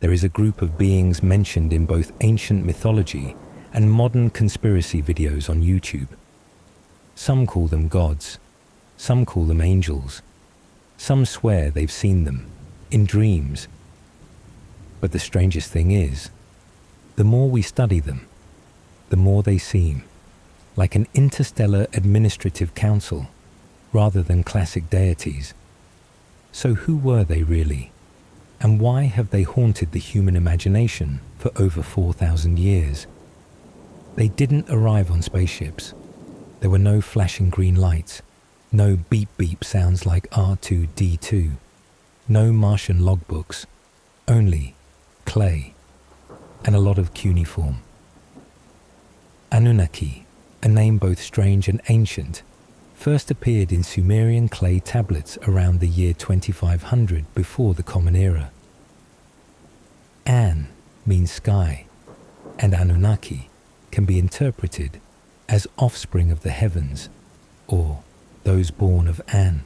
there is a group of beings mentioned in both ancient mythology and modern conspiracy videos on YouTube. Some call them gods, some call them angels, some swear they've seen them, in dreams. But the strangest thing is, the more we study them, the more they seem like an interstellar administrative council rather than classic deities. So who were they really? And why have they haunted the human imagination for over 4,000 years? They didn't arrive on spaceships. There were no flashing green lights, no beep-beep sounds like R2-D2, no Martian logbooks, only clay and a lot of cuneiform. Anunnaki, a name both strange and ancient, first appeared in Sumerian clay tablets around the year 2500 before the Common Era. An means sky, and Anunnaki can be interpreted as offspring of the heavens, or those born of An.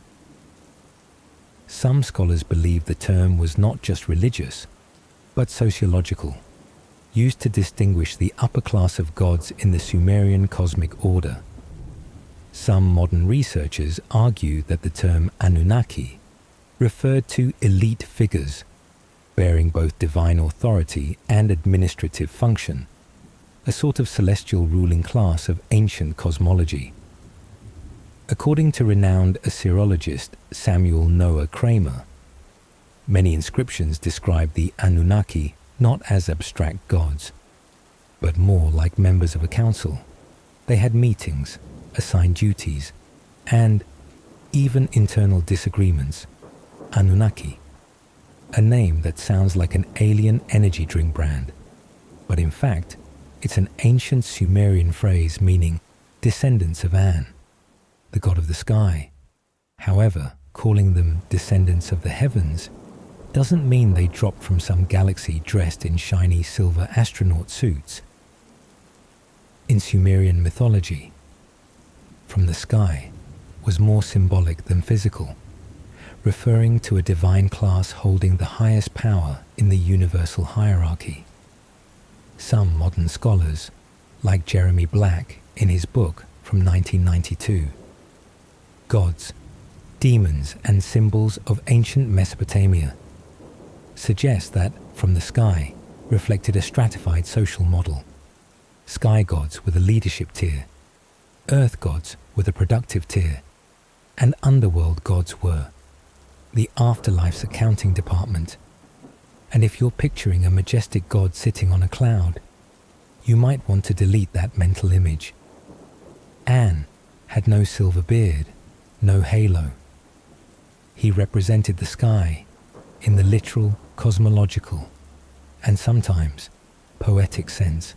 Some scholars believe the term was not just religious, but sociological, used to distinguish the upper class of gods in the Sumerian cosmic order. Some modern researchers argue that the term Anunnaki referred to elite figures bearing both divine authority and administrative function, a sort of celestial ruling class of ancient cosmology. According to renowned Assyriologist Samuel Noah Kramer, many inscriptions describe the Anunnaki not as abstract gods, but more like members of a council. They had meetings, assigned duties, and even internal disagreements. Anunnaki, a name that sounds like an alien energy drink brand, but in fact, it's an ancient Sumerian phrase meaning descendants of An, the god of the sky. However, calling them descendants of the heavens doesn't mean they dropped from some galaxy dressed in shiny silver astronaut suits. In Sumerian mythology, from the sky was more symbolic than physical, referring to a divine class holding the highest power in the universal hierarchy. Some modern scholars, like Jeremy Black in his book from 1992, Gods, Demons and Symbols of Ancient Mesopotamia, suggest that from the sky reflected a stratified social model. Sky gods were the leadership tier, earth gods were the productive tier, and underworld gods were the afterlife's accounting department. And if you're picturing a majestic god sitting on a cloud, you might want to delete that mental image. An had no silver beard, no halo. He represented the sky in the literal, cosmological, and sometimes poetic sense.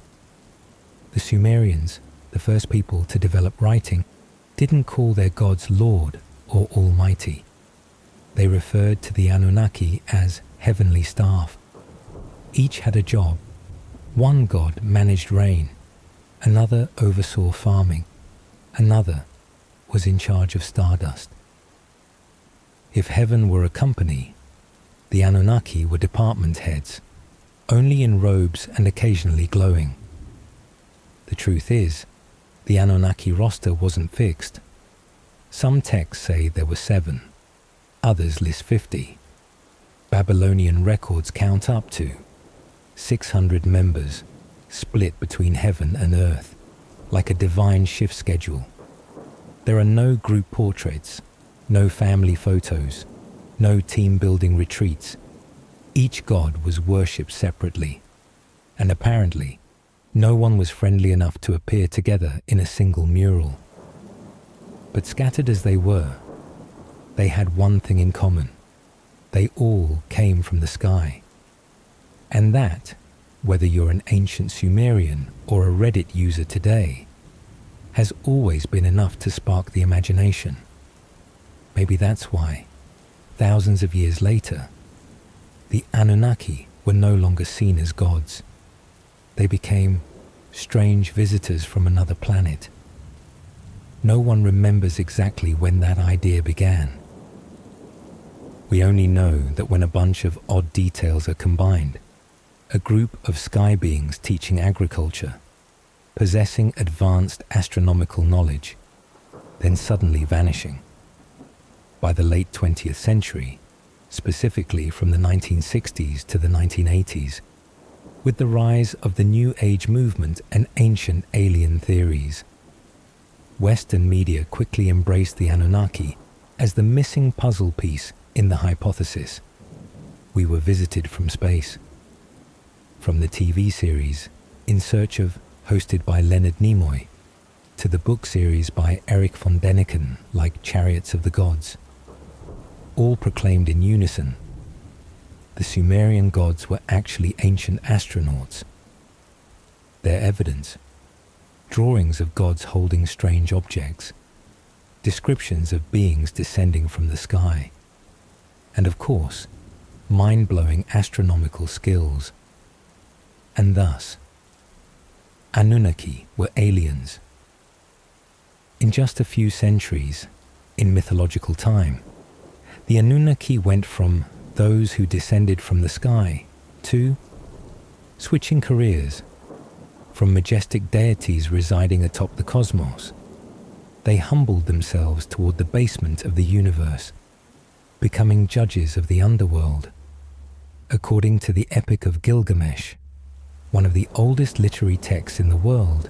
The Sumerians, the first people to develop writing, didn't call their gods Lord or Almighty. They referred to the Anunnaki as heavenly staff. Each had a job. One god managed rain, another oversaw farming, another was in charge of stardust. If heaven were a company, the Anunnaki were department heads, only in robes and occasionally glowing. The truth is, the Anunnaki roster wasn't fixed. Some texts say there were 7, others list 50. Babylonian records count up to 600 members, split between heaven and earth, like a divine shift schedule. There are no group portraits, no family photos, no team-building retreats. Each god was worshipped separately, and apparently, no one was friendly enough to appear together in a single mural. But scattered as they were, they had one thing in common. They all came from the sky. And that, whether you're an ancient Sumerian or a Reddit user today, has always been enough to spark the imagination. Maybe that's why, thousands of years later, the Anunnaki were no longer seen as gods. They became strange visitors from another planet. No one remembers exactly when that idea began. We only know that when a bunch of odd details are combined, a group of sky beings teaching agriculture, possessing advanced astronomical knowledge, then suddenly vanishing. By the late 20th century, specifically from the 1960s to the 1980s, with the rise of the New Age movement and ancient alien theories, Western media quickly embraced the Anunnaki as the missing puzzle piece in the hypothesis. We were visited from space. From the TV series In Search of, hosted by Leonard Nimoy, to the book series by Erich von Däniken like Chariots of the Gods, all proclaimed in unison. The Sumerian gods were actually ancient astronauts. Their evidence: drawings of gods holding strange objects, descriptions of beings descending from the sky, and of course, mind-blowing astronomical skills. And thus, Anunnaki were aliens. In just a few centuries, in mythological time, the Anunnaki went from those who descended from the sky to switching careers. From majestic deities residing atop the cosmos, they humbled themselves toward the basement of the universe, becoming judges of the underworld. According to the Epic of Gilgamesh, one of the oldest literary texts in the world,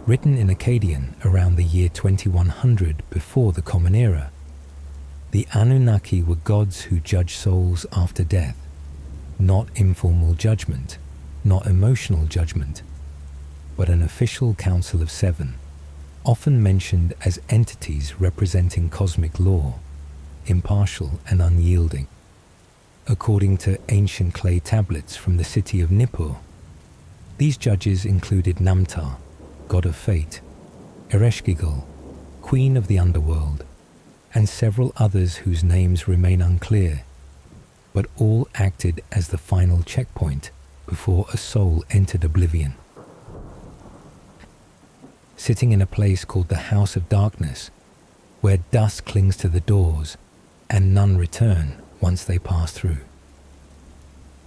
written in Akkadian around the year 2100 before the Common Era, the Anunnaki were gods who judge souls after death, not informal judgment, not emotional judgment, but an official council of 7, often mentioned as entities representing cosmic law, impartial and unyielding. According to ancient clay tablets from the city of Nippur, these judges included Namtar, god of fate, Ereshkigal, queen of the underworld, and several others whose names remain unclear, but all acted as the final checkpoint before a soul entered oblivion. Sitting in a place called the House of Darkness, where dust clings to the doors and none return once they pass through.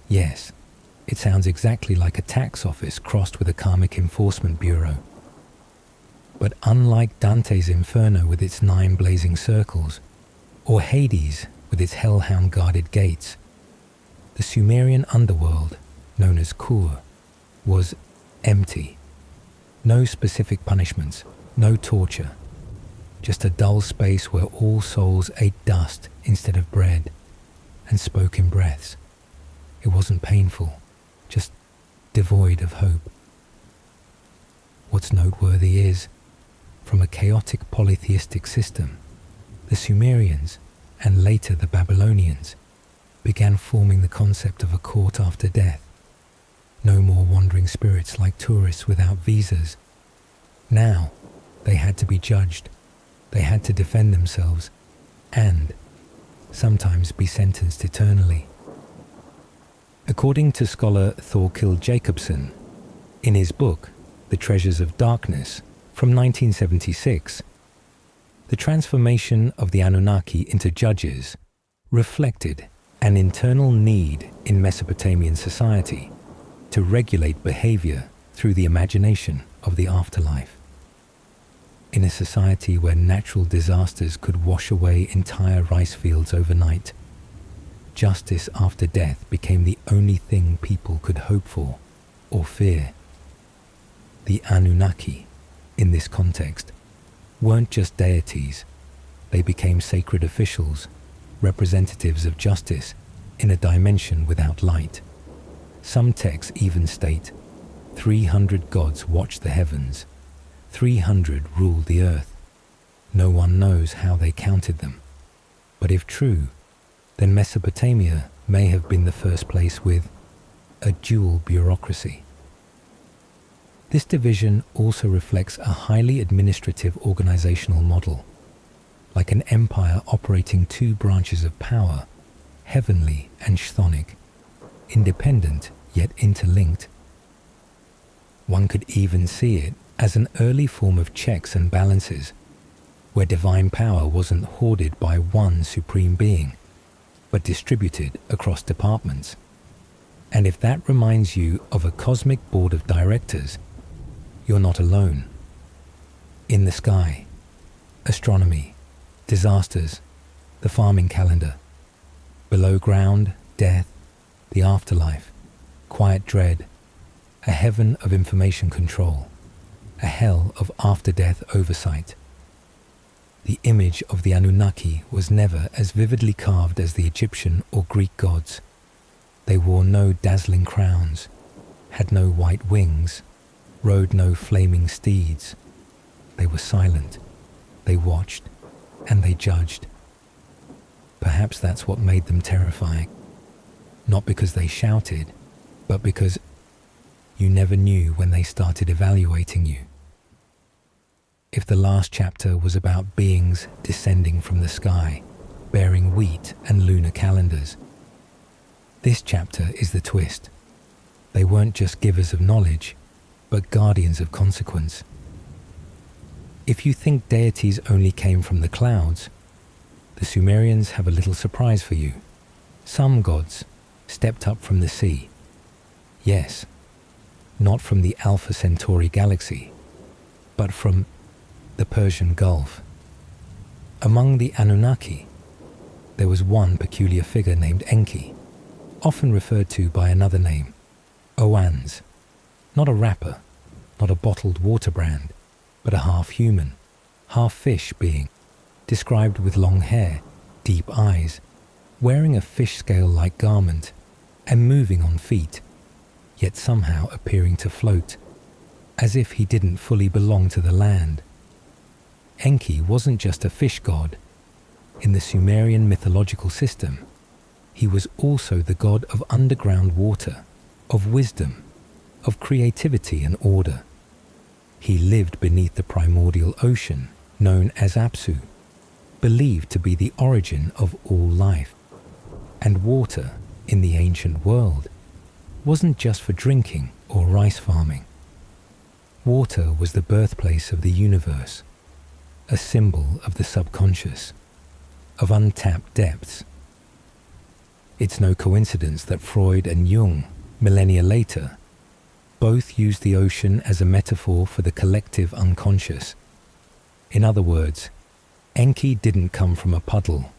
Yes, it sounds exactly like a tax office crossed with a karmic enforcement bureau. But unlike Dante's Inferno with its 9 blazing circles, or Hades with its hellhound-guarded gates, the Sumerian underworld, known as Kur, was empty. No specific punishments, no torture, just a dull space where all souls ate dust instead of bread and spoke in breaths. It wasn't painful, just devoid of hope. What's noteworthy is, from a chaotic polytheistic system, the Sumerians, and later the Babylonians, began forming the concept of a court after death. No more wandering spirits like tourists without visas. Now, they had to be judged, they had to defend themselves, and sometimes be sentenced eternally. According to scholar Thorkild Jacobsen, in his book, The Treasures of Darkness, from 1976, the transformation of the Anunnaki into judges reflected an internal need in Mesopotamian society to regulate behavior through the imagination of the afterlife. In a society where natural disasters could wash away entire rice fields overnight, justice after death became the only thing people could hope for or fear. The Anunnaki, in this context, weren't just deities. They became sacred officials, representatives of justice in a dimension without light. Some texts even state 300 gods watched the heavens, 300 ruled the earth. No one knows how they counted them. But if true, then Mesopotamia may have been the first place with a dual bureaucracy. This division also reflects a highly administrative organizational model, like an empire operating 2 branches of power, heavenly and chthonic, independent yet interlinked. One could even see it as an early form of checks and balances, where divine power wasn't hoarded by one supreme being, but distributed across departments. And if that reminds you of a cosmic board of directors, you're not alone. In the sky, astronomy, disasters, the farming calendar, below ground, death, the afterlife, quiet dread, a heaven of information control, a hell of after-death oversight. The image of the Anunnaki was never as vividly carved as the Egyptian or Greek gods. They wore no dazzling crowns, had no white wings, rode no flaming steeds. They were silent, they watched, and they judged. Perhaps that's what made them terrifying. Not because they shouted, but because you never knew when they started evaluating you. If the last chapter was about beings descending from the sky, bearing wheat and lunar calendars, this chapter is the twist. They weren't just givers of knowledge, but guardians of consequence. If you think deities only came from the clouds, the Sumerians have a little surprise for you. Some gods stepped up from the sea. Yes, not from the Alpha Centauri galaxy, but from the Persian Gulf. Among the Anunnaki, there was one peculiar figure named Enki, often referred to by another name, Oannes. Not a rapper, not a bottled water brand, but a half-human, half-fish being, described with long hair, deep eyes, wearing a fish scale-like garment, and moving on feet, yet somehow appearing to float, as if he didn't fully belong to the land. Enki wasn't just a fish god. In the Sumerian mythological system, he was also the god of underground water, of wisdom, of creativity and order. He lived beneath the primordial ocean, known as Apsu, believed to be the origin of all life. And water, in the ancient world, wasn't just for drinking or rice farming. Water was the birthplace of the universe, a symbol of the subconscious, of untapped depths. It's no coincidence that Freud and Jung, millennia later, both used the ocean as a metaphor for the collective unconscious. In other words, Enki didn't come from a puddle,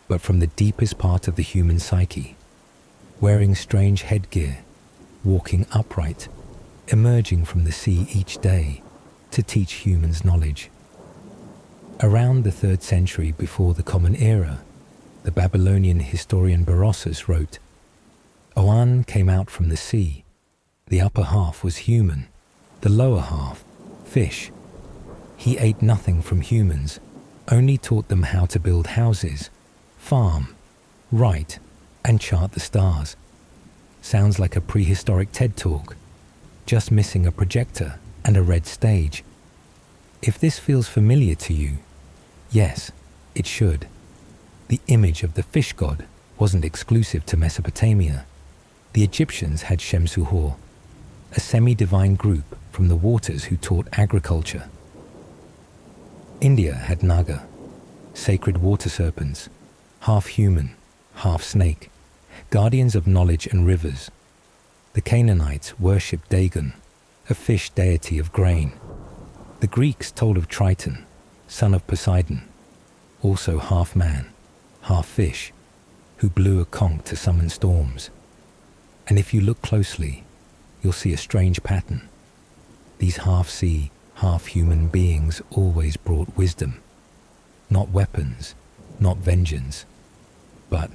but from the deepest part of the human psyche, wearing strange headgear, walking upright, emerging from the sea each day to teach humans knowledge. Around the 3rd century before the Common Era, the Babylonian historian Berossus wrote, Oan came out from the sea. The upper half was human, the lower half, fish. He ate nothing from humans, only taught them how to build houses, farm, write, and chart the stars. Sounds like a prehistoric TED Talk, just missing a projector and a red stage. If this feels familiar to you, yes, it should. The image of the fish god wasn't exclusive to Mesopotamia. The Egyptians had Shemsu-Hor, a semi-divine group from the waters who taught agriculture. India had Naga, sacred water serpents, half human, half snake, guardians of knowledge and rivers. The Canaanites worshipped Dagon, a fish deity of grain. The Greeks told of Triton, son of Poseidon, also half man, half fish, who blew a conch to summon storms. And if you look closely, you'll see a strange pattern. These half-sea, half-human beings always brought wisdom. Not weapons, not vengeance, but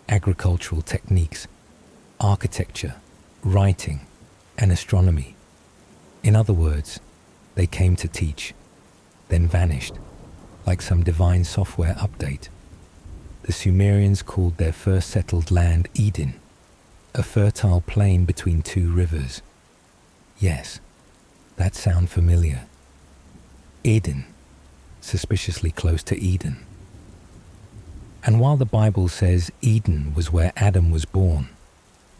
agricultural techniques, architecture, writing, and astronomy. In other words, they came to teach, then vanished, like some divine software update. The Sumerians called their first settled land Eden, a fertile plain between 2 rivers. Yes, that sound familiar. Eden, suspiciously close to Eden. And while the Bible says Eden was where Adam was born,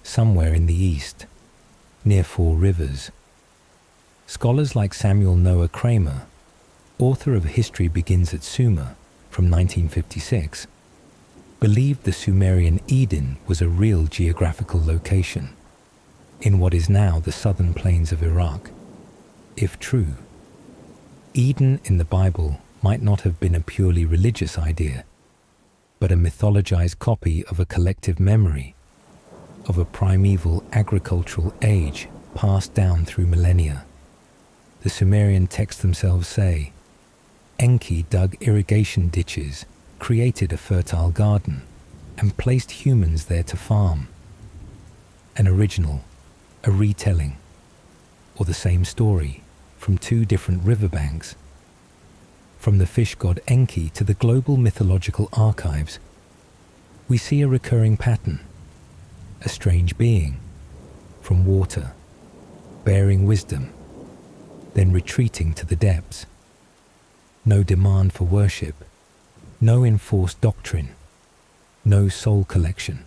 somewhere in the east, near 4 rivers, scholars like Samuel Noah Kramer, author of History Begins at Sumer from 1956, believed the Sumerian Eden was a real geographical location in what is now the southern plains of Iraq. If true, Eden in the Bible might not have been a purely religious idea, but a mythologized copy of a collective memory of a primeval agricultural age passed down through millennia. The Sumerian texts themselves say, Enki dug irrigation ditches, created a fertile garden, and placed humans there to farm. An original, a retelling, or the same story from two different riverbanks. From the fish god Enki to the global mythological archives, we see a recurring pattern, a strange being, from water, bearing wisdom, then retreating to the depths. No demand for worship, no enforced doctrine, no soul collection.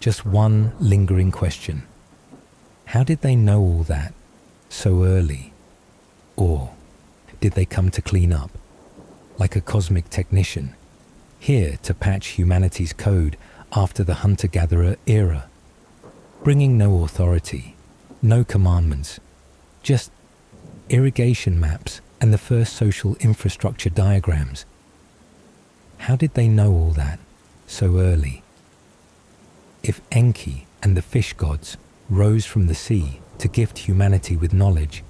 Just one lingering question. How did they know all that so early? Or did they come to clean up, like a cosmic technician, here to patch humanity's code after the hunter-gatherer era, bringing no authority, no commandments, just irrigation maps and the first social infrastructure diagrams? How did they know all that so early? If Enki and the fish gods rose from the sea to gift humanity with knowledge,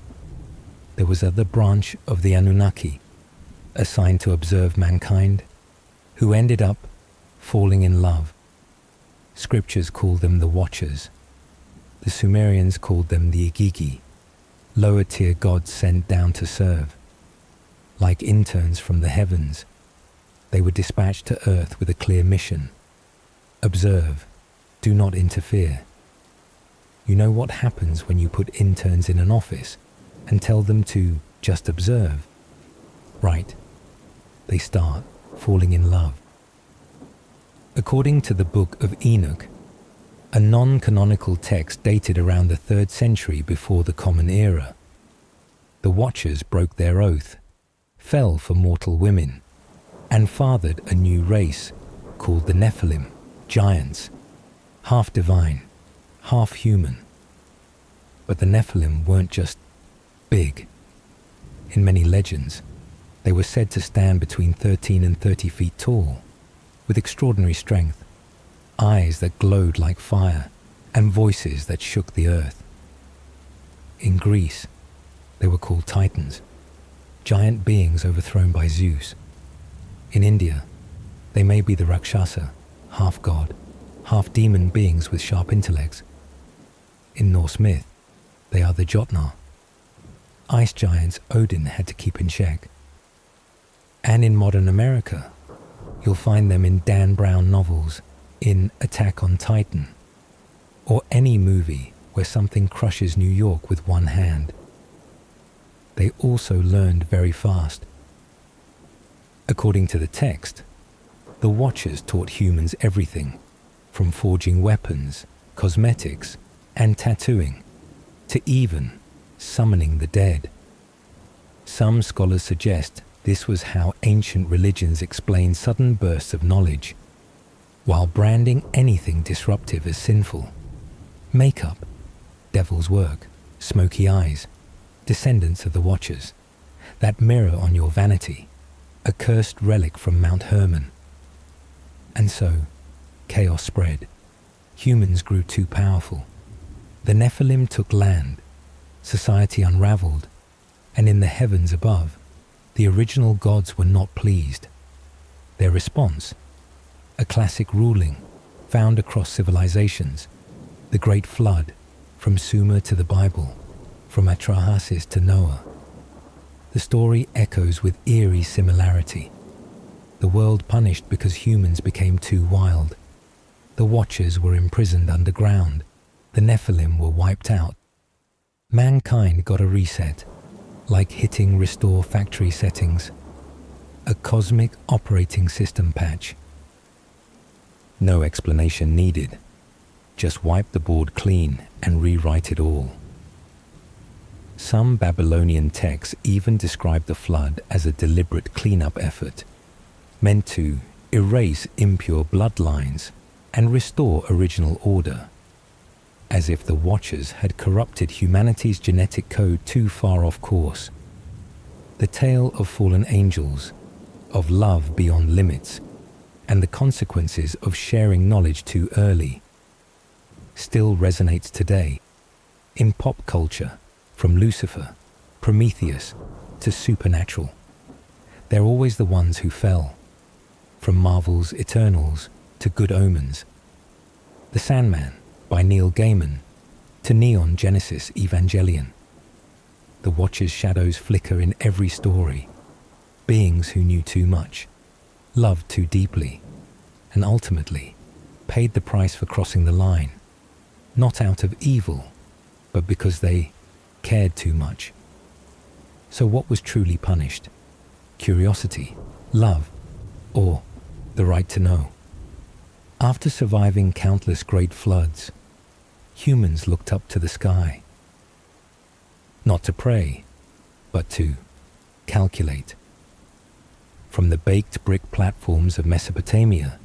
there was another branch of the Anunnaki assigned to observe mankind, who ended up falling in love. Scriptures call them the Watchers. The Sumerians called them the Igigi, lower-tier gods sent down to serve. Like interns from the heavens, they were dispatched to Earth with a clear mission. Observe, do not interfere. You know what happens when you put interns in an office and tell them to just observe? Right, they start falling in love. According to the Book of Enoch, a non-canonical text dated around the 3rd century before the Common Era, the Watchers broke their oath, fell for mortal women, and fathered a new race called the Nephilim, giants, half divine, half human. But the Nephilim weren't just big. In many legends, they were said to stand between 13 and 30 feet tall, with extraordinary strength, eyes that glowed like fire, and voices that shook the earth. In Greece, they were called Titans, giant beings overthrown by Zeus. In India, they may be the Rakshasa, half god, half demon beings with sharp intellects. In Norse myth, they are the Jotnar, ice giants Odin had to keep in check. And in modern America, you'll find them in Dan Brown novels, in Attack on Titan, or any movie where something crushes New York with one hand. They also learned very fast. According to the text, the Watchers taught humans everything, from forging weapons, cosmetics, and tattooing, to even summoning the dead. Some scholars suggest this was how ancient religions explained sudden bursts of knowledge, while branding anything disruptive as sinful. Makeup, devil's work, smoky eyes, descendants of the Watchers, that mirror on your vanity, a cursed relic from Mount Hermon. And so, chaos spread. Humans grew too powerful. The Nephilim took land, society unraveled, and in the heavens above, the original gods were not pleased. Their response? A classic ruling found across civilizations, the Great Flood, from Sumer to the Bible, from Atrahasis to Noah. The story echoes with eerie similarity. The world punished because humans became too wild. The Watchers were imprisoned underground. The Nephilim were wiped out. Mankind got a reset, like hitting restore factory settings, a cosmic operating system patch. No explanation needed. Just wipe the board clean and rewrite it all. Some Babylonian texts even describe the flood as a deliberate cleanup effort, meant to erase impure bloodlines and restore original order, as if the Watchers had corrupted humanity's genetic code too far off course. The tale of fallen angels, of love beyond limits, and the consequences of sharing knowledge too early, still resonates today in pop culture, from Lucifer, Prometheus, to Supernatural. They're always the ones who fell, from Marvel's Eternals to Good Omens, The Sandman by Neil Gaiman to Neon Genesis Evangelion. The Watcher's shadows flicker in every story, beings who knew too much, loved too deeply, and ultimately paid the price for crossing the line, not out of evil, but because they cared too much. So what was truly punished? Curiosity, love, or the right to know? After surviving countless great floods, humans looked up to the sky. Not to pray, but to calculate. From the baked brick platforms of Mesopotamia,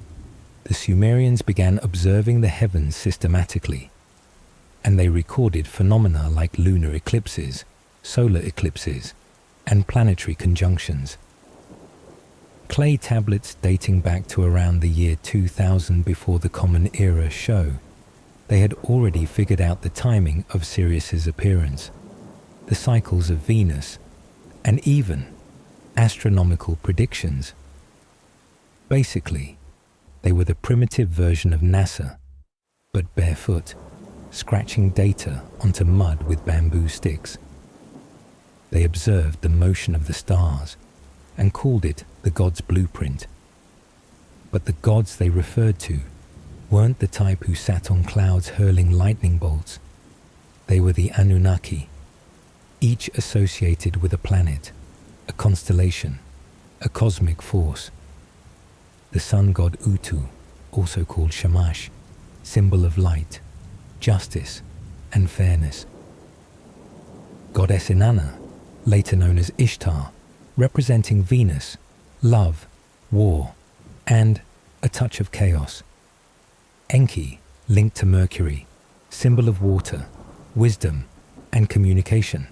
the Sumerians began observing the heavens systematically, and they recorded phenomena like lunar eclipses, solar eclipses, and planetary conjunctions. Clay tablets dating back to around the year 2000 before the Common Era show they had already figured out the timing of Sirius's appearance, the cycles of Venus, and even astronomical predictions. Basically, they were the primitive version of NASA, but barefoot, scratching data onto mud with bamboo sticks. They observed the motion of the stars and called it the God's blueprint. But the gods they referred to weren't the type who sat on clouds hurling lightning bolts. They were the Anunnaki, each associated with a planet, a constellation, a cosmic force. The sun god Utu, also called Shamash, symbol of light, justice, and fairness. Goddess Inanna, later known as Ishtar, representing Venus, love, war, and a touch of chaos. Enki, linked to Mercury, symbol of water, wisdom, and communication.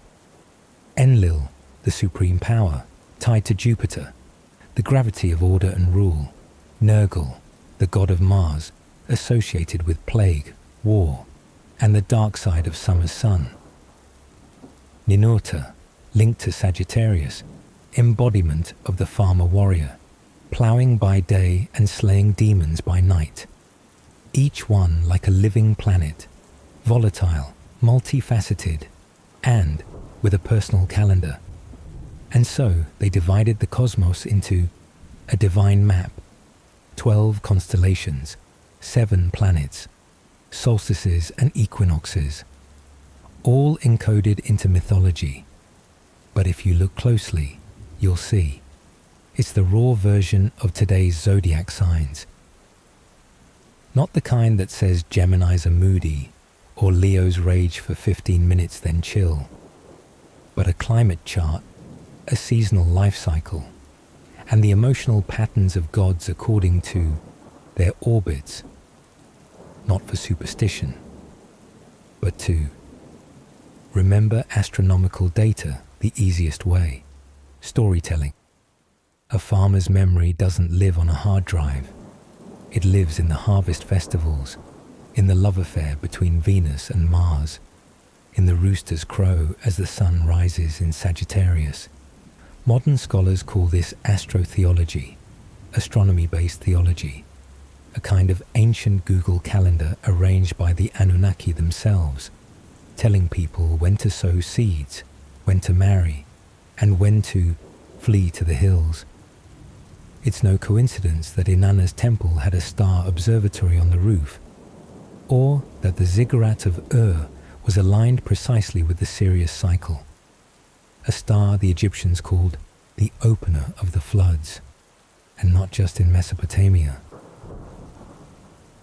Enlil, the supreme power, tied to Jupiter, the gravity of order and rule. Nergal, the god of Mars, associated with plague, war, and the dark side of summer's sun. Ninurta, linked to Sagittarius, embodiment of the farmer warrior, ploughing by day and slaying demons by night. Each one like a living planet, volatile, multifaceted, and with a personal calendar. And so they divided the cosmos into a divine map, 12 constellations, 7 planets, solstices and equinoxes, all encoded into mythology. But if you look closely, you'll see it's the raw version of today's zodiac signs. Not the kind that says Geminis are moody or Leos rage for 15 minutes then chill, but a climate chart, a seasonal life cycle, and the emotional patterns of gods according to their orbits, not for superstition, but to remember astronomical data the easiest way. Storytelling. A farmer's memory doesn't live on a hard drive. It lives in the harvest festivals, in the love affair between Venus and Mars, in the rooster's crow as the sun rises in Sagittarius. Modern scholars call this astrotheology, astronomy-based theology, a kind of ancient Google calendar arranged by the Anunnaki themselves, telling people when to sow seeds, when to marry, and when to flee to the hills. It's no coincidence that Inanna's temple had a star observatory on the roof, or that the ziggurat of Ur was aligned precisely with the Sirius cycle, a star the Egyptians called the opener of the floods, and not just in Mesopotamia.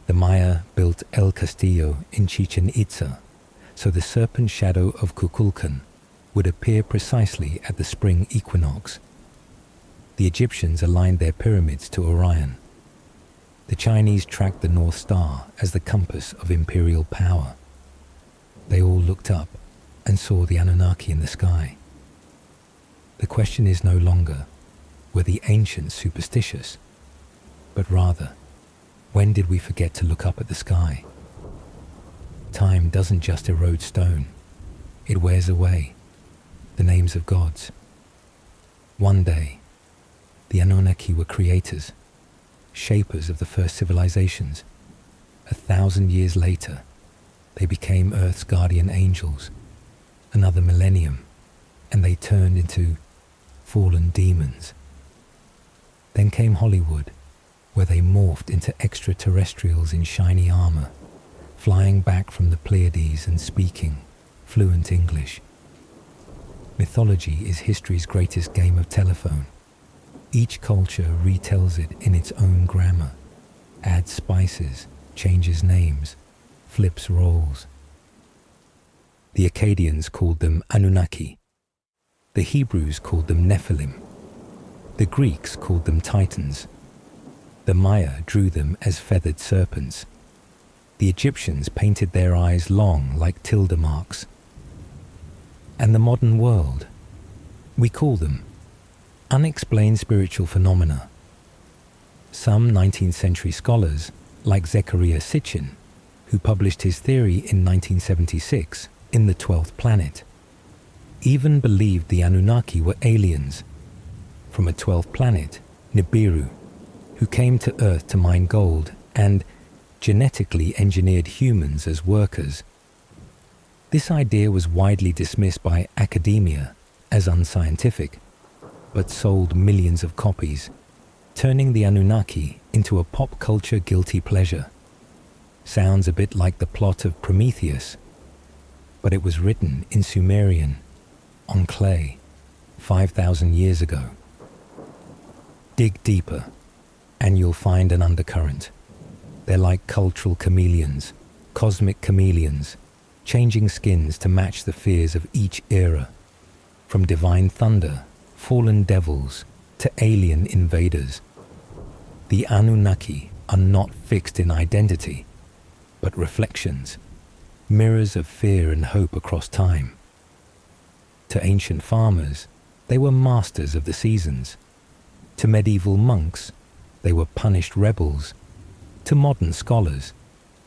The Maya built El Castillo in Chichen Itza, so the serpent shadow of Kukulkan would appear precisely at the spring equinox. The Egyptians aligned their pyramids to Orion, The Chinese tracked the North Star as the compass of imperial power. They all looked up and saw the Anunnaki in the sky. The question is no longer, were the ancients superstitious? But rather, when did we forget to look up at the sky? Time doesn't just erode stone. It wears away the names of gods. One day, the Anunnaki were creators, shapers of the first civilizations. 1,000 years later, they became Earth's guardian angels. Another millennium, and they turned into fallen demons. Then came Hollywood, where they morphed into extraterrestrials in shiny armor, flying back from the Pleiades and speaking fluent English. Mythology is history's greatest game of telephone. Each culture retells it in its own grammar, adds spices, changes names, flips roles. The Akkadians called them Anunnaki. The Hebrews called them Nephilim. The Greeks called them Titans. The Maya drew them as feathered serpents. The Egyptians painted their eyes long like tilde marks. And the modern world, we call them unexplained spiritual phenomena. Some 19th century scholars, like Zecharia Sitchin, who published his theory in 1976 in The 12th Planet, even believed the Anunnaki were aliens from a 12th planet, Nibiru, who came to Earth to mine gold and genetically engineered humans as workers. This idea was widely dismissed by academia as unscientific, but sold millions of copies, turning the Anunnaki into a pop culture guilty pleasure. Sounds a bit like the plot of Prometheus, but it was written in Sumerian, on clay, 5,000 years ago. Dig deeper, and you'll find an undercurrent. They're like cultural chameleons, cosmic chameleons, changing skins to match the fears of each era, from divine thunder, fallen devils, to alien invaders. The Anunnaki are not fixed in identity, but reflections, mirrors of fear and hope across time. To ancient farmers, they were masters of the seasons. To medieval monks, they were punished rebels. To modern scholars,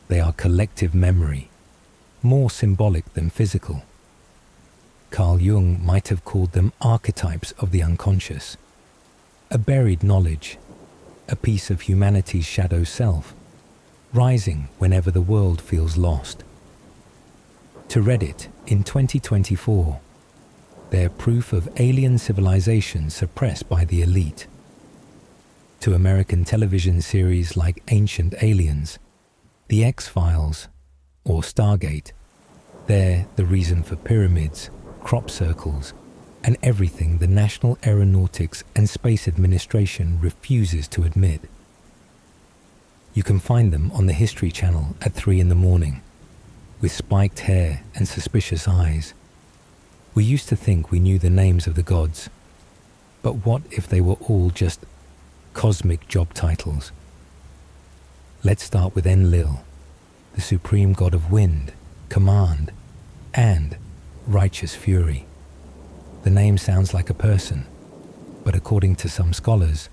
they are collective memory, more symbolic than physical. Carl Jung might have called them archetypes of the unconscious, a buried knowledge, a piece of humanity's shadow self, rising whenever the world feels lost. To Reddit in 2024, they're proof of alien civilization suppressed by the elite. To American television series like Ancient Aliens, The X-Files, or Stargate, they're the reason for pyramids, crop circles, and everything the National Aeronautics and Space Administration refuses to admit. You can find them on the History Channel at 3 in the morning, with spiked hair and suspicious eyes. We used to think we knew the names of the gods, but what if they were all just cosmic job titles? Let's start with Enlil, the supreme god of wind, command, and righteous fury. The name sounds like a person, but according to some scholars,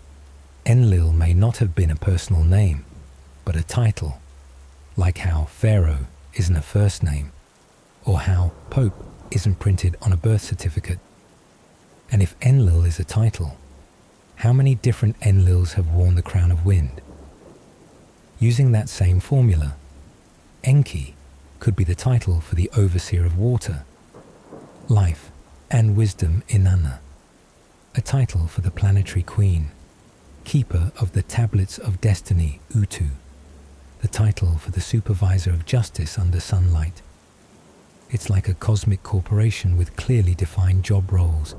Enlil may not have been a personal name, but a title, like how Pharaoh isn't a first name, or how Pope isn't printed on a birth certificate. And if Enlil is a title, how many different Enlils have worn the crown of wind? Using that same formula, Enki could be the title for the overseer of water, life and wisdom Inanna, a title for the planetary queen, keeper of the tablets of destiny Utu, the title for the supervisor of justice under sunlight. It's like a cosmic corporation with clearly defined job roles.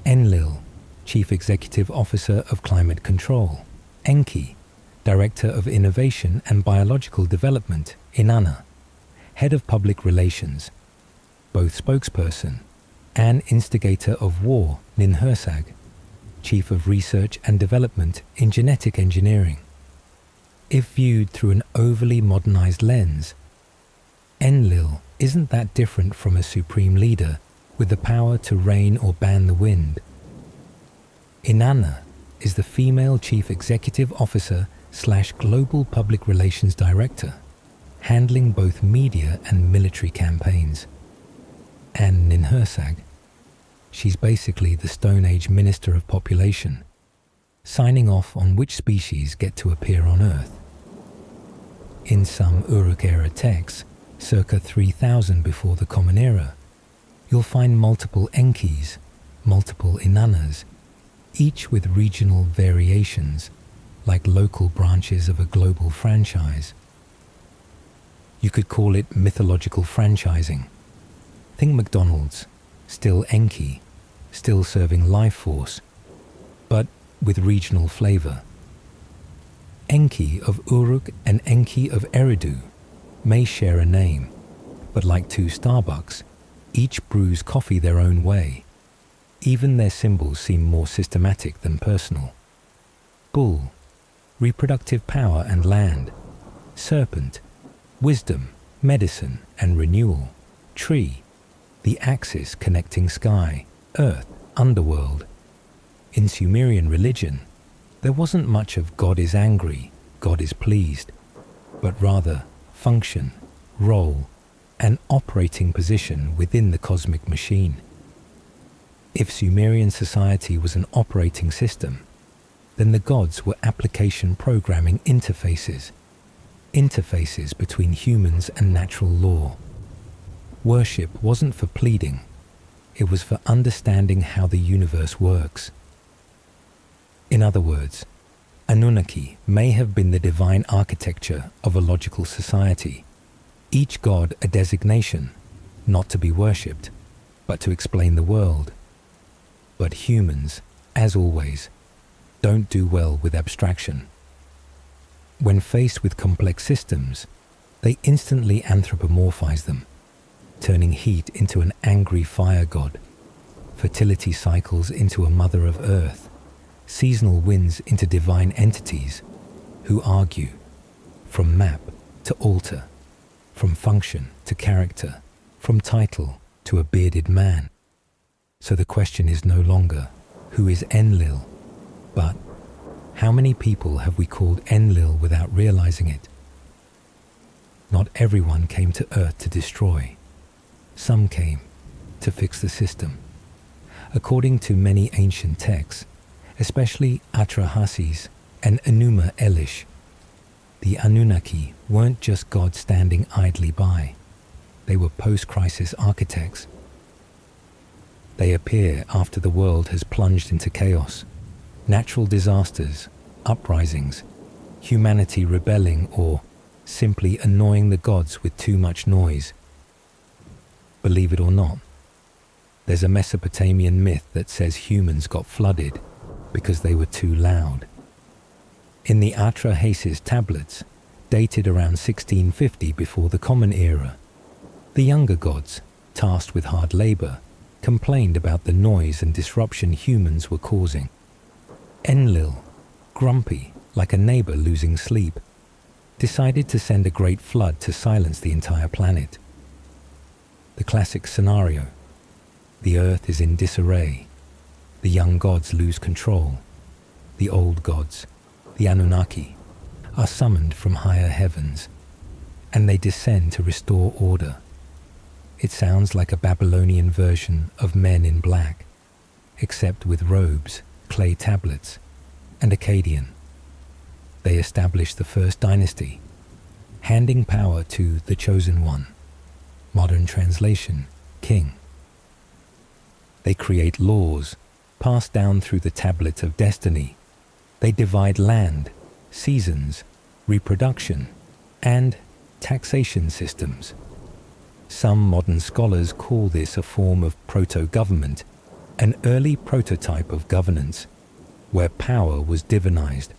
Enlil, Chief Executive Officer of Climate Control. Enki, Director of Innovation and Biological Development, Inanna, Head of Public Relations, both spokesperson, and instigator of war, Ninhursag, Chief of Research and Development in Genetic Engineering, if viewed through an overly modernized lens, Enlil isn't that different from a supreme leader with the power to rain or ban the wind. Inanna is the female chief executive officer / global public relations director, handling both media and military campaigns. And Ninhursag, she's basically the Stone Age Minister of Population, signing off on which species get to appear on Earth. In some Uruk-era texts, circa 3000 before the Common Era, you'll find multiple Enkis, multiple Inannas, each with regional variations, like local branches of a global franchise. You could call it mythological franchising. Think McDonald's, still Enki, still serving life force, but with regional flavor. Enki of Uruk and Enki of Eridu may share a name, but like two Starbucks, each brews coffee their own way. Even their symbols seem more systematic than personal. Bull, reproductive power and land. Serpent, wisdom, medicine and renewal. Tree, the axis connecting sky, earth, underworld. In Sumerian religion, there wasn't much of God is angry, God is pleased, but rather function, role, and operating position within the cosmic machine. If Sumerian society was an operating system, then the gods were application programming interfaces between humans and natural law. Worship wasn't for pleading, it was for understanding how the universe works. In other words, Anunnaki may have been the divine architecture of a logical society, each god a designation, not to be worshipped, but to explain the world. But humans, as always, don't do well with abstraction. When faced with complex systems, they instantly anthropomorphize them, turning heat into an angry fire god, fertility cycles into a mother of earth, seasonal winds into divine entities who argue, from map to altar, from function to character, from title to a bearded man. So the question is no longer, who is Enlil, but how many people have we called Enlil without realizing it? Not everyone came to Earth to destroy. Some came to fix the system. According to many ancient texts, especially Atrahasis and Enuma Elish, the Anunnaki weren't just gods standing idly by. They were post-crisis architects. They appear after the world has plunged into chaos, natural disasters, uprisings, humanity rebelling, or simply annoying the gods with too much noise. Believe it or not, there's a Mesopotamian myth that says humans got flooded because they were too loud. In the Atrahasis tablets, dated around 1650 before the Common Era, the younger gods, tasked with hard labor, complained about the noise and disruption humans were causing. Enlil, grumpy like a neighbor losing sleep, decided to send a great flood to silence the entire planet. The classic scenario: the earth is in disarray, the young gods lose control, the old gods, the Anunnaki, are summoned from higher heavens, and they descend to restore order. It sounds like a Babylonian version of Men in Black, except with robes, clay tablets, and Akkadian. They establish the first dynasty, handing power to the Chosen One, modern translation, King. They create laws, passed down through the Tablet of Destiny. They divide land, seasons, reproduction, and taxation systems. Some modern scholars call this a form of proto-government, an early prototype of governance, where power was divinized,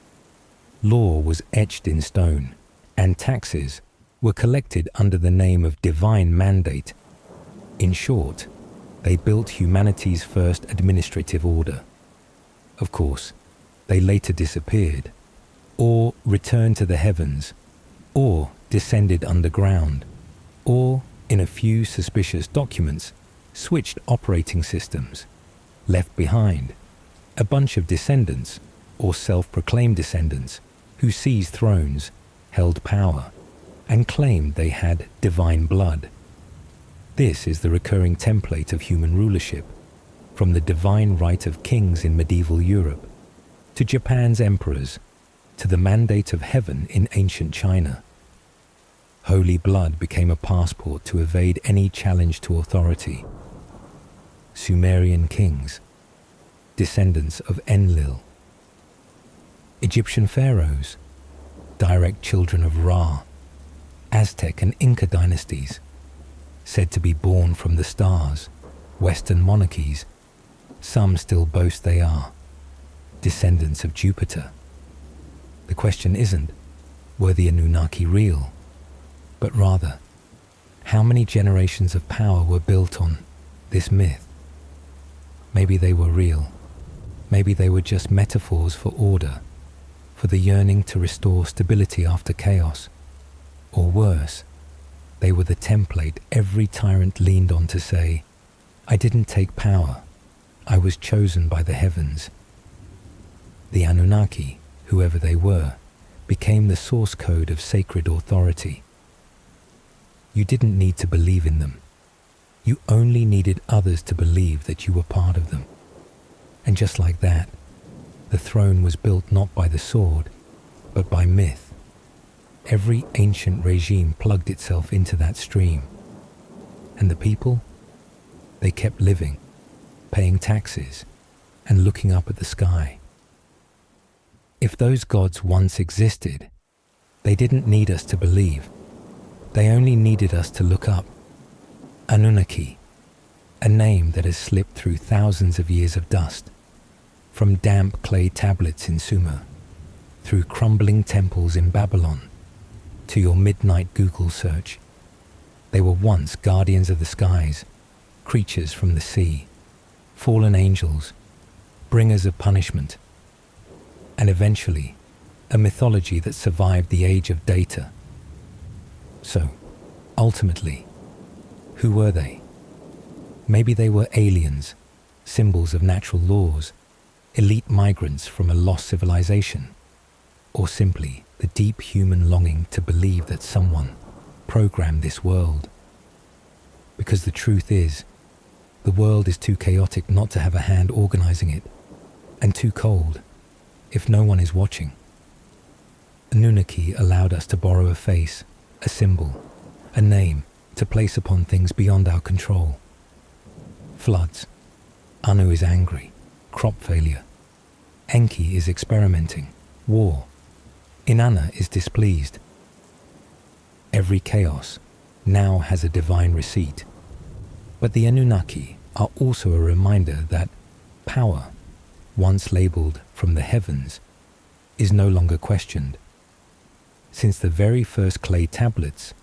law was etched in stone, and taxes were collected under the name of divine mandate. In short, they built humanity's first administrative order. Of course, they later disappeared, or returned to the heavens, or descended underground, or, in a few suspicious documents, switched operating systems, left behind a bunch of descendants or self-proclaimed descendants who seized thrones, held power, and claimed they had divine blood. This is the recurring template of human rulership, from the divine right of kings in medieval Europe, to Japan's emperors, to the mandate of heaven in ancient China. Holy blood became a passport to evade any challenge to authority. Sumerian kings, descendants of Enlil. Egyptian pharaohs, direct children of Ra. Aztec and Inca dynasties, said to be born from the stars. Western monarchies, some still boast they are, descendants of Jupiter. The question isn't, were the Anunnaki real? But rather, how many generations of power were built on this myth? Maybe they were real. Maybe they were just metaphors for order, for the yearning to restore stability after chaos. Or worse, they were the template every tyrant leaned on to say, I didn't take power, I was chosen by the heavens. The Anunnaki, whoever they were, became the source code of sacred authority. You didn't need to believe in them. You only needed others to believe that you were part of them. And just like that, the throne was built not by the sword, but by myth. Every ancient regime plugged itself into that stream. And the people? They kept living, paying taxes, and looking up at the sky. If those gods once existed, they didn't need us to believe. They only needed us to look up. Anunnaki, a name that has slipped through thousands of years of dust, from damp clay tablets in Sumer, through crumbling temples in Babylon, to your midnight Google search. They were once guardians of the skies, creatures from the sea, fallen angels, bringers of punishment, and eventually a mythology that survived the age of data. So, ultimately, who were they? Maybe they were aliens, symbols of natural laws, elite migrants from a lost civilization, or simply the deep human longing to believe that someone programmed this world. Because the truth is, the world is too chaotic not to have a hand organizing it, and too cold if no one is watching. Anunnaki allowed us to borrow a face, a symbol, a name to place upon things beyond our control. Floods. Anu is angry. Crop failure. Enki is experimenting. War. Inanna is displeased. Every chaos now has a divine receipt. But the Anunnaki are also a reminder that power, once labeled from the heavens, is no longer questioned. Since the very first clay tablets,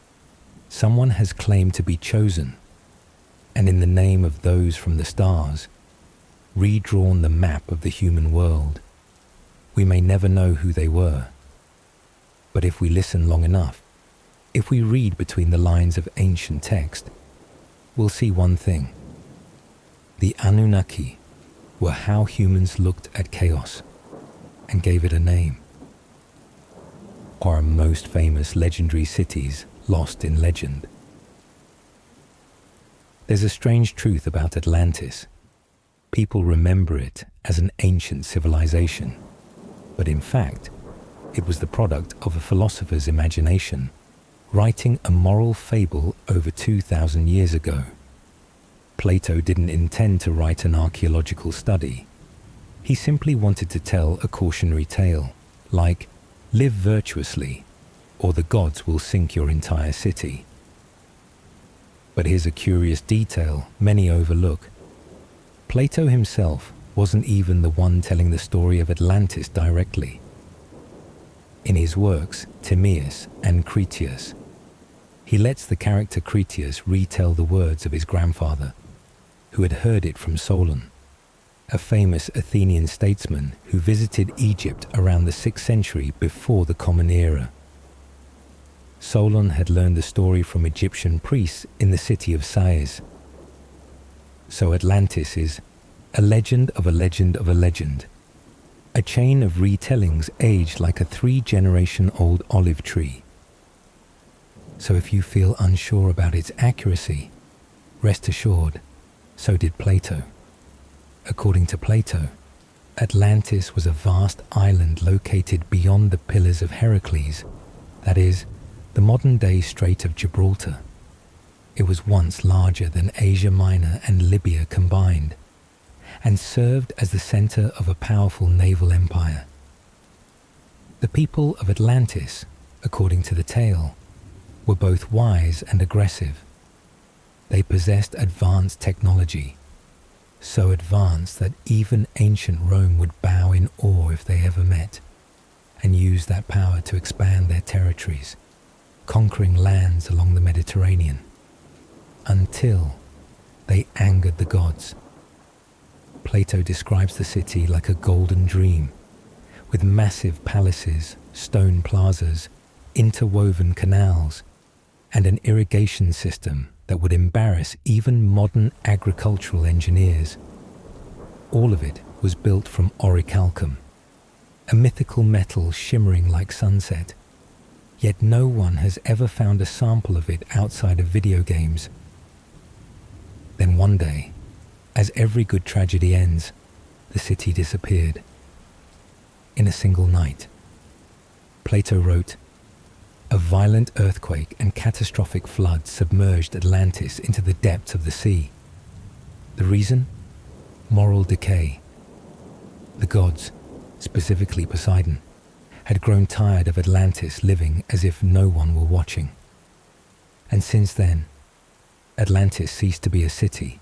someone has claimed to be chosen, and in the name of those from the stars, redrawn the map of the human world. We may never know who they were, but if we listen long enough, if we read between the lines of ancient text, we'll see one thing. The Anunnaki were how humans looked at chaos and gave it a name. Our most famous legendary cities lost in legend. There's a strange truth about Atlantis. People remember it as an ancient civilization, but in fact, it was the product of a philosopher's imagination, writing a moral fable over 2,000 years ago. Plato didn't intend to write an archaeological study. He simply wanted to tell a cautionary tale, like, live virtuously, or the gods will sink your entire city. But here's a curious detail many overlook. Plato himself wasn't even the one telling the story of Atlantis directly. In his works, Timaeus and Critias, he lets the character Critias retell the words of his grandfather, who had heard it from Solon, a famous Athenian statesman who visited Egypt around the 6th century before the Common Era. Solon had learned the story from Egyptian priests in the city of Sais. So Atlantis is a legend of a legend of a legend, a chain of retellings aged like a 3-generation-old olive tree. So if you feel unsure about its accuracy, rest assured, so did Plato. According to Plato, Atlantis was a vast island located beyond the Pillars of Heracles, that is, the modern-day Strait of Gibraltar. It was once larger than Asia Minor and Libya combined, and served as the center of a powerful naval empire. The people of Atlantis, according to the tale, were both wise and aggressive. They possessed advanced technology, so advanced that even ancient Rome would bow in awe if they ever met, and use that power to expand their territories, conquering lands along the Mediterranean, until they angered the gods. Plato describes the city like a golden dream, with massive palaces, stone plazas, interwoven canals, and an irrigation system that would embarrass even modern agricultural engineers. All of it was built from orichalcum, a mythical metal shimmering like sunset, yet no one has ever found a sample of it outside of video games. Then one day, as every good tragedy ends, the city disappeared. In a single night. Plato wrote, "A violent earthquake and catastrophic flood submerged Atlantis into the depths of the sea. The reason? Moral decay. The gods, specifically Poseidon, had grown tired of Atlantis living as if no one were watching. And since then, Atlantis ceased to be a city.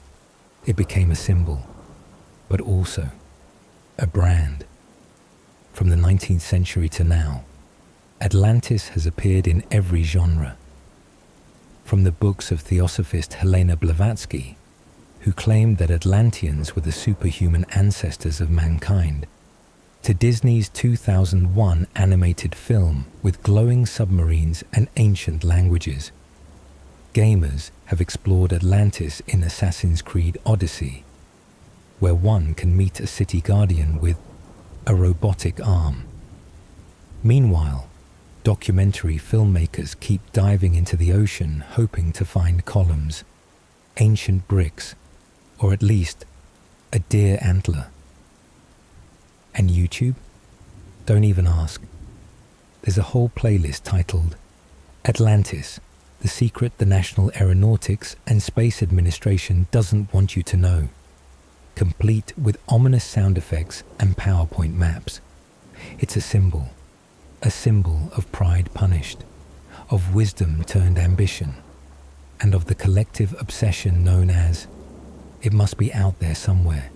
It became a symbol, but also a brand. From the 19th century to now, Atlantis has appeared in every genre. From the books of theosophist Helena Blavatsky, who claimed that Atlanteans were the superhuman ancestors of mankind, to Disney's 2001 animated film with glowing submarines and ancient languages. Gamers have explored Atlantis in Assassin's Creed Odyssey, where one can meet a city guardian with a robotic arm. Meanwhile, documentary filmmakers keep diving into the ocean hoping to find columns, ancient bricks, or at least a deer antler. And YouTube? Don't even ask. There's a whole playlist titled Atlantis, the secret the National Aeronautics and Space Administration doesn't want you to know, complete with ominous sound effects and PowerPoint maps. It's a symbol of pride punished, of wisdom turned ambition, and of the collective obsession known as, it must be out there somewhere.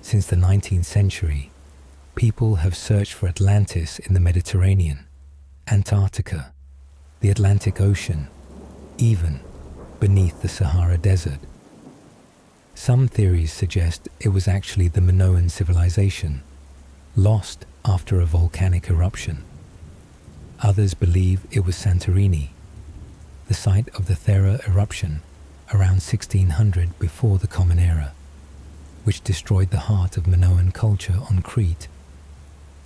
Since the 19th century, people have searched for Atlantis in the Mediterranean, Antarctica, the Atlantic Ocean, even beneath the Sahara Desert. Some theories suggest it was actually the Minoan civilization, lost after a volcanic eruption. Others believe it was Santorini, the site of the Thera eruption around 1600 before the Common Era, which destroyed the heart of Minoan culture on Crete.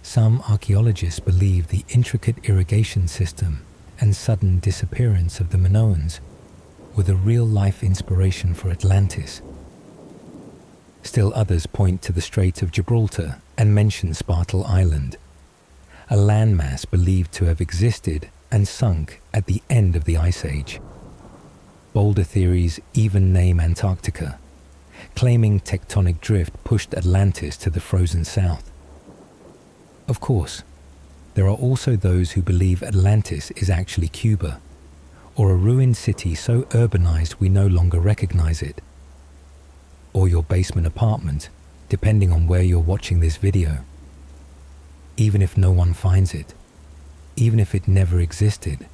Some archaeologists believe the intricate irrigation system and sudden disappearance of the Minoans were the real-life inspiration for Atlantis. Still others point to the Strait of Gibraltar and mention Spartel Island, a landmass believed to have existed and sunk at the end of the Ice Age. Bolder theories even name Antarctica, claiming tectonic drift pushed Atlantis to the frozen south. Of course, there are also those who believe Atlantis is actually Cuba, or a ruined city so urbanized we no longer recognize it, or your basement apartment, depending on where you're watching this video. Even if no one finds it, even if it never existed,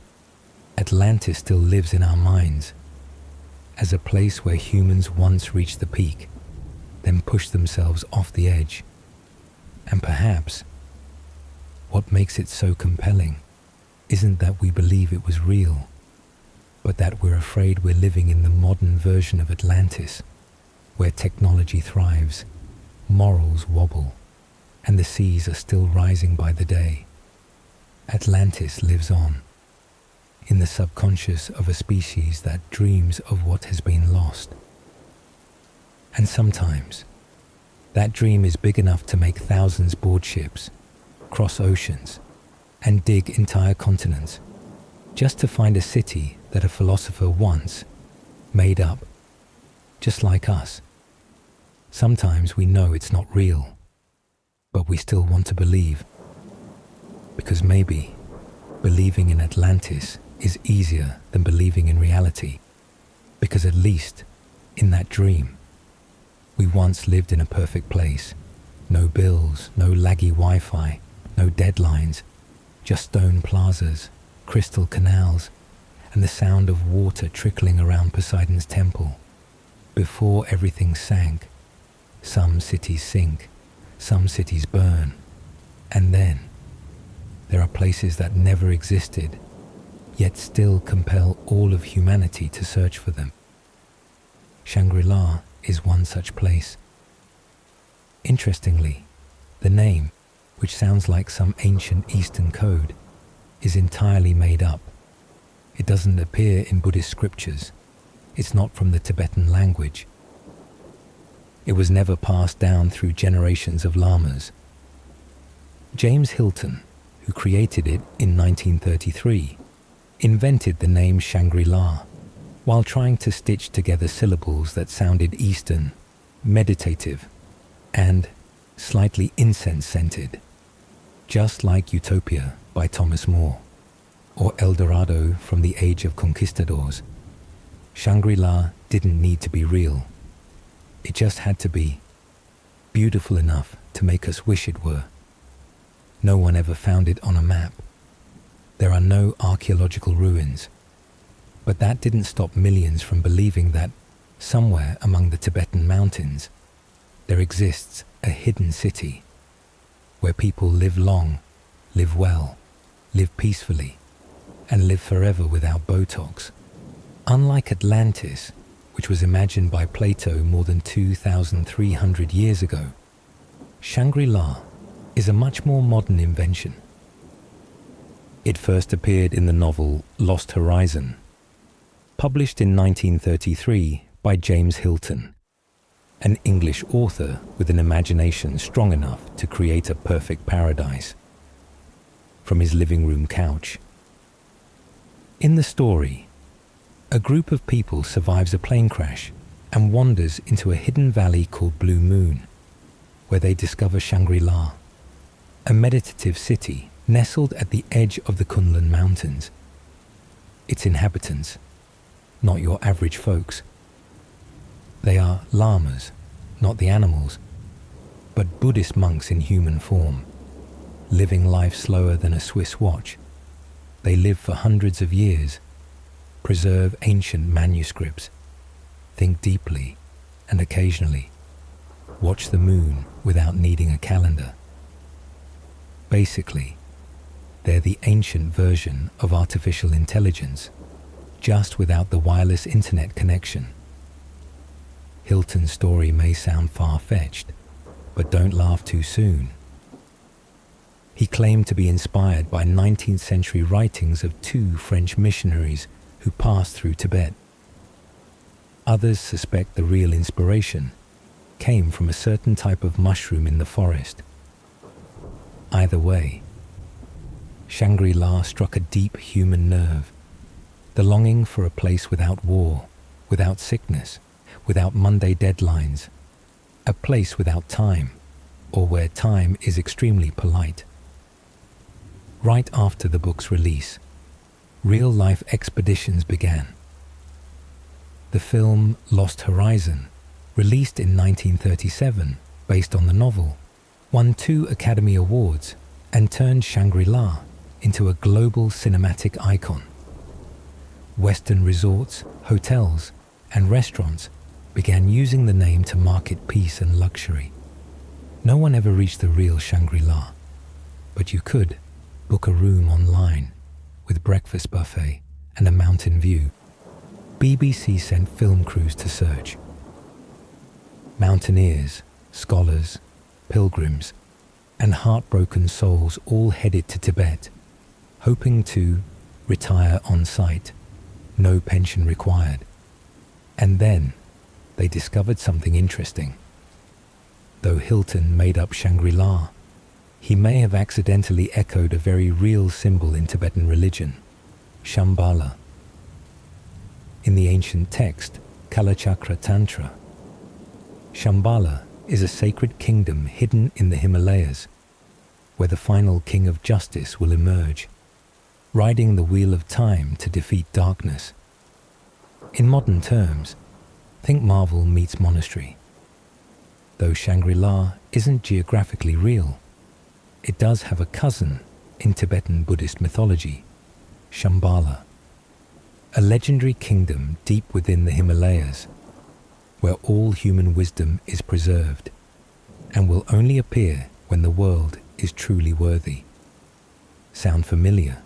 Atlantis still lives in our minds as a place where humans once reached the peak, then push themselves off the edge. And perhaps what makes it so compelling isn't that we believe it was real, but that we're afraid we're living in the modern version of Atlantis, where technology thrives, morals wobble, and the seas are still rising by the day. Atlantis lives on, in the subconscious of a species that dreams of what has been lost. And sometimes, that dream is big enough to make thousands board ships, cross oceans, and dig entire continents, just to find a city that a philosopher once made up, just like us. Sometimes we know it's not real, but we still want to believe. Because maybe believing in Atlantis is easier than believing in reality, because at least in that dream, we once lived in a perfect place. No bills, no laggy Wi-Fi, no deadlines, just stone plazas, crystal canals, and the sound of water trickling around Poseidon's temple. Before everything sank, some cities sink, some cities burn, and then there are places that never existed, yet still compel all of humanity to search for them. Shangri-La is one such place. Interestingly, the name, which sounds like some ancient Eastern code, is entirely made up. It doesn't appear in Buddhist scriptures. It's not from the Tibetan language. It was never passed down through generations of lamas. James Hilton, who created it in 1933, invented the name Shangri-La while trying to stitch together syllables that sounded Eastern, meditative, and slightly incense-scented, just like Utopia by Thomas More, or El Dorado from the Age of Conquistadors. Shangri-La didn't need to be real. It just had to be beautiful enough to make us wish it were. No one ever found it on a map. There are no archaeological ruins. But that didn't stop millions from believing that somewhere among the Tibetan mountains there exists a hidden city where people live long, live well, live peacefully, and live forever without Botox. Unlike Atlantis, which was imagined by Plato more than 2,300 years ago, Shangri-La is a much more modern invention. It first appeared in the novel Lost Horizon, published in 1933 by James Hilton, an English author with an imagination strong enough to create a perfect paradise from his living room couch. In the story, a group of people survives a plane crash and wanders into a hidden valley called Blue Moon, where they discover Shangri-La, a meditative city nestled at the edge of the Kunlun Mountains. Its inhabitants, not your average folks. They are lamas, not the animals, but Buddhist monks in human form, living life slower than a Swiss watch. They live for hundreds of years, preserve ancient manuscripts, think deeply, and occasionally watch the moon without needing a calendar. Basically, they're the ancient version of artificial intelligence, just without the wireless internet connection. Hilton's story may sound far-fetched, but don't laugh too soon. He claimed to be inspired by 19th century writings of two French missionaries who passed through Tibet. Others suspect the real inspiration came from a certain type of mushroom in the forest. Either way, Shangri-La struck a deep human nerve, the longing for a place without war, without sickness, without Monday deadlines, a place without time, or where time is extremely polite. Right after the book's release, real-life expeditions began. The film Lost Horizon, released in 1937, based on the novel, won 2 Academy Awards and turned Shangri-La into a global cinematic icon. Western resorts, hotels, and restaurants began using the name to market peace and luxury. No one ever reached the real Shangri-La, but you could book a room online with breakfast buffet and a mountain view. BBC sent film crews to search. Mountaineers, scholars, pilgrims, and heartbroken souls all headed to Tibet, hoping to retire on site, no pension required. And then they discovered something interesting. Though Hilton made up Shangri-La, he may have accidentally echoed a very real symbol in Tibetan religion, Shambhala. In the ancient text, Kalachakra Tantra, Shambhala is a sacred kingdom hidden in the Himalayas, where the final king of justice will emerge, riding the wheel of time to defeat darkness. In modern terms, think Marvel meets monastery. Though Shangri-La isn't geographically real, it does have a cousin in Tibetan Buddhist mythology, Shambhala, a legendary kingdom deep within the Himalayas, where all human wisdom is preserved and will only appear when the world is truly worthy. Sound familiar?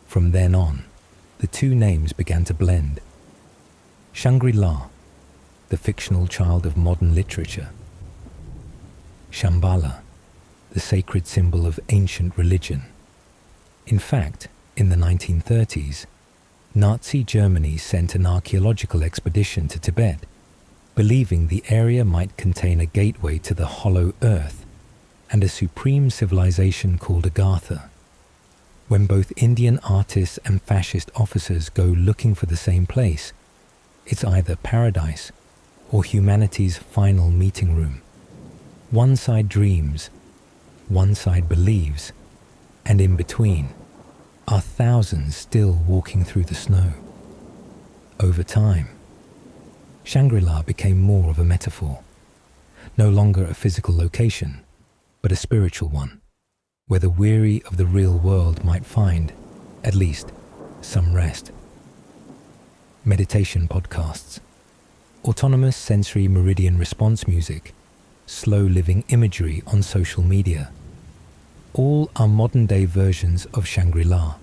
From then on, the two names began to blend. Shangri-La, the fictional child of modern literature. Shambhala, the sacred symbol of ancient religion. In fact, in the 1930s, Nazi Germany sent an archaeological expedition to Tibet, believing the area might contain a gateway to the hollow earth and a supreme civilization called Agartha. When both Indian artists and fascist officers go looking for the same place, it's either paradise or humanity's final meeting room. One side dreams, one side believes, and in between are thousands still walking through the snow. Over time, Shangri-La became more of a metaphor, no longer a physical location, but a spiritual one, where the weary of the real world might find, at least, some rest. Meditation podcasts, autonomous sensory meridian response music, slow living imagery on social media, all are modern-day versions of Shangri-La.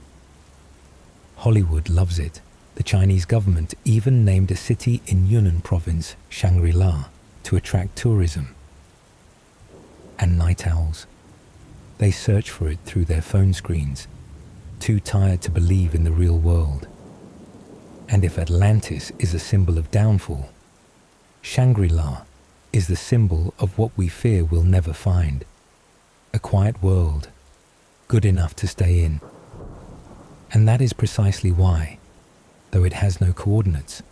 Hollywood loves it. The Chinese government even named a city in Yunnan province Shangri-La to attract tourism. And night owls. They search for it through their phone screens, too tired to believe in the real world. And if Atlantis is a symbol of downfall, Shangri-La is the symbol of what we fear we'll never find. A quiet world, good enough to stay in. And that is precisely why, though it has no coordinates,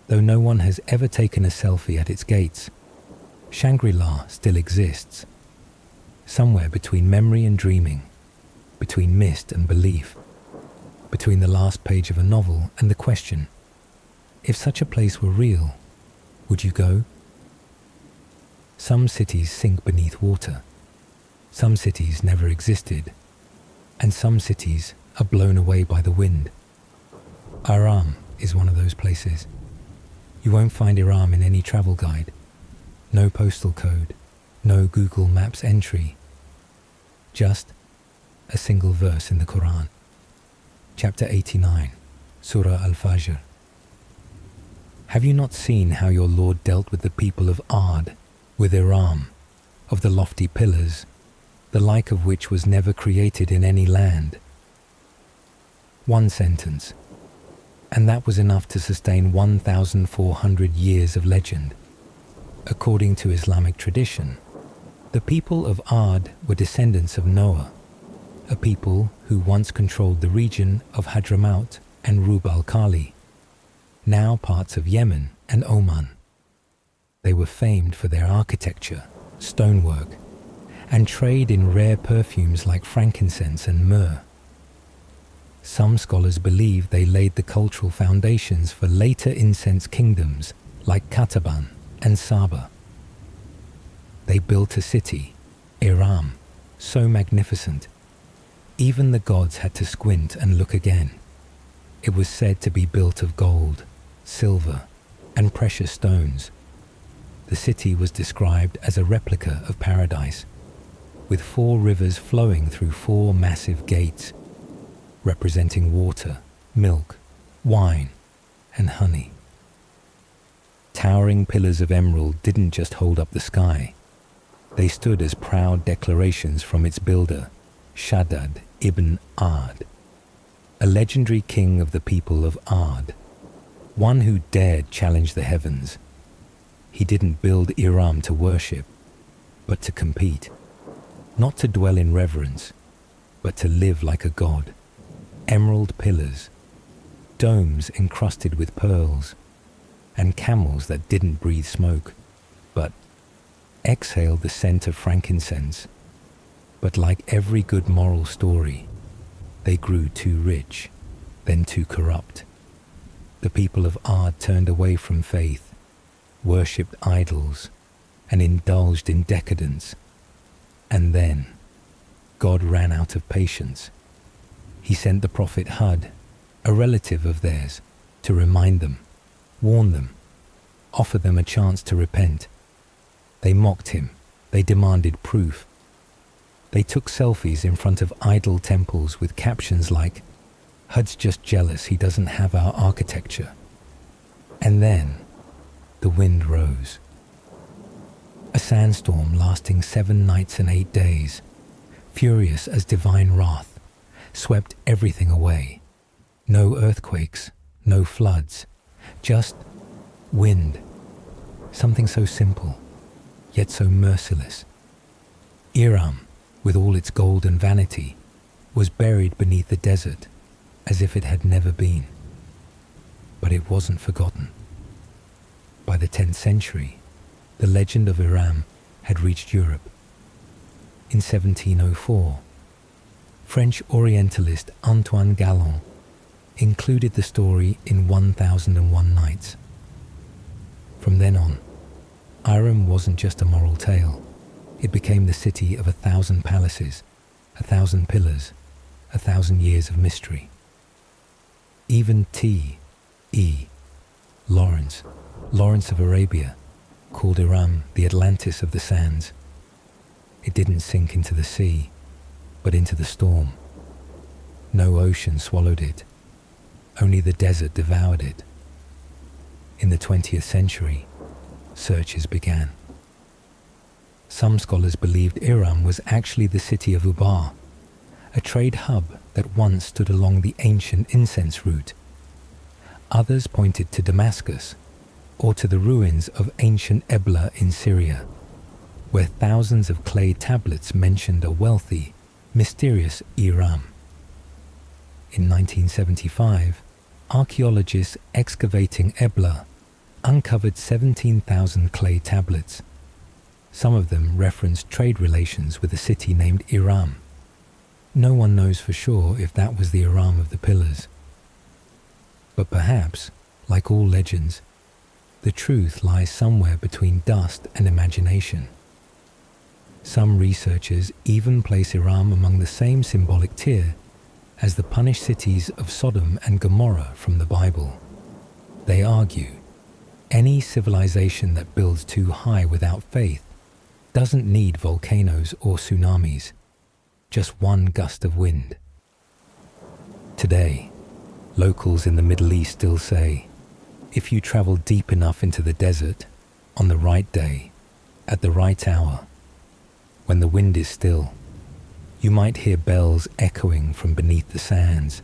though no one has ever taken a selfie at its gates, Shangri-La still exists. Somewhere between memory and dreaming, between mist and belief, between the last page of a novel and the question, if such a place were real, would you go? Some cities sink beneath water. Some cities never existed, and some cities are blown away by the wind. Iram is one of those places. You won't find Iram in any travel guide. No postal code, no Google Maps entry. Just a single verse in the Quran. Chapter 89, Surah Al-Fajr. Have you not seen how your Lord dealt with the people of Ad, with Iram, of the lofty pillars, the like of which was never created in any land? One sentence, and that was enough to sustain 1,400 years of legend. According to Islamic tradition, the people of Ad were descendants of Noah, a people who once controlled the region of Hadramaut and Rub al-Khali, now parts of Yemen and Oman. They were famed for their architecture, stonework, and trade in rare perfumes like frankincense and myrrh. Some scholars believe they laid the cultural foundations for later incense kingdoms like Qataban and Saba. They built a city, Iram, so magnificent, even the gods had to squint and look again. It was said to be built of gold, silver, and precious stones. The city was described as a replica of paradise, with 4 rivers flowing through 4 massive gates, representing water, milk, wine, and honey. Towering pillars of emerald didn't just hold up the sky. They stood as proud declarations from its builder, Shaddad ibn Ad, a legendary king of the people of Ad, one who dared challenge the heavens. He didn't build Iram to worship, but to compete, not to dwell in reverence, but to live like a god. Emerald pillars, domes encrusted with pearls, and camels that didn't breathe smoke, but exhaled the scent of frankincense. But like every good moral story, they grew too rich, then too corrupt. The people of Ad turned away from faith, worshipped idols, and indulged in decadence. And then, God ran out of patience. He sent the prophet Hud, a relative of theirs, to remind them, warn them, offer them a chance to repent. They mocked him. They demanded proof. They took selfies in front of idol temples with captions like, "Hud's just jealous he doesn't have our architecture." And then, the wind rose. A sandstorm lasting 7 nights and 8 days, furious as divine wrath, swept everything away. No earthquakes, no floods, just wind. Something so simple, yet so merciless. Iram, with all its gold and vanity, was buried beneath the desert as if it had never been. But it wasn't forgotten. By the 10th century, the legend of Iram had reached Europe. In 1704, French Orientalist Antoine Galland included the story in 1001 Nights. From then on, Iram wasn't just a moral tale. It became the city of 1,000 palaces, 1,000 pillars, 1,000 years of mystery. Even T.E. Lawrence of Arabia, called Iram the Atlantis of the sands. It didn't sink into the sea, but into the storm. No ocean swallowed it. Only the desert devoured it. In the 20th century, searches began. Some scholars believed Iram was actually the city of Ubar, a trade hub that once stood along the ancient incense route. Others pointed to Damascus, or to the ruins of ancient Ebla in Syria, where thousands of clay tablets mentioned a wealthy, mysterious Iram. In 1975, archaeologists excavating Ebla uncovered 17,000 clay tablets. Some of them referenced trade relations with a city named Iram. No one knows for sure if that was the Iram of the pillars. But perhaps, like all legends, the truth lies somewhere between dust and imagination. Some researchers even place Iram among the same symbolic tier as the punished cities of Sodom and Gomorrah from the Bible. They argue, any civilization that builds too high without faith doesn't need volcanoes or tsunamis, just one gust of wind. Today, locals in the Middle East still say, if you travel deep enough into the desert, on the right day, at the right hour, when the wind is still, you might hear bells echoing from beneath the sands.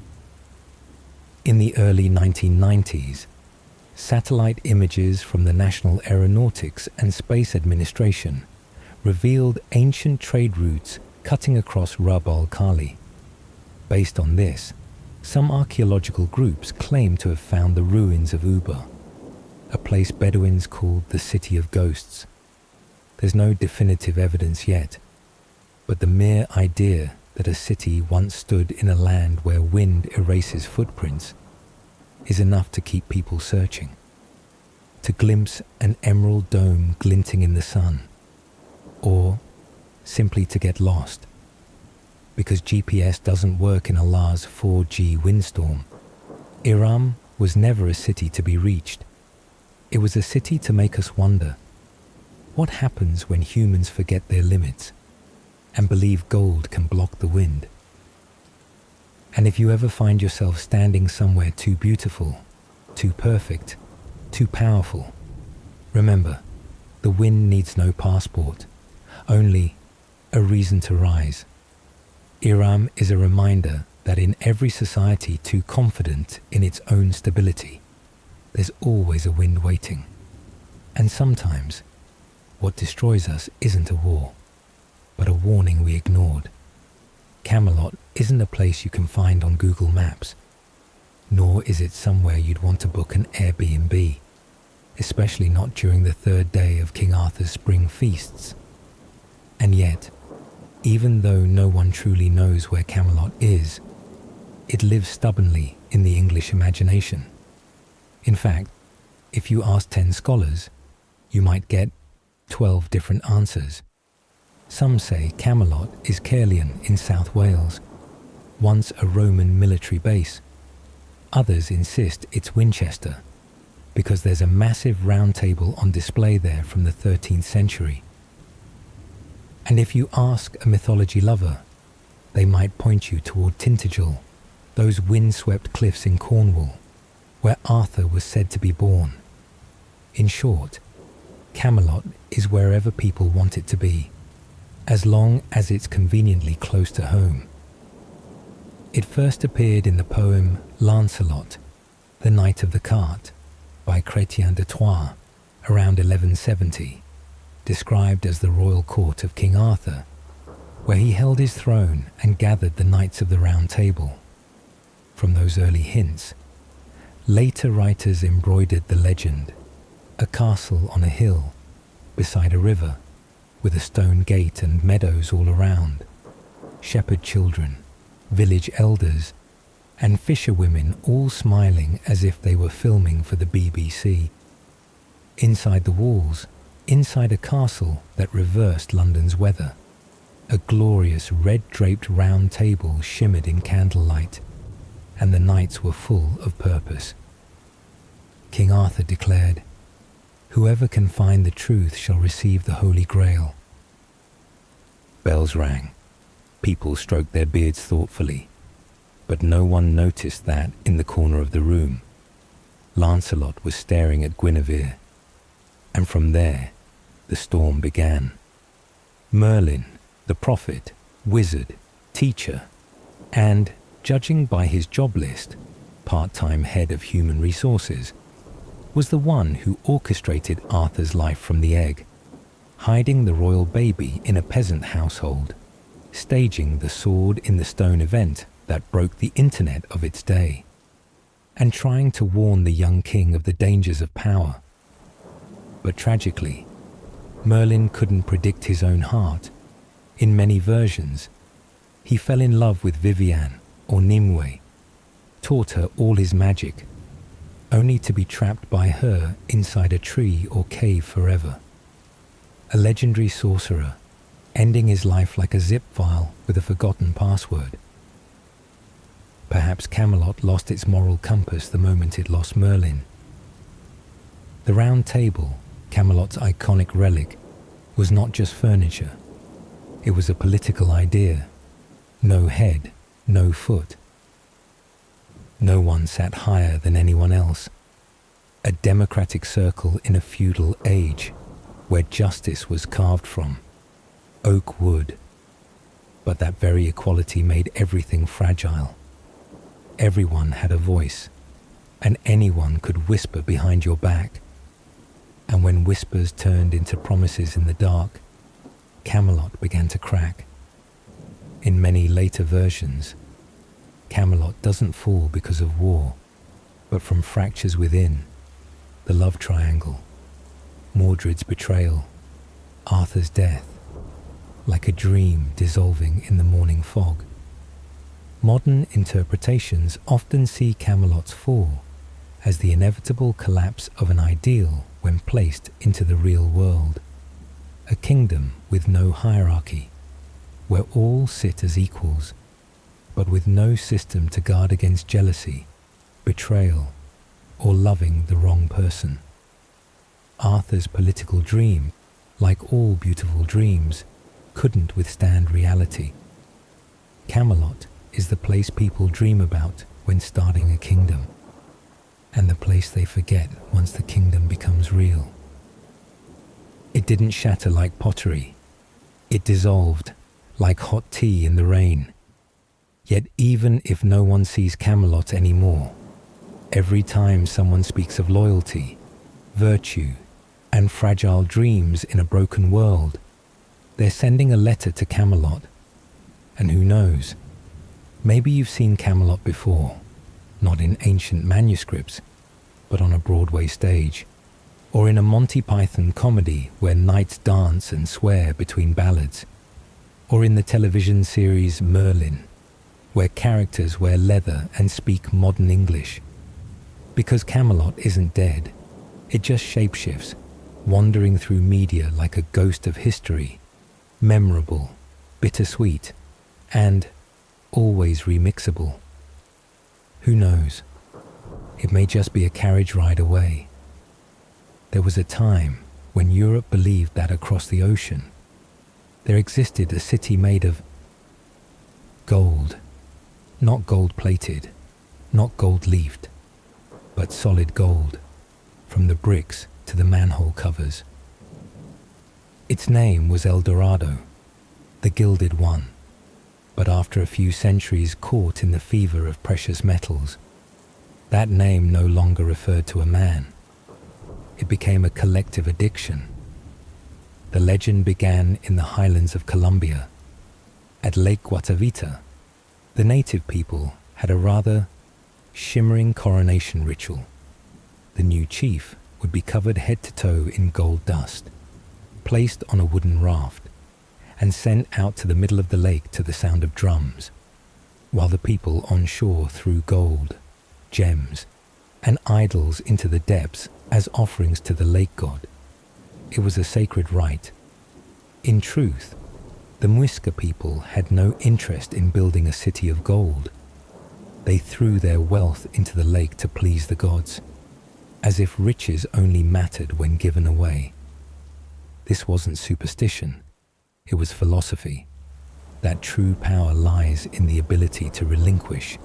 In the early 1990s, satellite images from the National Aeronautics and Space Administration revealed ancient trade routes cutting across Rub al-Khali. Based on this, some archaeological groups claim to have found the ruins of Uba, a place Bedouins called the City of Ghosts. There's no definitive evidence yet, but the mere idea that a city once stood in a land where wind erases footprints is enough to keep people searching, to glimpse an emerald dome glinting in the sun, or simply to get lost. Because GPS doesn't work in Allah's 4G windstorm, Iram was never a city to be reached. It was a city to make us wonder, what happens when humans forget their limits and believe gold can block the wind? And if you ever find yourself standing somewhere too beautiful, too perfect, too powerful, remember, the wind needs no passport, only a reason to rise. Iram is a reminder that in every society too confident in its own stability, there's always a wind waiting. And sometimes, what destroys us isn't a war, but a warning we ignored. Camelot isn't a place you can find on Google Maps, nor is it somewhere you'd want to book an Airbnb, especially not during the third day of King Arthur's spring feasts. And yet, even though no one truly knows where Camelot is, it lives stubbornly in the English imagination. In fact, if you ask 10 scholars, you might get 12 different answers. Some say Camelot is Caerleon in South Wales, once a Roman military base. Others insist it's Winchester, because there's a massive round table on display there from the 13th century. And if you ask a mythology lover, they might point you toward Tintagel, those wind-swept cliffs in Cornwall, where Arthur was said to be born. In short, Camelot is wherever people want it to be, as long as it's conveniently close to home. It first appeared in the poem Lancelot, the Knight of the Cart, by Chrétien de Troyes, around 1170, described as the royal court of King Arthur, where he held his throne and gathered the knights of the Round Table. From those early hints, later writers embroidered the legend, a castle on a hill, beside a river, with a stone gate and meadows all around, shepherd children, village elders, and fisherwomen all smiling as if they were filming for the BBC. Inside the walls, inside a castle that reversed London's weather, a glorious red-draped round table shimmered in candlelight, and the nights were full of purpose. King Arthur declared, "Whoever can find the truth shall receive the Holy Grail." Bells rang. People stroked their beards thoughtfully, but no one noticed that, in the corner of the room, Lancelot was staring at Guinevere, and from there, the storm began. Merlin, the prophet, wizard, teacher, and, judging by his job list, part-time head of human resources, was the one who orchestrated Arthur's life from the egg, hiding the royal baby in a peasant household, staging the sword in the stone event that broke the internet of its day, and trying to warn the young king of the dangers of power. But tragically, Merlin couldn't predict his own heart. In many versions, he fell in love with Viviane, or Nimue, taught her all his magic, only to be trapped by her inside a tree or cave forever. A legendary sorcerer, ending his life like a zip file with a forgotten password. Perhaps Camelot lost its moral compass the moment it lost Merlin. The Round Table, Camelot's iconic relic, was not just furniture. It was a political idea. No head, no foot. No one sat higher than anyone else. A democratic circle in a feudal age, where justice was carved from. Oak wood. But that very equality made everything fragile. Everyone had a voice, and anyone could whisper behind your back. And when whispers turned into promises in the dark, Camelot began to crack. In many later versions, Camelot doesn't fall because of war, but from fractures within, the love triangle, Mordred's betrayal, Arthur's death, like a dream dissolving in the morning fog. Modern interpretations often see Camelot's fall as the inevitable collapse of an ideal when placed into the real world, a kingdom with no hierarchy, where all sit as equals, but with no system to guard against jealousy, betrayal, or loving the wrong person. Arthur's political dream, like all beautiful dreams, couldn't withstand reality. Camelot is the place people dream about when starting a kingdom, and the place they forget once the kingdom becomes real. It didn't shatter like pottery. It dissolved like hot tea in the rain. Yet even if no one sees Camelot anymore, every time someone speaks of loyalty, virtue, and fragile dreams in a broken world, they're sending a letter to Camelot. And who knows, maybe you've seen Camelot before, not in ancient manuscripts, but on a Broadway stage, or in a Monty Python comedy where knights dance and swear between ballads, or in the television series Merlin, where characters wear leather and speak modern English. Because Camelot isn't dead, it just shapeshifts, wandering through media like a ghost of history, memorable, bittersweet, and always remixable. Who knows? It may just be a carriage ride away. There was a time when Europe believed that across the ocean, there existed a city made of gold, not gold-plated, not gold-leafed, but solid gold, from the bricks to the manhole covers. Its name was El Dorado, the Gilded One, but after a few centuries caught in the fever of precious metals, that name no longer referred to a man. It became a collective addiction. The legend began in the highlands of Colombia. At Lake Guatavita, the native people had a rather shimmering coronation ritual. The new chief would be covered head to toe in gold dust, placed on a wooden raft, and sent out to the middle of the lake to the sound of drums, while the people on shore threw gold, gems, and idols into the depths as offerings to the lake god. It was a sacred rite. In truth, the Muisca people had no interest in building a city of gold. They threw their wealth into the lake to please the gods, as if riches only mattered when given away. This wasn't superstition, it was philosophy, that true power lies in the ability to relinquish,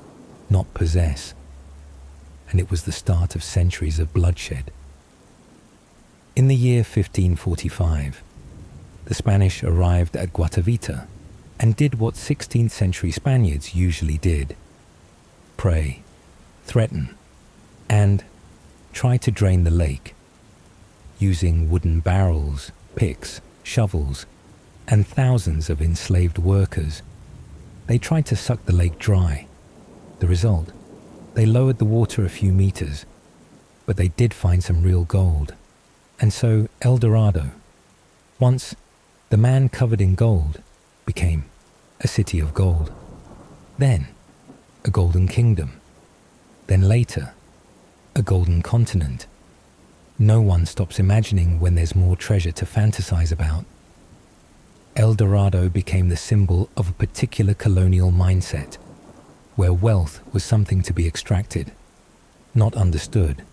not possess. And it was the start of centuries of bloodshed. In the year 1545, the Spanish arrived at Guatavita and did what 16th century Spaniards usually did: pray, threaten, and try to drain the lake. Using wooden barrels, picks, shovels, and thousands of enslaved workers, they tried to suck the lake dry. The result? They lowered the water a few meters, but they did find some real gold. And so El Dorado, once the man covered in gold, became a city of gold. Then a golden kingdom. Then later, a golden continent. No one stops imagining when there's more treasure to fantasize about. El Dorado became the symbol of a particular colonial mindset, where wealth was something to be extracted, not understood.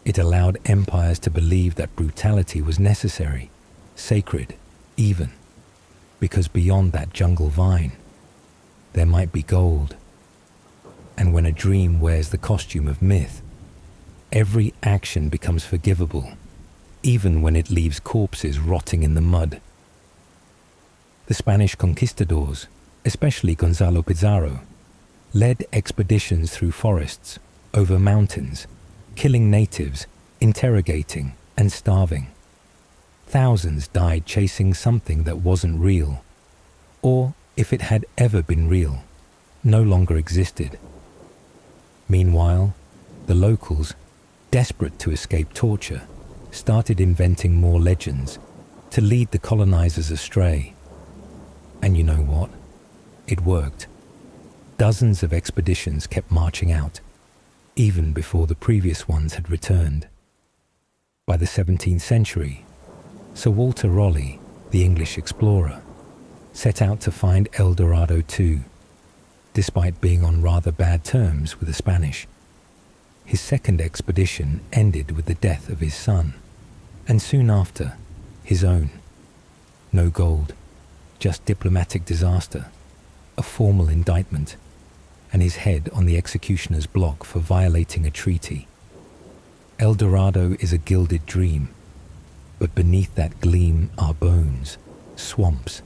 It allowed empires to believe that brutality was necessary, sacred, even, because beyond that jungle vine, there might be gold. And when a dream wears the costume of myth, every action becomes forgivable, even when it leaves corpses rotting in the mud. The Spanish conquistadors, especially Gonzalo Pizarro, led expeditions through forests, over mountains, killing natives, interrogating, and starving. Thousands died chasing something that wasn't real, or, if it had ever been real, no longer existed. Meanwhile, the locals, desperate to escape torture, started inventing more legends to lead the colonizers astray. And you know what? It worked. Dozens of expeditions kept marching out, even before the previous ones had returned. By the 17th century, Sir Walter Raleigh, the English explorer, set out to find El Dorado too, despite being on rather bad terms with the Spanish. His second expedition ended with the death of his son, and soon after, his own. No gold, just diplomatic disaster, a formal indictment, and his head on the executioner's block for violating a treaty. El Dorado is a gilded dream, but beneath that gleam are bones, swamps,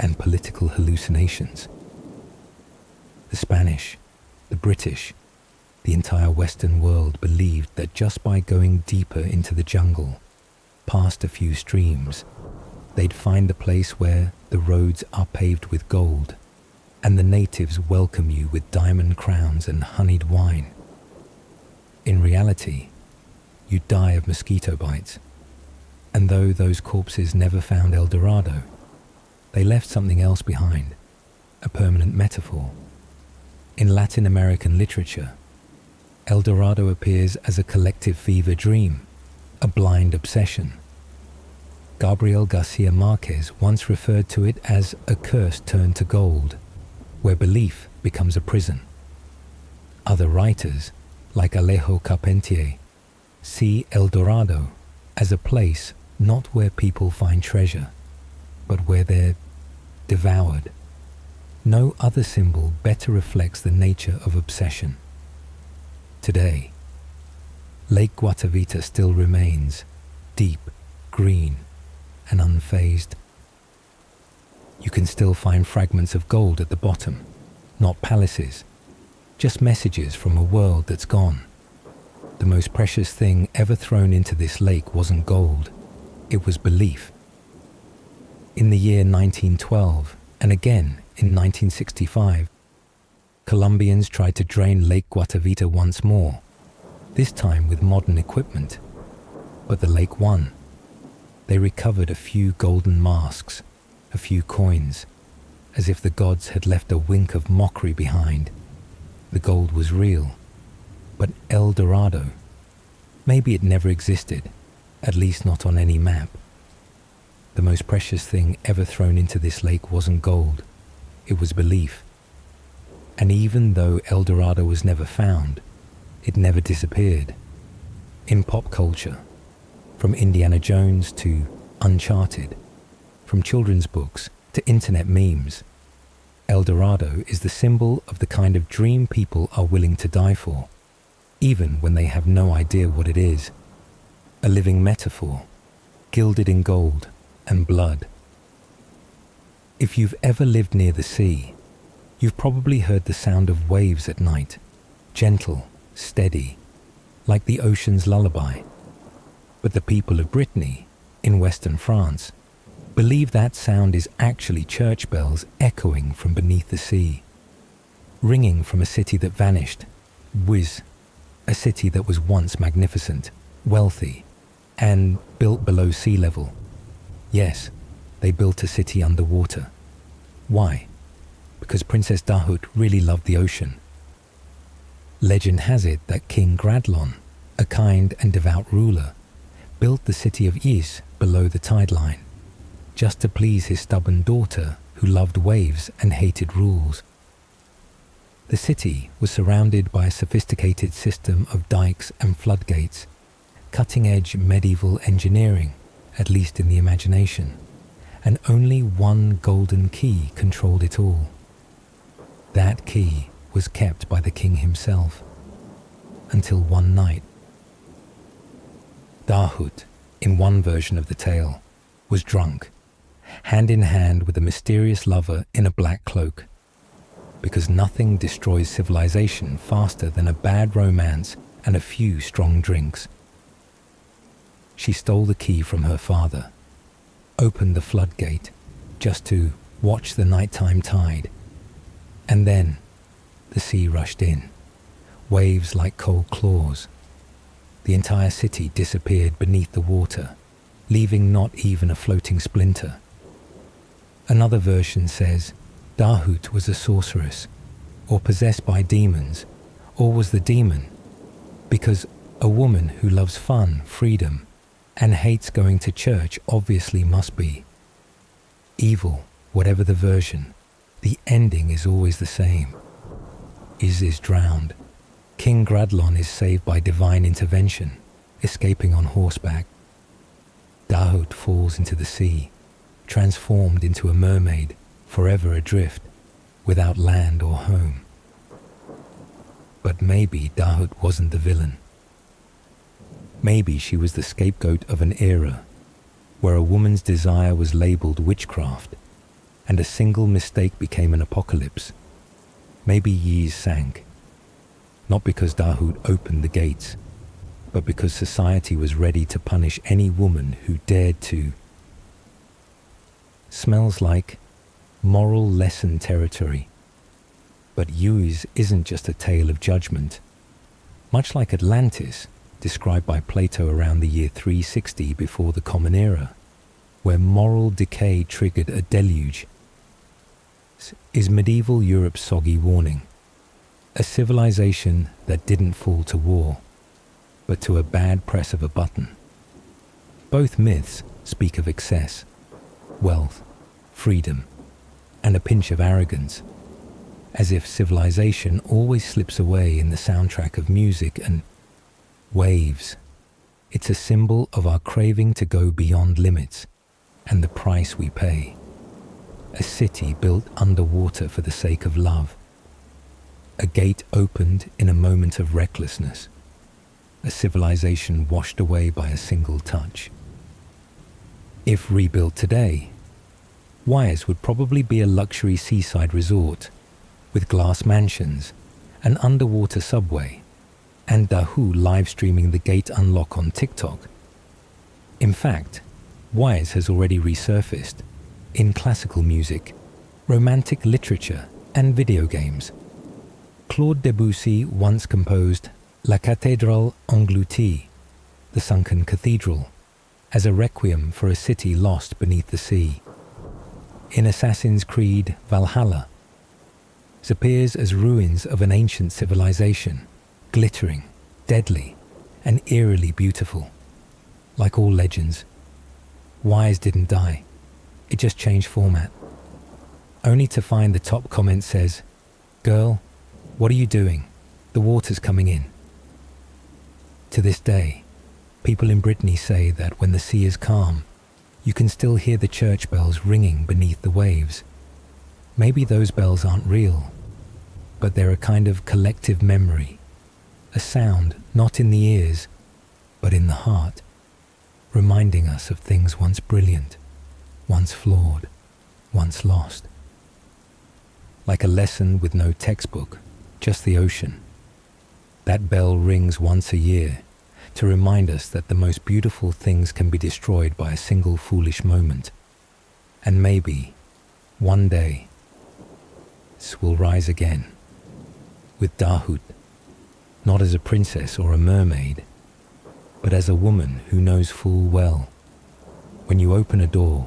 and political hallucinations. The Spanish, the British, the entire Western world believed that just by going deeper into the jungle, past a few streams, they'd find a place where the roads are paved with gold, and the natives welcome you with diamond crowns and honeyed wine. In reality, you die of mosquito bites, and though those corpses never found El Dorado, they left something else behind, a permanent metaphor. In Latin American literature, El Dorado appears as a collective fever dream, a blind obsession. Gabriel Garcia Marquez once referred to it as a curse turned to gold, where belief becomes a prison. Other writers, like Alejo Carpentier, see El Dorado as a place not where people find treasure, but where they're devoured. No other symbol better reflects the nature of obsession. Today, Lake Guatavita still remains deep, green, and unfazed. You can still find fragments of gold at the bottom, not palaces, just messages from a world that's gone. The most precious thing ever thrown into this lake wasn't gold, it was belief. In the year 1912, and again in 1965, Colombians tried to drain Lake Guatavita once more, this time with modern equipment. But the lake won. They recovered a few golden masks, a few coins, as if the gods had left a wink of mockery behind. The gold was real. But El Dorado, maybe it never existed, at least not on any map. The most precious thing ever thrown into this lake wasn't gold, it was belief. And even though El Dorado was never found, it never disappeared. In pop culture, from Indiana Jones to Uncharted, from children's books to internet memes, El Dorado is the symbol of the kind of dream people are willing to die for, even when they have no idea what it is. A living metaphor, gilded in gold and blood. If you've ever lived near the sea, you've probably heard the sound of waves at night, gentle, steady, like the ocean's lullaby. But the people of Brittany, in western France, believe that sound is actually church bells echoing from beneath the sea, ringing from a city that vanished, Wiz, a city that was once magnificent, wealthy, and built below sea level. Yes, they built a city underwater. Why? Because Princess Dahut really loved the ocean. Legend has it that King Gradlon, a kind and devout ruler, built the city of Is below the tide line, just to please his stubborn daughter who loved waves and hated rules. The city was surrounded by a sophisticated system of dikes and floodgates, cutting-edge medieval engineering, at least in the imagination, and only one golden key controlled it all. That key was kept by the king himself, until one night. Dahut, in one version of the tale, was drunk, hand in hand with a mysterious lover in a black cloak, because nothing destroys civilization faster than a bad romance and a few strong drinks. She stole the key from her father, opened the floodgate just to watch the nighttime tide, and then the sea rushed in, waves like cold claws. The entire city disappeared beneath the water, leaving not even a floating splinter. Another version says Dahut was a sorceress, or possessed by demons, or was the demon, because a woman who loves fun, freedom, and hates going to church obviously must be. Evil, whatever the version, the ending is always the same. Is drowned. King Gradlon is saved by divine intervention, escaping on horseback. Dahut falls into the sea, transformed into a mermaid, forever adrift, without land or home. But maybe Dahut wasn't the villain. Maybe she was the scapegoat of an era where a woman's desire was labeled witchcraft and a single mistake became an apocalypse. Maybe Ys sank, not because Dahut opened the gates, but because society was ready to punish any woman who dared to. Smells like moral lesson territory. But Ys isn't just a tale of judgment. Much like Atlantis, described by Plato around the year 360 before the Common Era, where moral decay triggered a deluge, is medieval Europe's soggy warning. A civilization that didn't fall to war, but to a bad press of a button. Both myths speak of excess, wealth, freedom, and a pinch of arrogance, as if civilization always slips away in the soundtrack of music and waves. It's a symbol of our craving to go beyond limits and the price we pay. A city built underwater for the sake of love. A gate opened in a moment of recklessness. A civilization washed away by a single touch. If rebuilt today, Ys would probably be a luxury seaside resort with glass mansions, an underwater subway, and Dahut live streaming the gate unlock on TikTok. In fact, Ys has already resurfaced in classical music, romantic literature, and video games. Claude Debussy once composed La Cathédrale Engloutie, the sunken cathedral, as a requiem for a city lost beneath the sea. In Assassin's Creed Valhalla, it appears as ruins of an ancient civilization, glittering, deadly, and eerily beautiful. Like all legends, Ys didn't die. It just changed format. Only to find the top comment says, "Girl, what are you doing? The water's coming in." To this day, people in Brittany say that when the sea is calm, you can still hear the church bells ringing beneath the waves. Maybe those bells aren't real, but they're a kind of collective memory, a sound not in the ears, but in the heart, reminding us of things once brilliant, once flawed, once lost. Like a lesson with no textbook, just the ocean. That bell rings once a year to remind us that the most beautiful things can be destroyed by a single foolish moment. And maybe, one day, this will rise again, with Dahut, not as a princess or a mermaid, but as a woman who knows full well, when you open a door,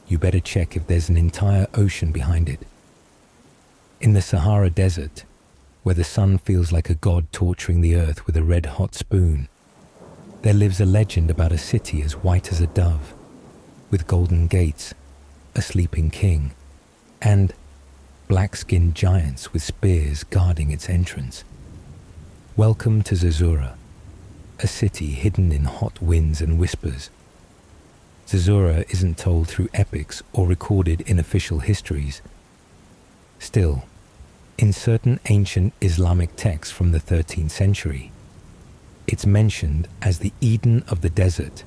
you better check if there's an entire ocean behind it. In the Sahara Desert, where the sun feels like a god torturing the earth with a red-hot spoon, there lives a legend about a city as white as a dove, with golden gates, a sleeping king, and black-skinned giants with spears guarding its entrance. Welcome to Zazura, a city hidden in hot winds and whispers. Zazura isn't told through epics or recorded in official histories. Still, in certain ancient Islamic texts from the 13th century, it's mentioned as the Eden of the desert,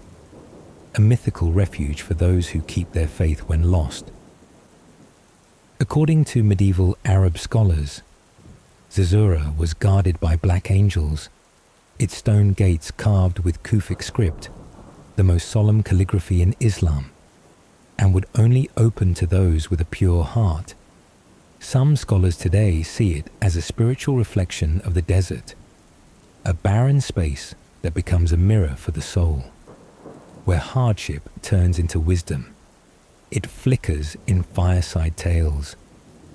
a mythical refuge for those who keep their faith when lost. According to medieval Arab scholars, Zazura was guarded by black angels, its stone gates carved with Kufic script, the most solemn calligraphy in Islam, and would only open to those with a pure heart. Some scholars today see it as a spiritual reflection of the desert, a barren space that becomes a mirror for the soul, where hardship turns into wisdom. It flickers in fireside tales,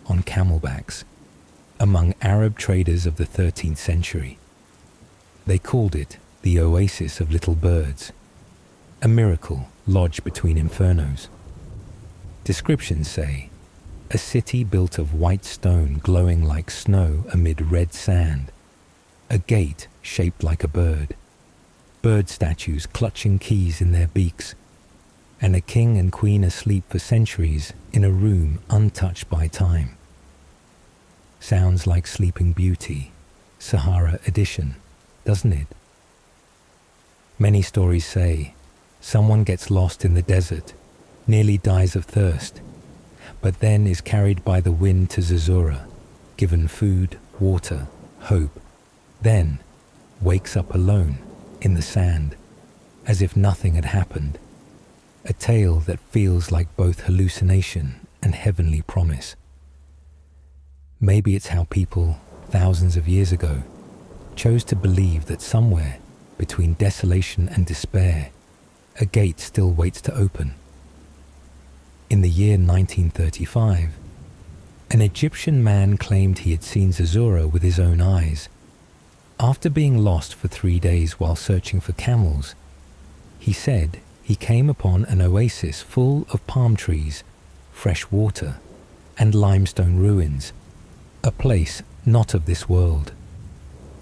on camelbacks, among Arab traders of the 13th century. They called it the oasis of little birds, a miracle lodged between infernos. Descriptions say, a city built of white stone glowing like snow amid red sand, a gate shaped like a bird statues clutching keys in their beaks, and a king and queen asleep for centuries in a room untouched by time. Sounds like Sleeping Beauty, Sahara edition, doesn't it? Many stories say someone gets lost in the desert, nearly dies of thirst, but then is carried by the wind to Zazura, given food, water, hope, then wakes up alone in the sand, as if nothing had happened. A tale that feels like both hallucination and heavenly promise. Maybe it's how people, thousands of years ago, chose to believe that somewhere between desolation and despair, a gate still waits to open. In the year 1935, an Egyptian man claimed he had seen Zazura with his own eyes. After being lost for 3 days while searching for camels, he said he came upon an oasis full of palm trees, fresh water, and limestone ruins, a place not of this world.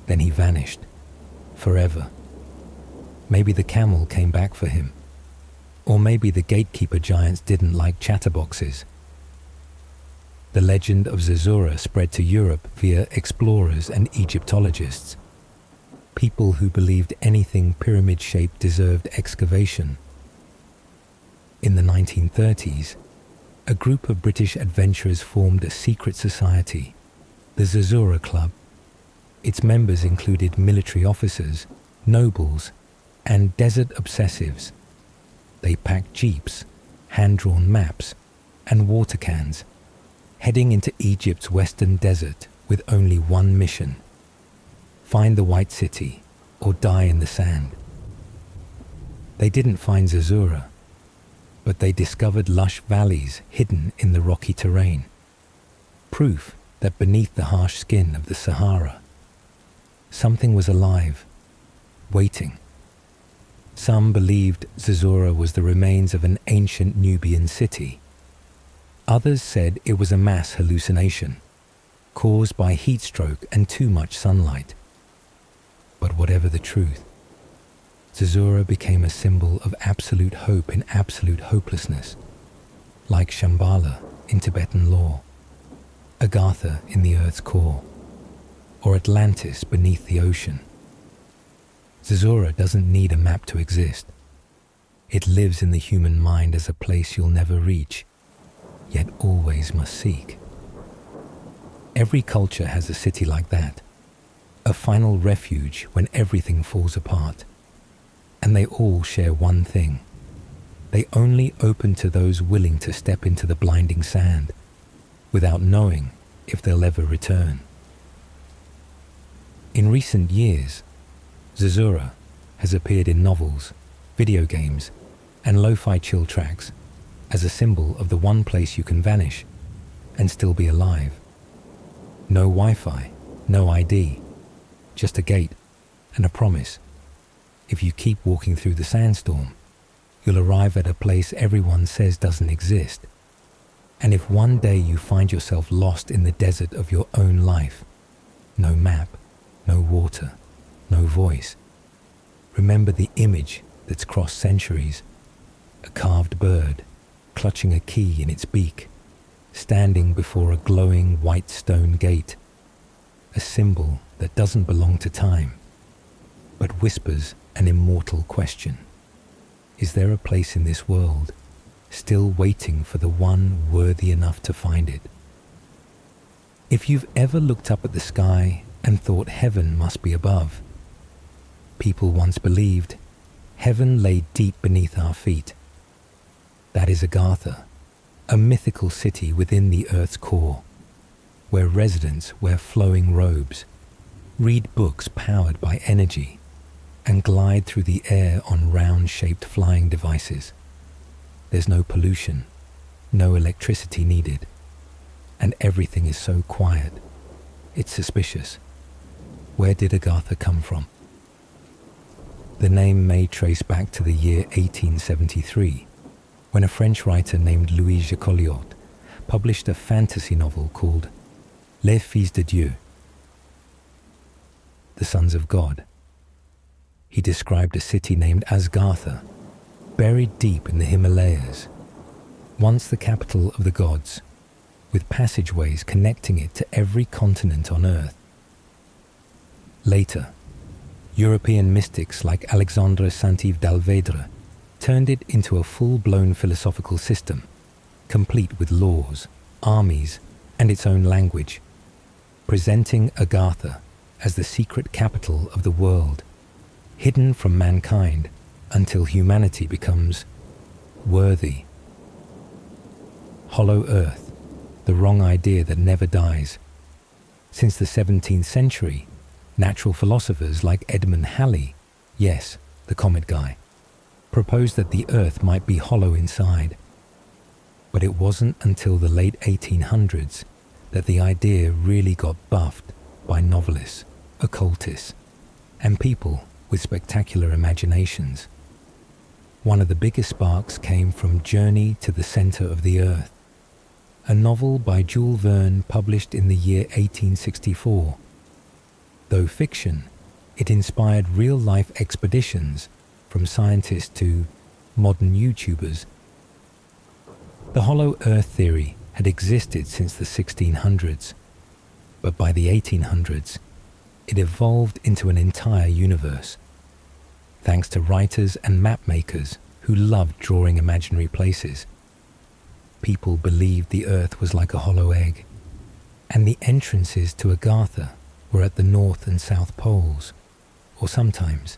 Then he vanished, forever. Maybe the camel came back for him, or maybe the gatekeeper giants didn't like chatterboxes. The legend of Zazura spread to Europe via explorers and Egyptologists, people who believed anything pyramid-shaped deserved excavation. In the 1930s, a group of British adventurers formed a secret society, the Zazura Club. Its members included military officers, nobles, and desert obsessives. They packed jeeps, hand-drawn maps, and water cans, heading into Egypt's western desert with only one mission: find the White City or die in the sand. They didn't find Zazura, but they discovered lush valleys hidden in the rocky terrain, proof that beneath the harsh skin of the Sahara, something was alive, waiting. Some believed Zazura was the remains of an ancient Nubian city. Others said it was a mass hallucination, caused by heat stroke and too much sunlight. But whatever the truth, Zazura became a symbol of absolute hope in absolute hopelessness, like Shambhala in Tibetan lore, Agartha in the Earth's core, or Atlantis beneath the ocean. Zazura doesn't need a map to exist. It lives in the human mind as a place you'll never reach, yet always must seek. Every culture has a city like that, a final refuge when everything falls apart. And they all share one thing: they only open to those willing to step into the blinding sand, without knowing if they'll ever return. In recent years, Zazura has appeared in novels, video games, and lo-fi chill tracks as a symbol of the one place you can vanish and still be alive. No Wi-Fi, no ID, just a gate and a promise. If you keep walking through the sandstorm, you'll arrive at a place everyone says doesn't exist. And if one day you find yourself lost in the desert of your own life, no map, no water, no voice, remember the image that's crossed centuries: a carved bird, clutching a key in its beak, standing before a glowing white stone gate, a symbol that doesn't belong to time, but whispers an immortal question: is there a place in this world still waiting for the one worthy enough to find it? If you've ever looked up at the sky and thought heaven must be above, people once believed heaven lay deep beneath our feet. That is Agartha, a mythical city within the Earth's core, where residents wear flowing robes, read books powered by energy, and glide through the air on round-shaped flying devices. There's no pollution, no electricity needed, and everything is so quiet, it's suspicious. Where did Agartha come from? The name may trace back to the year 1873, when a French writer named Louis Jacoliot published a fantasy novel called Les Fils de Dieu, the Sons of God. He described a city named Asgartha, buried deep in the Himalayas, once the capital of the gods, with passageways connecting it to every continent on Earth. Later, European mystics like Alexandre Saint-Yves d'Alvedre turned it into a full-blown philosophical system, complete with laws, armies, and its own language, presenting Agartha as the secret capital of the world, hidden from mankind until humanity becomes worthy. Hollow Earth, the wrong idea that never dies. Since the 17th century, natural philosophers like Edmund Halley, yes, the comet guy, proposed that the Earth might be hollow inside. But it wasn't until the late 1800s that the idea really got buffed by novelists, occultists, and people with spectacular imaginations. One of the biggest sparks came from Journey to the Center of the Earth, a novel by Jules Verne published in the year 1864. Though fiction, it inspired real-life expeditions from scientists to modern YouTubers. The hollow Earth theory had existed since the 1600s, but by the 1800s, it evolved into an entire universe, thanks to writers and map-makers who loved drawing imaginary places. People believed the Earth was like a hollow egg, and the entrances to Agartha were at the North and South Poles, or sometimes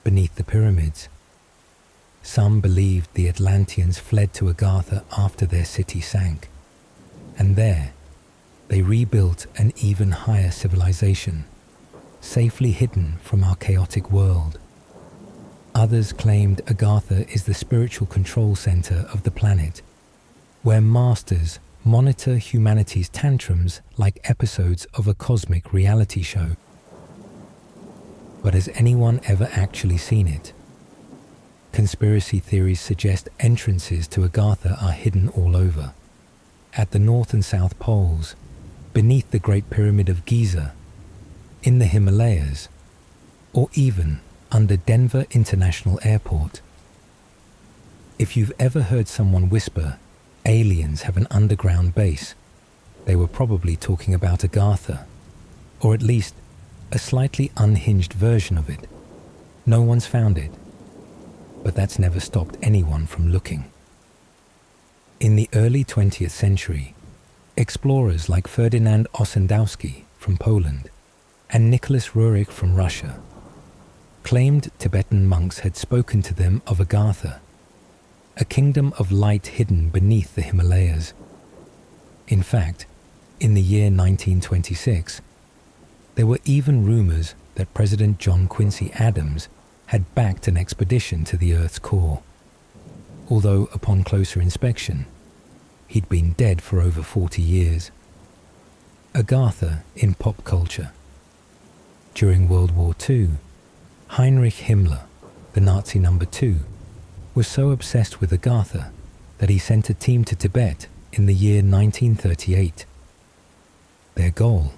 beneath the pyramids. Some believed the Atlanteans fled to Agartha after their city sank, and there they rebuilt an even higher civilization, safely hidden from our chaotic world. Others claimed Agartha is the spiritual control center of the planet, where masters monitor humanity's tantrums like episodes of a cosmic reality show. But has anyone ever actually seen it? Conspiracy theories suggest entrances to Agartha are hidden all over. At the North and South Poles, beneath the Great Pyramid of Giza, in the Himalayas, or even under Denver International Airport. If you've ever heard someone whisper, aliens have an underground base, they were probably talking about Agartha, or at least a slightly unhinged version of it. No one's found it, but that's never stopped anyone from looking. In the early 20th century, explorers like Ferdinand Ossendowski from Poland and Nicholas Roerich from Russia claimed Tibetan monks had spoken to them of Agartha, a kingdom of light hidden beneath the Himalayas. In fact, in the year 1926, there were even rumors that President John Quincy Adams had backed an expedition to the Earth's core, although upon closer inspection, he'd been dead for over 40 years. Agartha in pop culture. During World War II, Heinrich Himmler, the Nazi number 2, was so obsessed with Agartha that he sent a team to Tibet in the year 1938. Their goal?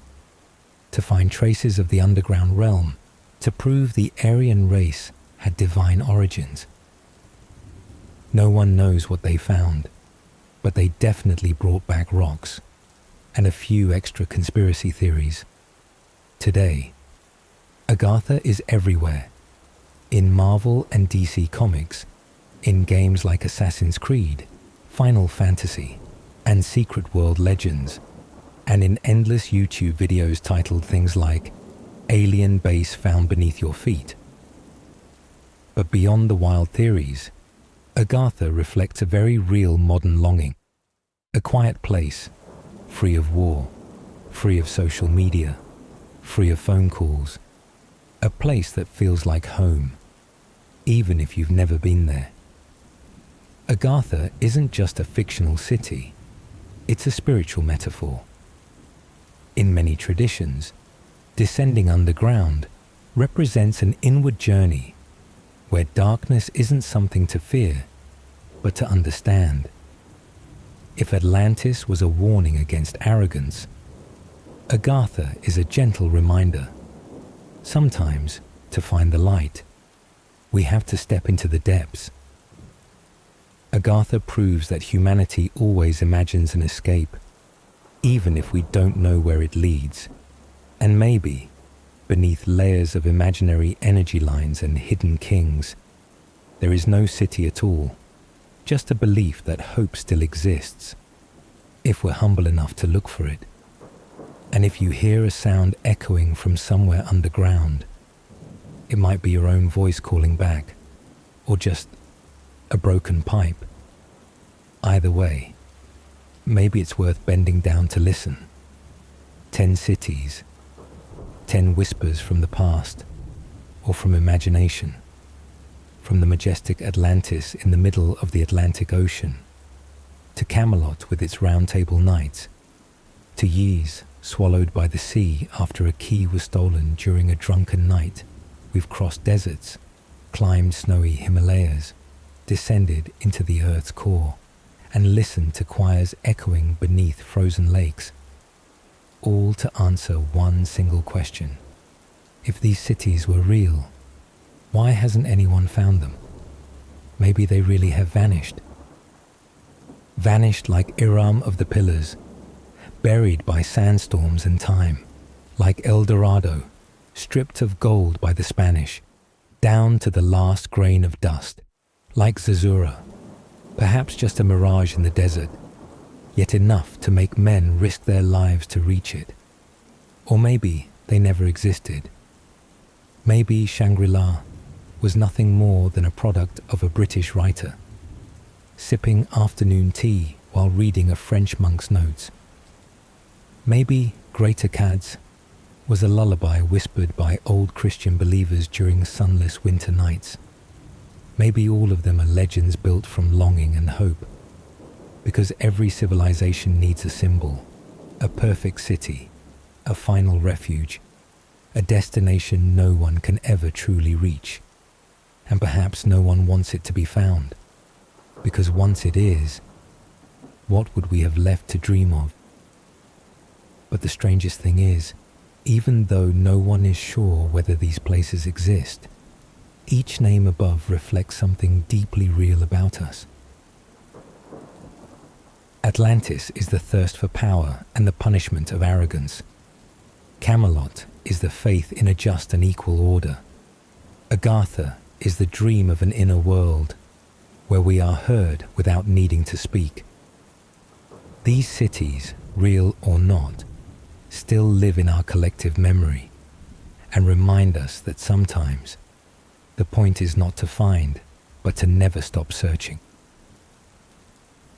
To find traces of the underground realm to prove the Aryan race had divine origins. No one knows what they found, but they definitely brought back rocks and a few extra conspiracy theories. Today, Agartha is everywhere, in Marvel and DC comics, in games like Assassin's Creed, Final Fantasy, and Secret World Legends, and in endless YouTube videos titled things like Alien Base Found Beneath Your Feet. But beyond the wild theories, Agartha reflects a very real modern longing, a quiet place, free of war, free of social media, free of phone calls, a place that feels like home, even if you've never been there. Agartha isn't just a fictional city, it's a spiritual metaphor. In many traditions, descending underground represents an inward journey where darkness isn't something to fear, but to understand. If Atlantis was a warning against arrogance, Agartha is a gentle reminder. Sometimes, to find the light, we have to step into the depths, Agartha proves that humanity always imagines an escape, even if we don't know where it leads. And maybe, beneath layers of imaginary energy lines and hidden kings, there is no city at all, just a belief that hope still exists, if we're humble enough to look for it. And if you hear a sound echoing from somewhere underground, it might be your own voice calling back, or just a broken pipe. Either way, maybe it's worth bending down to listen. 10 cities, 10 whispers from the past, or from imagination, from the majestic Atlantis in the middle of the Atlantic Ocean, to Camelot with its round table nights, to Yez swallowed by the sea after a key was stolen during a drunken night. We've crossed deserts, climbed snowy Himalayas, descended into the Earth's core, and listened to choirs echoing beneath frozen lakes, all to answer one single question. If these cities were real, why hasn't anyone found them? Maybe they really have vanished. Vanished like Iram of the Pillars, buried by sandstorms and time, like El Dorado, stripped of gold by the Spanish, down to the last grain of dust, like Zazura, perhaps just a mirage in the desert, yet enough to make men risk their lives to reach it. Or maybe they never existed. Maybe Shangri-La was nothing more than a product of a British writer, sipping afternoon tea while reading a French monk's notes. Maybe Great Akkad's was a lullaby whispered by old Christian believers during sunless winter nights. Maybe all of them are legends built from longing and hope, because every civilization needs a symbol, a perfect city, a final refuge, a destination no one can ever truly reach. And perhaps no one wants it to be found, because once it is, what would we have left to dream of? But the strangest thing is, even though no one is sure whether these places exist, each name above reflects something deeply real about us. Atlantis is the thirst for power and the punishment of arrogance. Camelot is the faith in a just and equal order. Agartha is the dream of an inner world, where we are heard without needing to speak. These cities, real or not, still live in our collective memory and remind us that sometimes the point is not to find, but to never stop searching.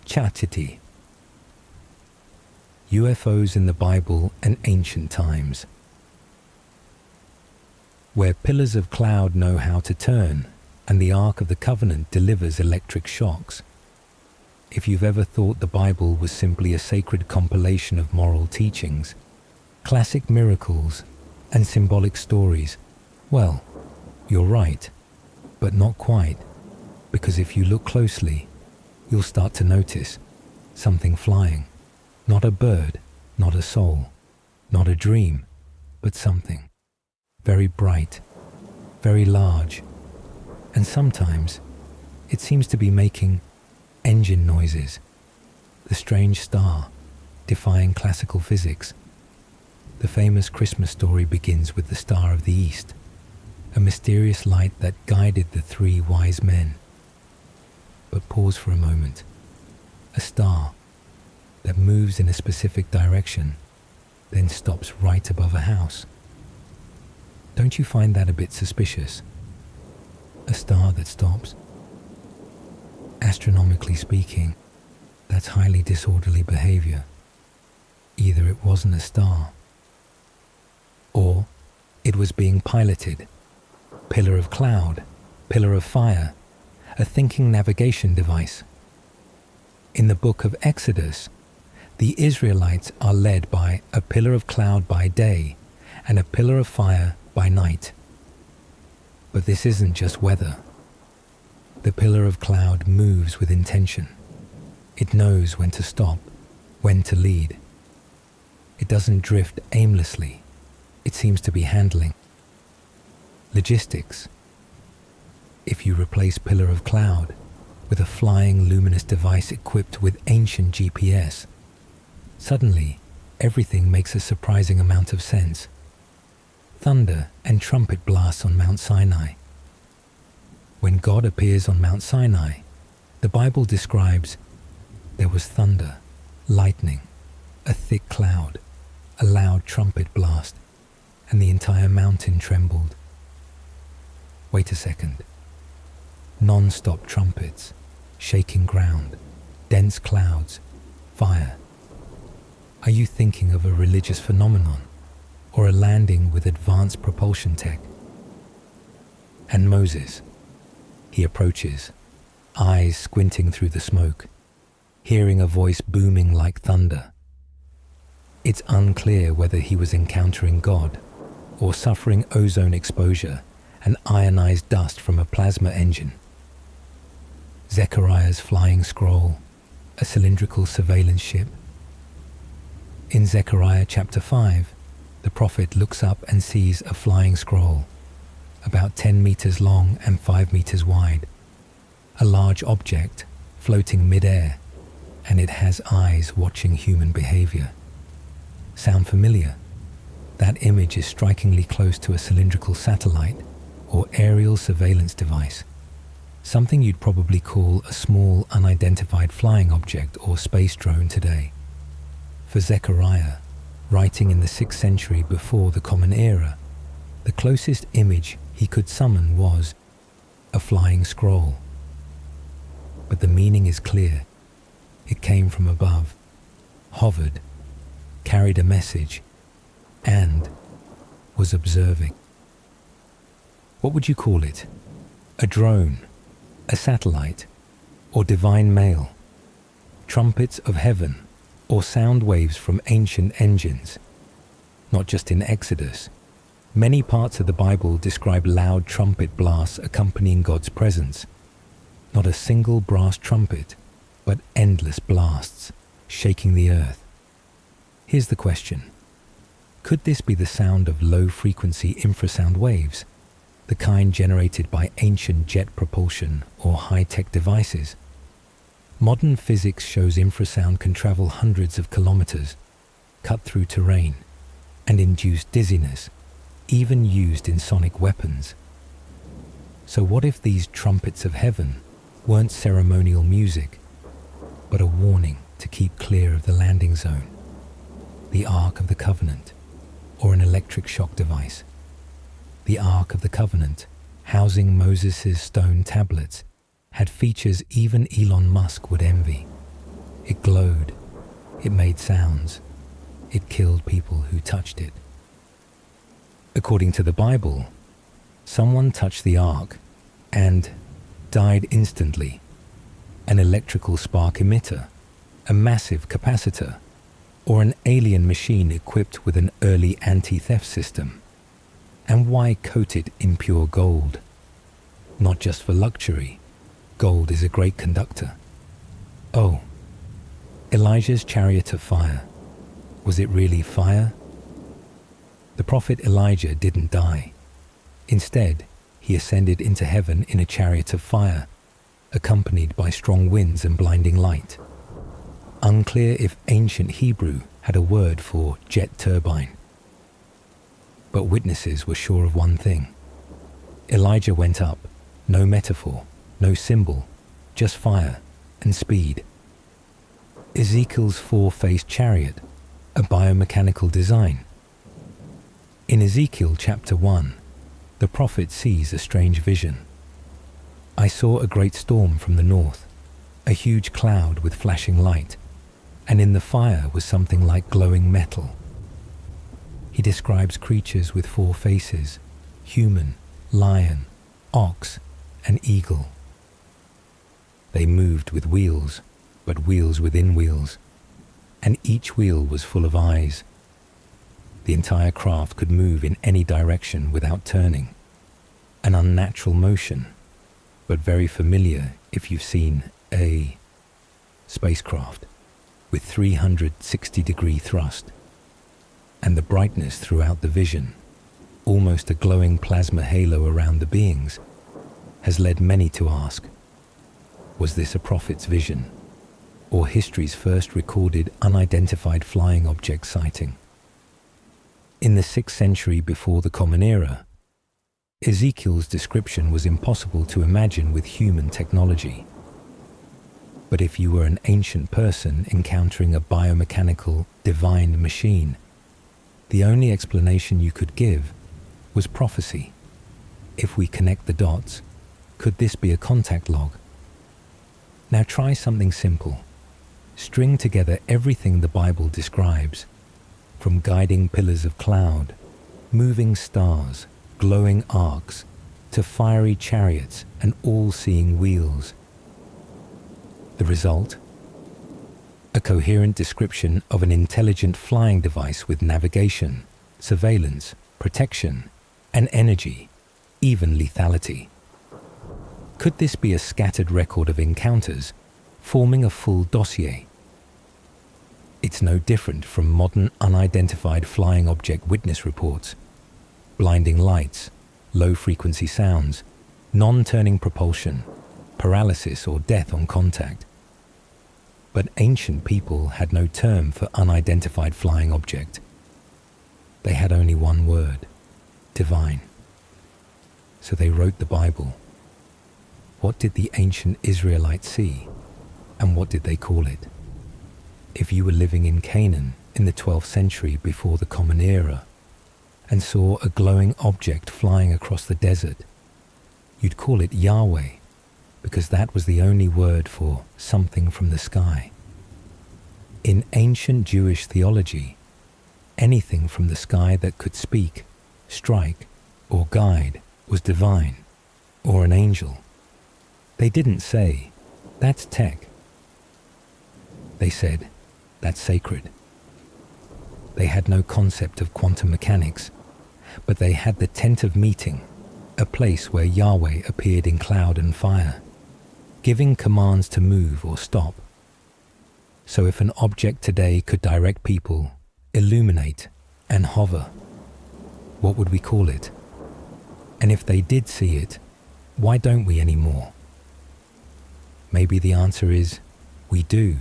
Chatiti. UFOs in the Bible and Ancient Times. Where pillars of cloud know how to turn and the Ark of the Covenant delivers electric shocks. If you've ever thought the Bible was simply a sacred compilation of moral teachings, classic miracles, and symbolic stories, well, you're right, but not quite, because if you look closely, you'll start to notice something flying. Not a bird, not a soul, not a dream, but something. Very bright, very large, and sometimes it seems to be making engine noises. The strange star, defying classical physics. The famous Christmas story begins with the Star of the East, a mysterious light that guided the 3 wise men. But pause for a moment. A star that moves in a specific direction, then stops right above a house. Don't you find that a bit suspicious? A star that stops? Astronomically speaking, that's highly disorderly behavior. Either it wasn't a star, or it was being piloted. Pillar of cloud, pillar of fire, a thinking navigation device. In the book of Exodus, the Israelites are led by a pillar of cloud by day and a pillar of fire by night. But this isn't just weather. The pillar of cloud moves with intention. It knows when to stop, when to lead. It doesn't drift aimlessly. It seems to be handling. Logistics. If you replace pillar of cloud with a flying luminous device equipped with ancient GPS. Suddenly, everything makes a surprising amount of sense. Thunder and trumpet blasts on Mount Sinai. When God appears on Mount Sinai, the Bible describes there was thunder, lightning, a thick cloud, a loud trumpet blast, and the entire mountain trembled. Wait a second. Non-stop trumpets, shaking ground, dense clouds, fire. Are you thinking of a religious phenomenon or a landing with advanced propulsion tech? And Moses, he approaches, eyes squinting through the smoke, hearing a voice booming like thunder. It's unclear whether he was encountering God or suffering ozone exposure and ionized dust from a plasma engine. Zechariah's flying scroll, a cylindrical surveillance ship. In Zechariah chapter 5, the prophet looks up and sees a flying scroll, about 10 meters long and 5 meters wide, a large object floating mid-air, and it has eyes watching human behavior. Sound familiar? That image is strikingly close to a cylindrical satellite or aerial surveillance device, something you'd probably call a small unidentified flying object or space drone today. For Zechariah, writing in the 6th century before the Common Era, the closest image he could summon was a flying scroll. But the meaning is clear. It came from above, hovered, carried a message, and was observing. What would you call it? A drone, a satellite, or divine mail? Trumpets of heaven, or sound waves from ancient engines? Not just in Exodus. Many parts of the Bible describe loud trumpet blasts accompanying God's presence. Not a single brass trumpet, but endless blasts, shaking the earth. Here's the question. Could this be the sound of low-frequency infrasound waves, the kind generated by ancient jet propulsion or high-tech devices? Modern physics shows infrasound can travel hundreds of kilometers, cut through terrain, and induce dizziness, even used in sonic weapons. So what if these trumpets of heaven weren't ceremonial music, but a warning to keep clear of the landing zone, the Ark of the Covenant, or an electric shock device? The Ark of the Covenant, housing Moses' stone tablets, had features even Elon Musk would envy. It glowed, it made sounds, it killed people who touched it. According to the Bible, someone touched the Ark and died instantly. An electrical spark emitter, a massive capacitor, or an alien machine equipped with an early anti-theft system. And why coat it in pure gold? Not just for luxury. Gold is a great conductor. Oh, Elijah's chariot of fire. Was it really fire? The prophet Elijah didn't die. Instead, he ascended into heaven in a chariot of fire, accompanied by strong winds and blinding light. Unclear if ancient Hebrew had a word for jet turbine. But witnesses were sure of one thing. Elijah went up, no metaphor, no symbol, just fire and speed. Ezekiel's four-faced chariot, a biomechanical design. In Ezekiel chapter 1, the prophet sees a strange vision. I saw a great storm from the north, a huge cloud with flashing light, and in the fire was something like glowing metal. He describes creatures with four faces: human, lion, ox, and eagle. They moved with wheels, but wheels within wheels, and each wheel was full of eyes. The entire craft could move in any direction without turning. An unnatural motion, but very familiar if you've seen a spacecraft with 360-degree thrust. And the brightness throughout the vision, almost a glowing plasma halo around the beings, has led many to ask, Was this a prophet's vision, or history's first recorded unidentified flying object sighting? In the 6th century before the Common Era, Ezekiel's description was impossible to imagine with human technology. But if you were an ancient person encountering a biomechanical, divine machine, the only explanation you could give was prophecy. If we connect the dots, could this be a contact log? Now try something simple. String together everything the Bible describes, from guiding pillars of cloud, moving stars, glowing arcs, to fiery chariots and all-seeing wheels. The result? A coherent description of an intelligent flying device with navigation, surveillance, protection, and energy, even lethality. Could this be a scattered record of encounters, forming a full dossier? It's no different from modern unidentified flying object witness reports. Blinding lights, low-frequency sounds, non-turning propulsion, paralysis or death on contact. But ancient people had no term for unidentified flying object. They had only one word: divine. So they wrote the Bible. What did the ancient Israelites see, and what did they call it? If you were living in Canaan in the 12th century before the Common Era and saw a glowing object flying across the desert, you'd call it Yahweh, because that was the only word for something from the sky. In ancient Jewish theology, anything from the sky that could speak, strike, or guide was divine, or an angel. They didn't say, "That's tech." They said, "That's sacred." They had no concept of quantum mechanics, but they had the tent of meeting, a place where Yahweh appeared in cloud and fire, giving commands to move or stop. So if an object today could direct people, illuminate, and hover, what would we call it? And if they did see it, why don't we anymore? Maybe the answer is, we do.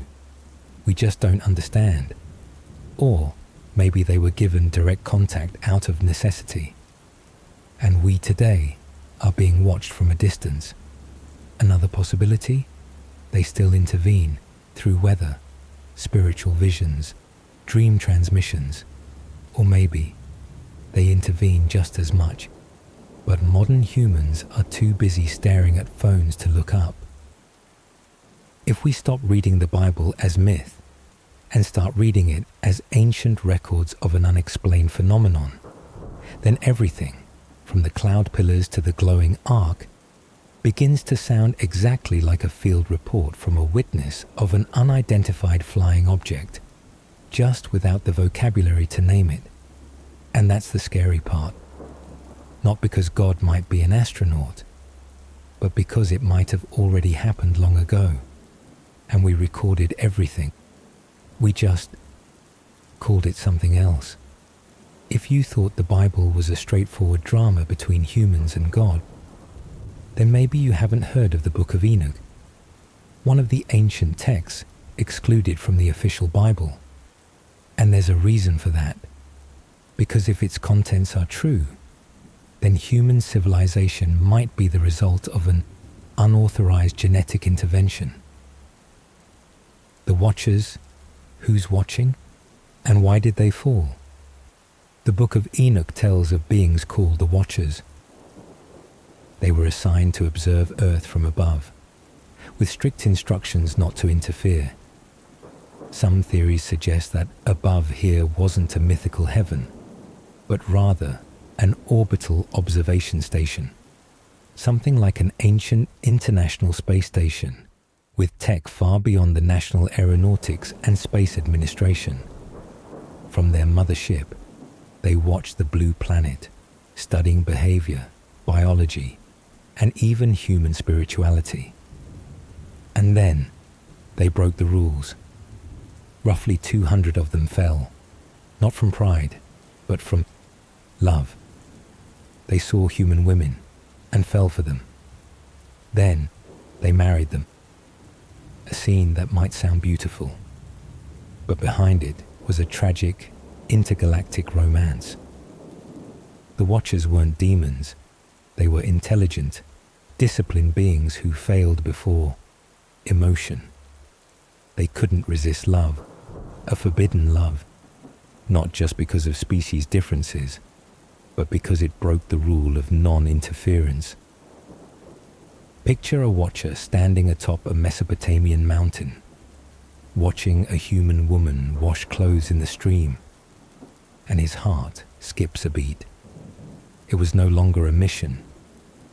We just don't understand. Or maybe they were given direct contact out of necessity, and we today are being watched from a distance. Another possibility? They still intervene through weather, spiritual visions, dream transmissions, or maybe they intervene just as much, but modern humans are too busy staring at phones to look up. If we stop reading the Bible as myth and start reading it as ancient records of an unexplained phenomenon, then everything, from the cloud pillars to the glowing ark, begins to sound exactly like a field report from a witness of an unidentified flying object, just without the vocabulary to name it. And that's the scary part. Not because God might be an astronaut, but because it might have already happened long ago, and we recorded everything. We just called it something else. If you thought the Bible was a straightforward drama between humans and God, then maybe you haven't heard of the Book of Enoch, one of the ancient texts excluded from the official Bible. And there's a reason for that, because if its contents are true, then human civilization might be the result of an unauthorized genetic intervention. The Watchers, who's watching, and why did they fall? The Book of Enoch tells of beings called the Watchers. They were assigned to observe Earth from above, with strict instructions not to interfere. Some theories suggest that above here wasn't a mythical heaven, but rather an orbital observation station, something like an ancient international space station with tech far beyond the National Aeronautics and Space Administration. From their mothership, they watched the blue planet, studying behavior, biology, and even human spirituality. And then they broke the rules. Roughly 200 of them fell, not from pride, but from love. They saw human women and fell for them. Then they married them, a scene that might sound beautiful, but behind it was a tragic, intergalactic romance. The Watchers weren't demons, they were intelligent, disciplined beings who failed before emotion. They couldn't resist love, a forbidden love, not just because of species differences, but because it broke the rule of non-interference. Picture a Watcher standing atop a Mesopotamian mountain, watching a human woman wash clothes in the stream, and his heart skips a beat. It was no longer a mission.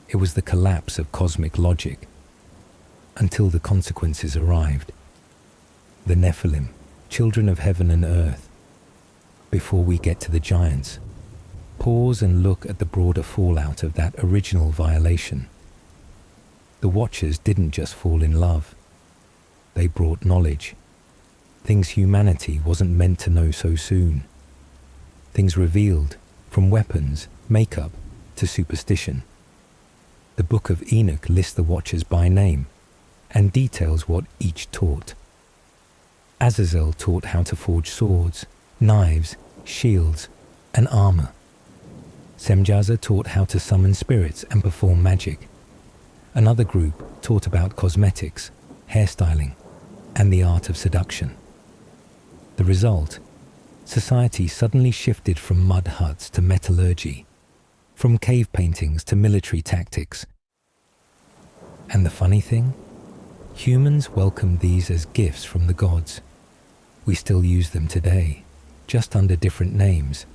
It was the collapse of cosmic logic, until the consequences arrived. The Nephilim, children of heaven and earth. Before we get to the giants, pause and look at the broader fallout of that original violation. The Watchers didn't just fall in love. They brought knowledge. Things humanity wasn't meant to know so soon. Things revealed, from weapons, makeup, to superstition. The Book of Enoch lists the Watchers by name and details what each taught. Azazel taught how to forge swords, knives, shields, and armor. Semjaza taught how to summon spirits and perform magic. Another group taught about cosmetics, hairstyling, and the art of seduction. The result? Society suddenly shifted from mud huts to metallurgy, from cave paintings to military tactics. And the funny thing? Humans welcomed these as gifts from the gods. We still use them today, just under different names: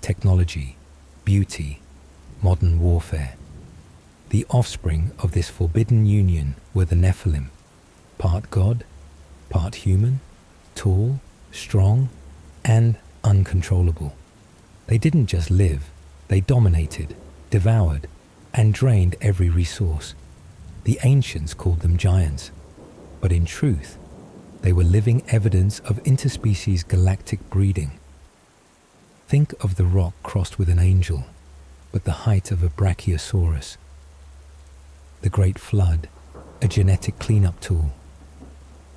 technology, beauty, modern warfare. The offspring of this forbidden union were the Nephilim, part god, part human, tall, strong, and uncontrollable. They didn't just live, they dominated, devoured, and drained every resource. The ancients called them giants, but in truth, they were living evidence of interspecies galactic breeding. Think of the rock crossed with an angel, but the height of a brachiosaurus. The Great Flood, a genetic cleanup tool.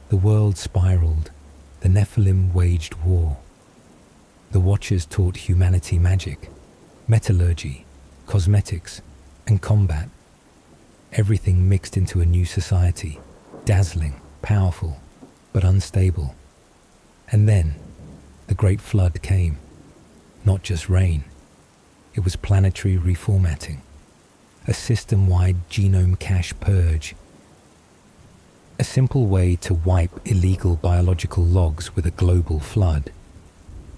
The world spiraled, the Nephilim waged war. The Watchers taught humanity magic, metallurgy, cosmetics, and combat. Everything mixed into a new society, dazzling, powerful, but unstable. And then, the Great Flood came. Not just rain. It was planetary reformatting, a system-wide genome cache purge, a simple way to wipe illegal biological logs with a global flood.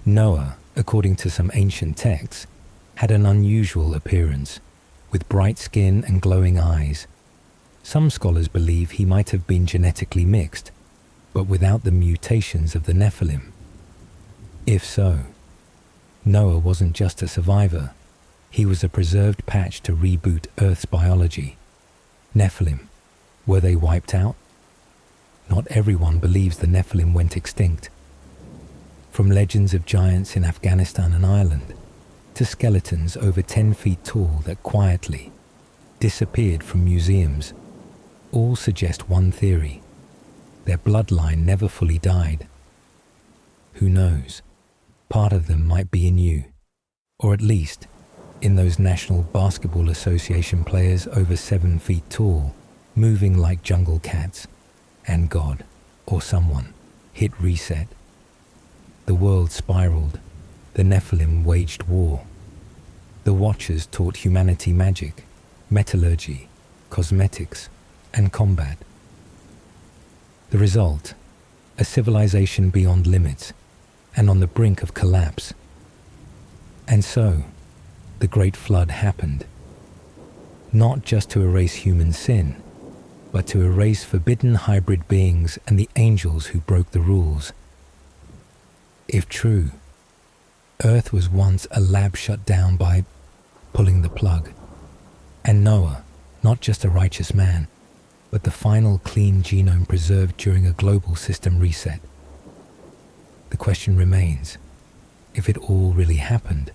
Noah, according to some ancient texts, had an unusual appearance, with bright skin and glowing eyes. Some scholars believe he might have been genetically mixed, but without the mutations of the Nephilim. If so, Noah wasn't just a survivor, he was a preserved patch to reboot Earth's biology. Nephilim, were they wiped out? Not everyone believes the Nephilim went extinct. From legends of giants in Afghanistan and Ireland, to skeletons over 10 feet tall that quietly disappeared from museums, all suggest one theory: their bloodline never fully died. Who knows? Part of them might be in you, or at least in those National Basketball Association players over 7 feet tall, moving like jungle cats, and God, or someone, hit reset. The world spiraled. The Nephilim waged war. The Watchers taught humanity magic, metallurgy, cosmetics, and combat. The result? A civilization beyond limits, and on the brink of collapse. And so, the Great Flood happened. Not just to erase human sin, but to erase forbidden hybrid beings and the angels who broke the rules. If true, Earth was once a lab shut down by pulling the plug. And Noah, not just a righteous man, but the final clean genome preserved during a global system reset. The question remains, if it all really happened,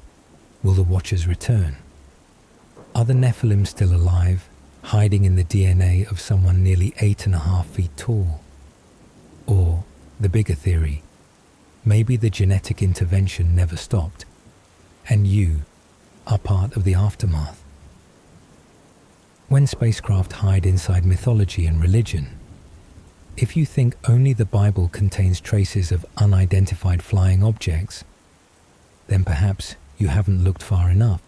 will the Watchers return? Are the Nephilim still alive, hiding in the DNA of someone nearly 8.5 feet tall? the bigger theory, maybe the genetic intervention never stopped, and you are part of the aftermath. When spacecraft hide inside mythology and religion, if you think only the Bible contains traces of unidentified flying objects, then perhaps you haven't looked far enough.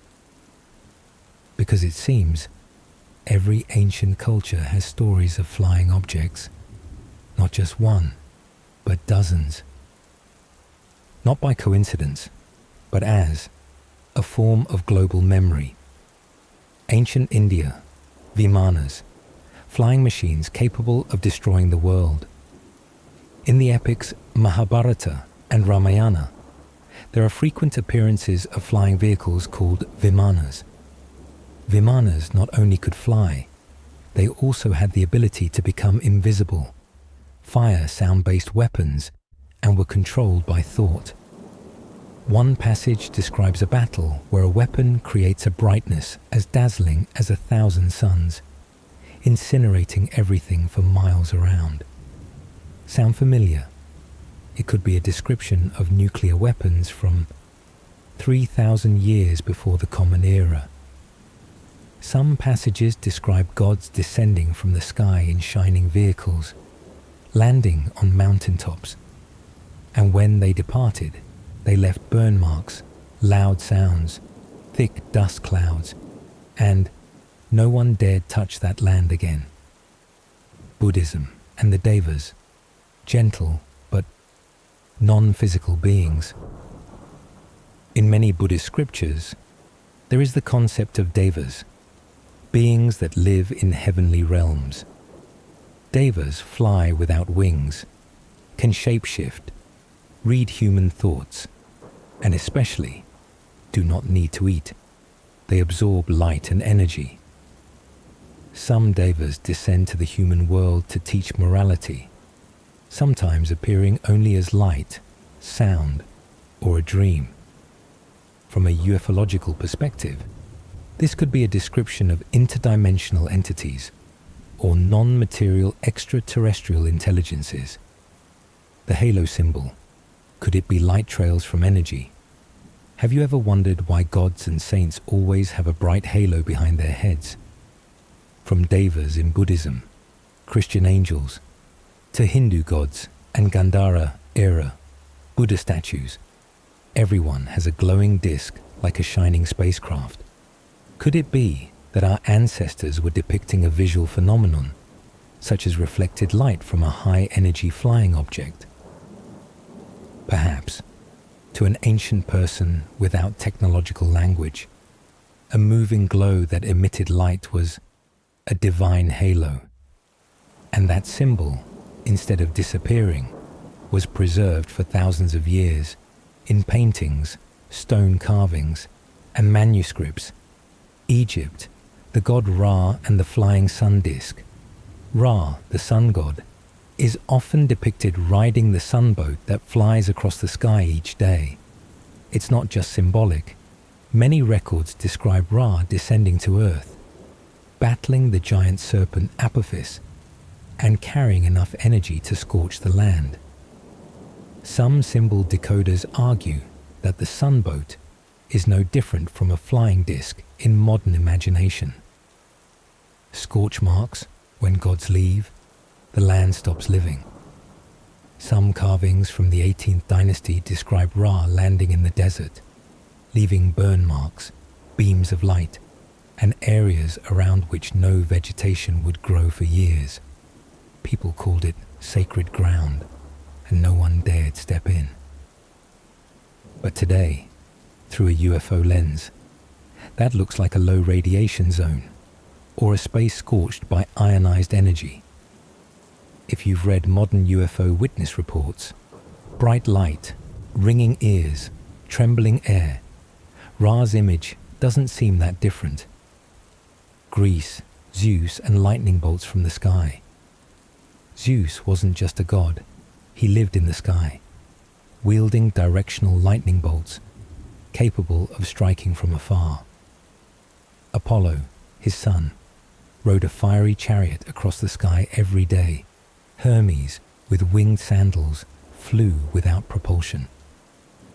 Because it seems every ancient culture has stories of flying objects, not just one, but dozens. Not by coincidence, but as a form of global memory. Ancient India, Vimanas, flying machines capable of destroying the world. In the epics Mahabharata and Ramayana, there are frequent appearances of flying vehicles called Vimanas. Vimanas not only could fly, they also had the ability to become invisible, fire sound-based weapons, and were controlled by thought. One passage describes a battle where a weapon creates a brightness as dazzling as 1,000 suns, incinerating everything for miles around. Sound familiar? It could be a description of nuclear weapons from 3,000 years before the Common Era. Some passages describe gods descending from the sky in shining vehicles, landing on mountaintops, and when they departed, they left burn marks, loud sounds, thick dust clouds, and no one dared touch that land again. Buddhism and the Devas, gentle but non-physical beings. In many Buddhist scriptures, there is the concept of Devas, beings that live in heavenly realms. Devas fly without wings, can shapeshift, read human thoughts, and especially do not need to eat. They absorb light and energy. Some Devas descend to the human world to teach morality, sometimes appearing only as light, sound, or a dream. From a ufological perspective, this could be a description of interdimensional entities or non-material extraterrestrial intelligences. The halo symbol, could it be light trails from energy? Have you ever wondered why gods and saints always have a bright halo behind their heads? From Devas in Buddhism, Christian angels, to Hindu gods and Gandhara era Buddha statues, everyone has a glowing disc like a shining spacecraft. Could it be that our ancestors were depicting a visual phenomenon, such as reflected light from a high-energy flying object? Perhaps, to an ancient person without technological language, a moving glow that emitted light was a divine halo, and that symbol, instead of disappearing, was preserved for thousands of years in paintings, stone carvings, and manuscripts. Egypt, the god Ra and the flying sun disk. Ra, the sun god, is often depicted riding the sunboat that flies across the sky each day. It's not just symbolic. Many records describe Ra descending to earth, battling the giant serpent Apophis, and carrying enough energy to scorch the land. Some symbol decoders argue that the sunboat is no different from a flying disc in modern imagination. Scorch marks, when gods leave, the land stops living. Some carvings from the 18th dynasty describe Ra landing in the desert, leaving burn marks, beams of light, and areas around which no vegetation would grow for years. People called it sacred ground, and no one dared step in. But today, through a UFO lens, that looks like a low radiation zone, or a space scorched by ionized energy. If you've read modern UFO witness reports, bright light, ringing ears, trembling air, Ra's image doesn't seem that different. Greece, Zeus, and lightning bolts from the sky. Zeus wasn't just a god, he lived in the sky, wielding directional lightning bolts, capable of striking from afar. Apollo, his son, rode a fiery chariot across the sky every day. Hermes, with winged sandals, flew without propulsion.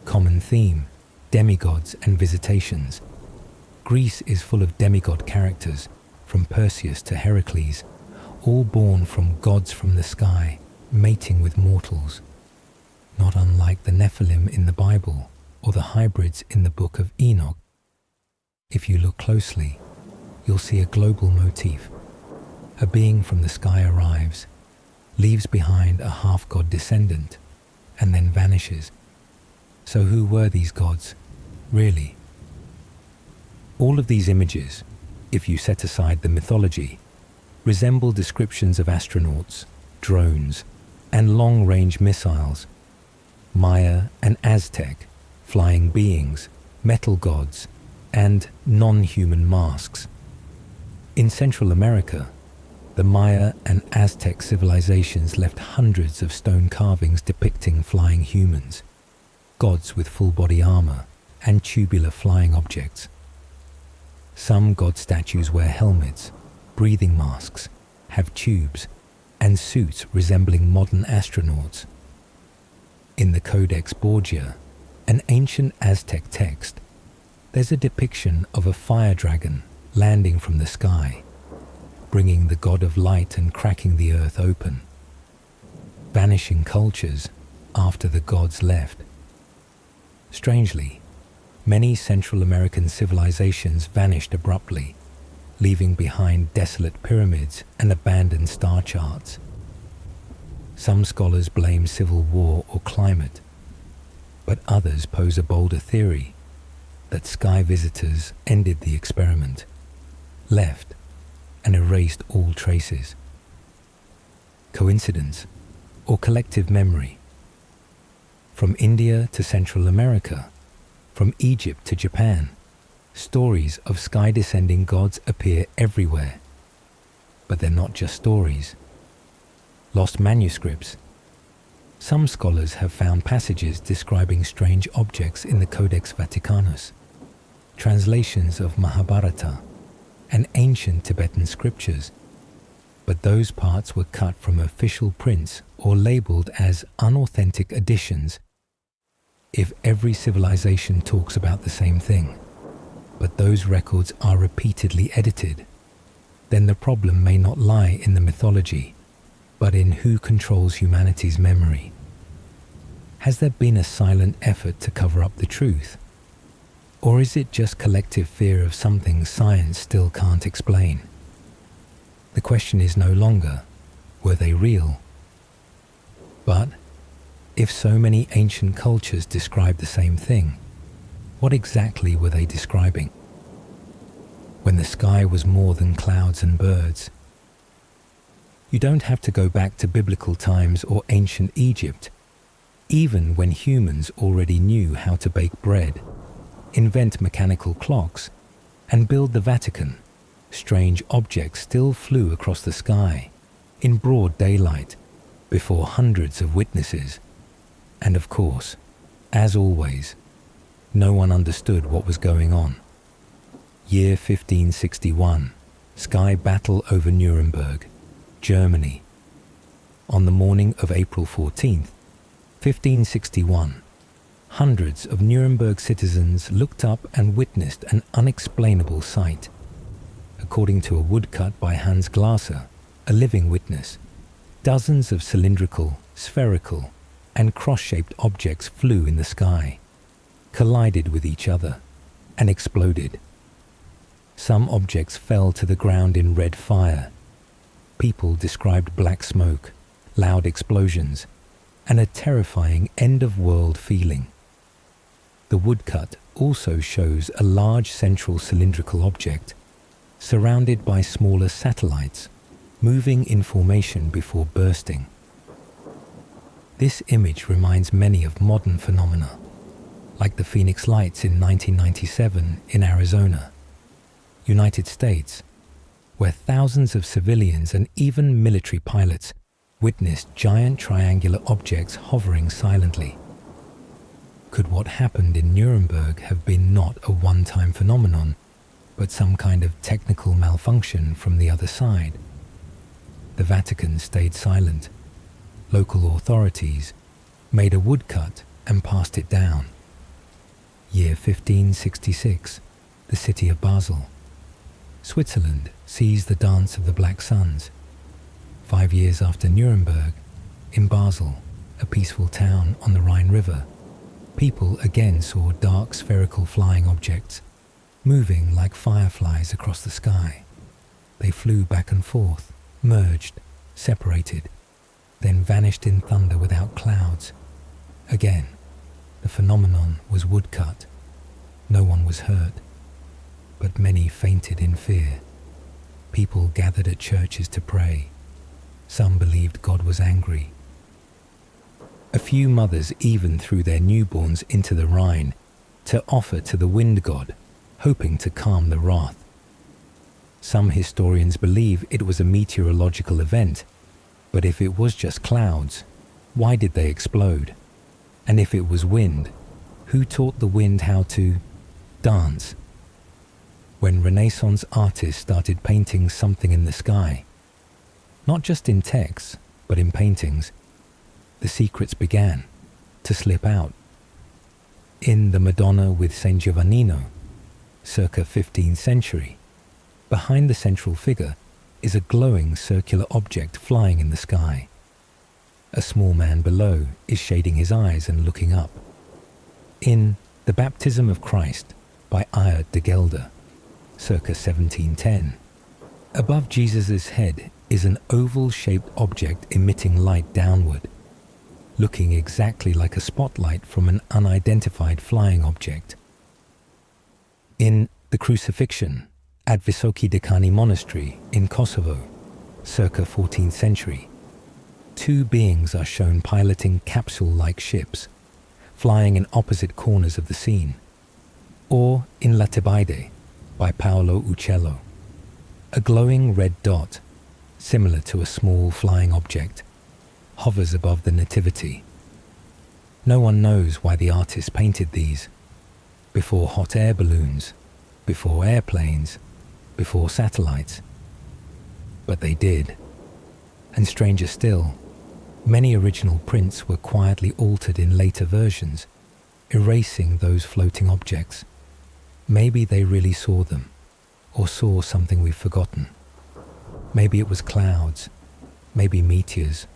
Common theme, demigods and visitations. Greece is full of demigod characters, from Perseus to Heracles, all born from gods from the sky, mating with mortals. Not unlike the Nephilim in the Bible or the hybrids in the Book of Enoch. If you look closely, you'll see a global motif. A being from the sky arrives, leaves behind a half-god descendant, and then vanishes. So who were these gods, really? All of these images, if you set aside the mythology, resemble descriptions of astronauts, drones, and long-range missiles, Maya and Aztec, flying beings, metal gods, and non-human masks. In Central America, the Maya and Aztec civilizations left hundreds of stone carvings depicting flying humans, gods with full-body armor, and tubular flying objects. Some god statues wear helmets, breathing masks, have tubes, and suits resembling modern astronauts. In the Codex Borgia, an ancient Aztec text, there's a depiction of a fire dragon landing from the sky, bringing the god of light and cracking the earth open. Vanishing cultures after the gods left. Strangely, many Central American civilizations vanished abruptly, leaving behind desolate pyramids and abandoned star charts. Some scholars blame civil war or climate, but others pose a bolder theory that sky visitors ended the experiment, left, and erased all traces. Coincidence or collective memory? From India to Central America, from Egypt to Japan, stories of sky-descending gods appear everywhere. But they're not just stories. Lost manuscripts. Some scholars have found passages describing strange objects in the Codex Vaticanus, translations of Mahabharata, and ancient Tibetan scriptures, but those parts were cut from official prints or labeled as unauthentic editions. If every civilization talks about the same thing, but those records are repeatedly edited, then the problem may not lie in the mythology, but in who controls humanity's memory. Has there been a silent effort to cover up the truth? Or is it just collective fear of something science still can't explain? The question is no longer, were they real? But if so many ancient cultures describe the same thing, what exactly were they describing? When the sky was more than clouds and birds. You don't have to go back to biblical times or ancient Egypt. Even when humans already knew how to bake bread, invent mechanical clocks, and build the Vatican, strange objects still flew across the sky, in broad daylight, before hundreds of witnesses. And of course, as always, no one understood what was going on. Year 1561, sky battle over Nuremberg, Germany. On the morning of April 14th, 1561, hundreds of Nuremberg citizens looked up and witnessed an unexplainable sight. According to a woodcut by Hans Glasser, a living witness, dozens of cylindrical, spherical, and cross-shaped objects flew in the sky, collided with each other, and exploded. Some objects fell to the ground in red fire. People described black smoke, loud explosions, and a terrifying end-of-world feeling. The woodcut also shows a large central cylindrical object, surrounded by smaller satellites, moving in formation before bursting. This image reminds many of modern phenomena, like the Phoenix Lights in 1997 in Arizona, United States, where thousands of civilians and even military pilots witnessed giant triangular objects hovering silently. Could what happened in Nuremberg have been not a one-time phenomenon, but some kind of technical malfunction from the other side? The Vatican stayed silent. Local authorities, made a woodcut and passed it down. Year 1566, the city of Basel. Switzerland sees the dance of the Black Suns. 5 years after Nuremberg, in Basel, a peaceful town on the Rhine River, people again saw dark spherical flying objects, moving like fireflies across the sky. They flew back and forth, merged, separated, then vanished in thunder without clouds. Again, the phenomenon was woodcut. No one was hurt, but many fainted in fear. People gathered at churches to pray. Some believed God was angry. A few mothers even threw their newborns into the Rhine to offer to the wind god, hoping to calm the wrath. Some historians believe it was a meteorological event, but if it was just clouds, why did they explode? And if it was wind, who taught the wind how to dance? When Renaissance artists started painting something in the sky, not just in texts, but in paintings, the secrets began to slip out. In the Madonna with Saint Giovannino, circa 15th century, behind the central figure is a glowing circular object flying in the sky. A small man below is shading his eyes and looking up. In The Baptism of Christ by Ayer de Gelder, circa 1710, above Jesus' head is an oval-shaped object emitting light downward, looking exactly like a spotlight from an unidentified flying object. In The Crucifixion at Visoki Dekani Monastery in Kosovo, circa 14th century, two beings are shown piloting capsule-like ships, flying in opposite corners of the scene. Or in La Tebaide by Paolo Uccello, a glowing red dot, similar to a small flying object, hovers above the Nativity. No one knows why the artist painted these. Before hot air balloons, before airplanes, before satellites. But they did. And stranger still, many original prints were quietly altered in later versions, erasing those floating objects. Maybe they really saw them, or saw something we've forgotten. Maybe it was clouds, maybe meteors,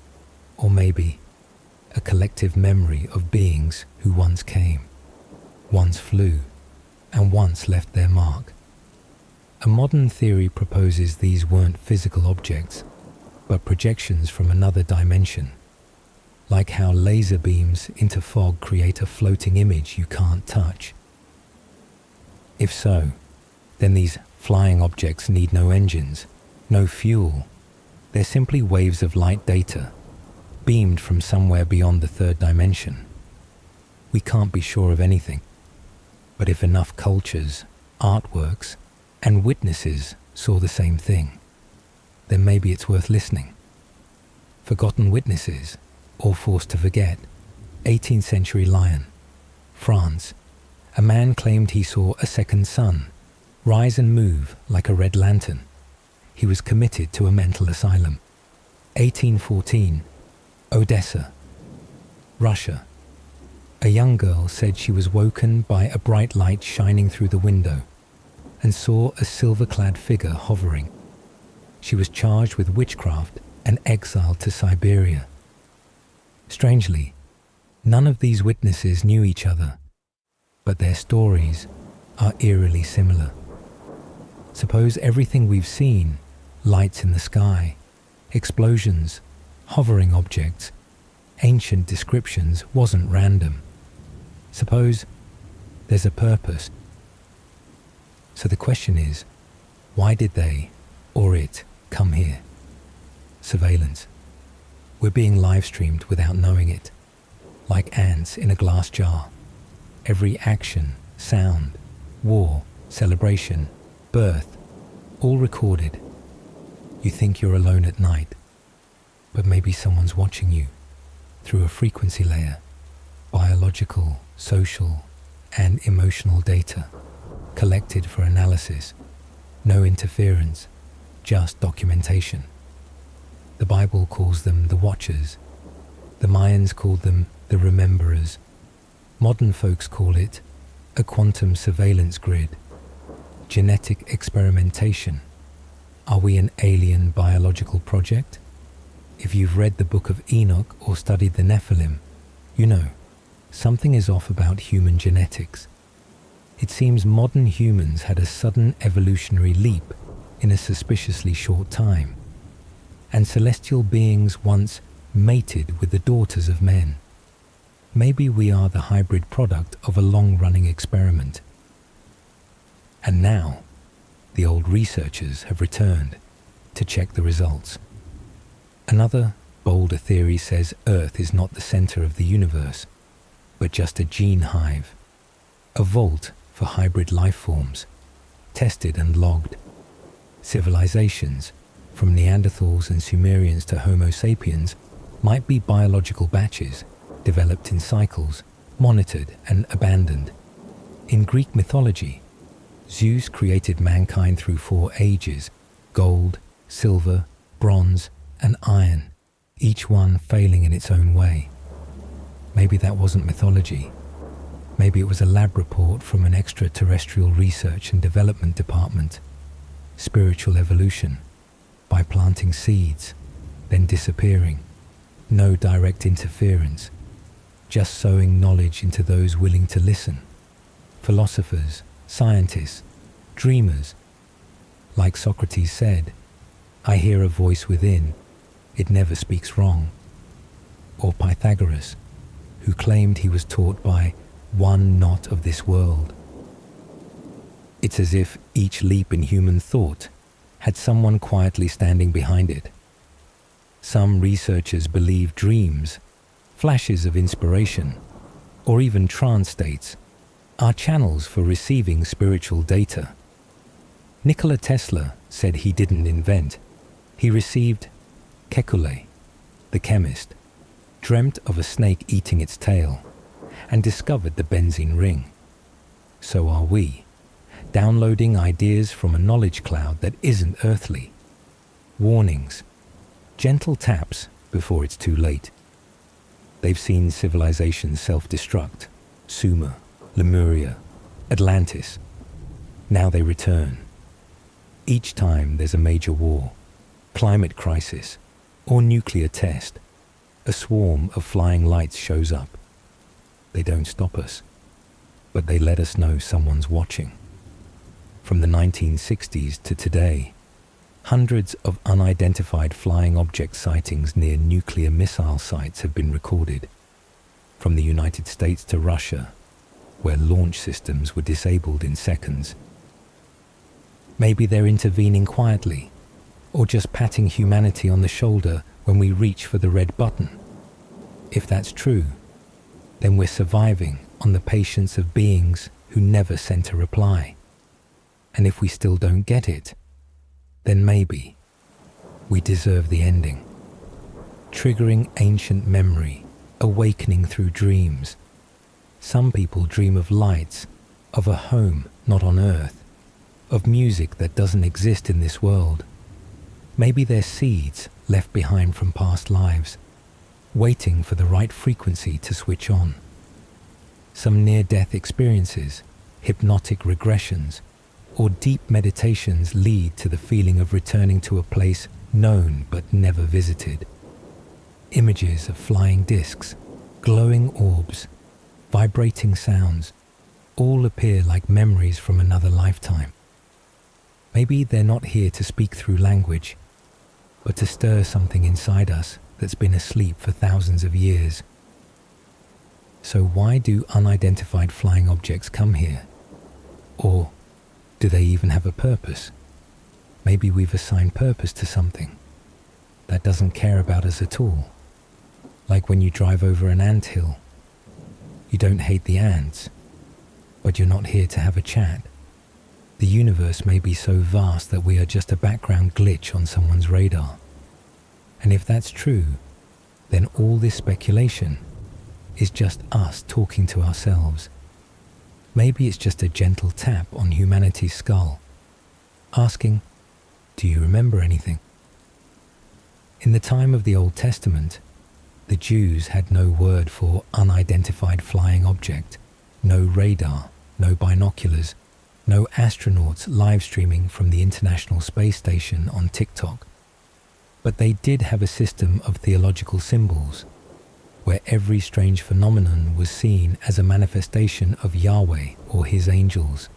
or maybe a collective memory of beings who once came, once flew, and once left their mark. A modern theory proposes these weren't physical objects, but projections from another dimension, like how laser beams into fog create a floating image you can't touch. If so, then these flying objects need no engines, no fuel. They're simply waves of light data, beamed from somewhere beyond the third dimension. We can't be sure of anything, but if enough cultures, artworks, and witnesses saw the same thing, then maybe it's worth listening. Forgotten witnesses, or forced to forget. 18th century Lyon, France. A man claimed he saw a second sun rise and move like a red lantern. He was committed to a mental asylum. 1814, Odessa, Russia. A young girl said she was woken by a bright light shining through the window and saw a silver-clad figure hovering. She was charged with witchcraft and exiled to Siberia. Strangely, none of these witnesses knew each other, but their stories are eerily similar. Suppose everything we've seen, lights in the sky, explosions, hovering objects, ancient descriptions, wasn't random. Suppose there's a purpose. So the question is, why did they, or it, come here? Surveillance. We're being live-streamed without knowing it, like ants in a glass jar. Every action, sound, war, celebration, birth, all recorded. You think you're alone at night, but maybe someone's watching you through a frequency layer, biological, social, and emotional data, collected for analysis. No interference, just documentation. The Bible calls them the Watchers. The Mayans called them the Rememberers. Modern folks call it a quantum surveillance grid, genetic experimentation. Are we an alien biological project? If you've read the Book of Enoch or studied the Nephilim, you know, something is off about human genetics. It seems modern humans had a sudden evolutionary leap in a suspiciously short time, and celestial beings once mated with the daughters of men. Maybe we are the hybrid product of a long-running experiment. And now, the old researchers have returned to check the results. Another, bolder theory says Earth is not the center of the universe, but just a gene hive, a vault for hybrid life forms, tested and logged. Civilizations, from Neanderthals and Sumerians to Homo sapiens, might be biological batches, developed in cycles, monitored and abandoned. In Greek mythology, Zeus created mankind through 4 ages: gold, silver, bronze, and iron, each one failing in its own way. Maybe that wasn't mythology. Maybe it was a lab report from an extraterrestrial research and development department. Spiritual evolution, by planting seeds, then disappearing. No direct interference, just sowing knowledge into those willing to listen. Philosophers, scientists, dreamers. Like Socrates said, "I hear a voice within, it never speaks wrong." Or Pythagoras, who claimed he was taught by one not of this world. It's as if each leap in human thought had someone quietly standing behind it. Some researchers believe dreams, flashes of inspiration, or even trance states are channels for receiving spiritual data. Nikola Tesla said he didn't invent. He received Kekulé, the chemist, dreamt of a snake eating its tail, and discovered the benzene ring. So are we, downloading ideas from a knowledge cloud that isn't earthly. Warnings, gentle taps before it's too late. They've seen civilizations self-destruct: Sumer, Lemuria, Atlantis. Now they return. Each time there's a major war, climate crisis, or nuclear test, a swarm of flying lights shows up. They don't stop us, but they let us know someone's watching. From the 1960s to today, hundreds of unidentified flying object sightings near nuclear missile sites have been recorded. From the United States to Russia, where launch systems were disabled in seconds. Maybe they're intervening quietly, or just patting humanity on the shoulder when we reach for the red button. If that's true, then we're surviving on the patience of beings who never sent a reply. And if we still don't get it, then maybe we deserve the ending. Triggering ancient memory, awakening through dreams. Some people dream of lights, of a home not on Earth, of music that doesn't exist in this world. Maybe they're seeds left behind from past lives, waiting for the right frequency to switch on. Some near-death experiences, hypnotic regressions, or deep meditations lead to the feeling of returning to a place known but never visited. Images of flying discs, glowing orbs, vibrating sounds, all appear like memories from another lifetime. Maybe they're not here to speak through language, but to stir something inside us that's been asleep for thousands of years. So why do unidentified flying objects come here? Or do they even have a purpose? Maybe we've assigned purpose to something that doesn't care about us at all. Like when you drive over an anthill. You don't hate the ants, but you're not here to have a chat. The universe may be so vast that we are just a background glitch on someone's radar. And if that's true, then all this speculation is just us talking to ourselves. Maybe it's just a gentle tap on humanity's skull, asking, "Do you remember anything?" In the time of the Old Testament, The Jews had no word for unidentified flying object, no radar, no binoculars, no astronauts live streaming from the International Space Station on TikTok. But they did have a system of theological symbols, where every strange phenomenon was seen as a manifestation of Yahweh or his angels.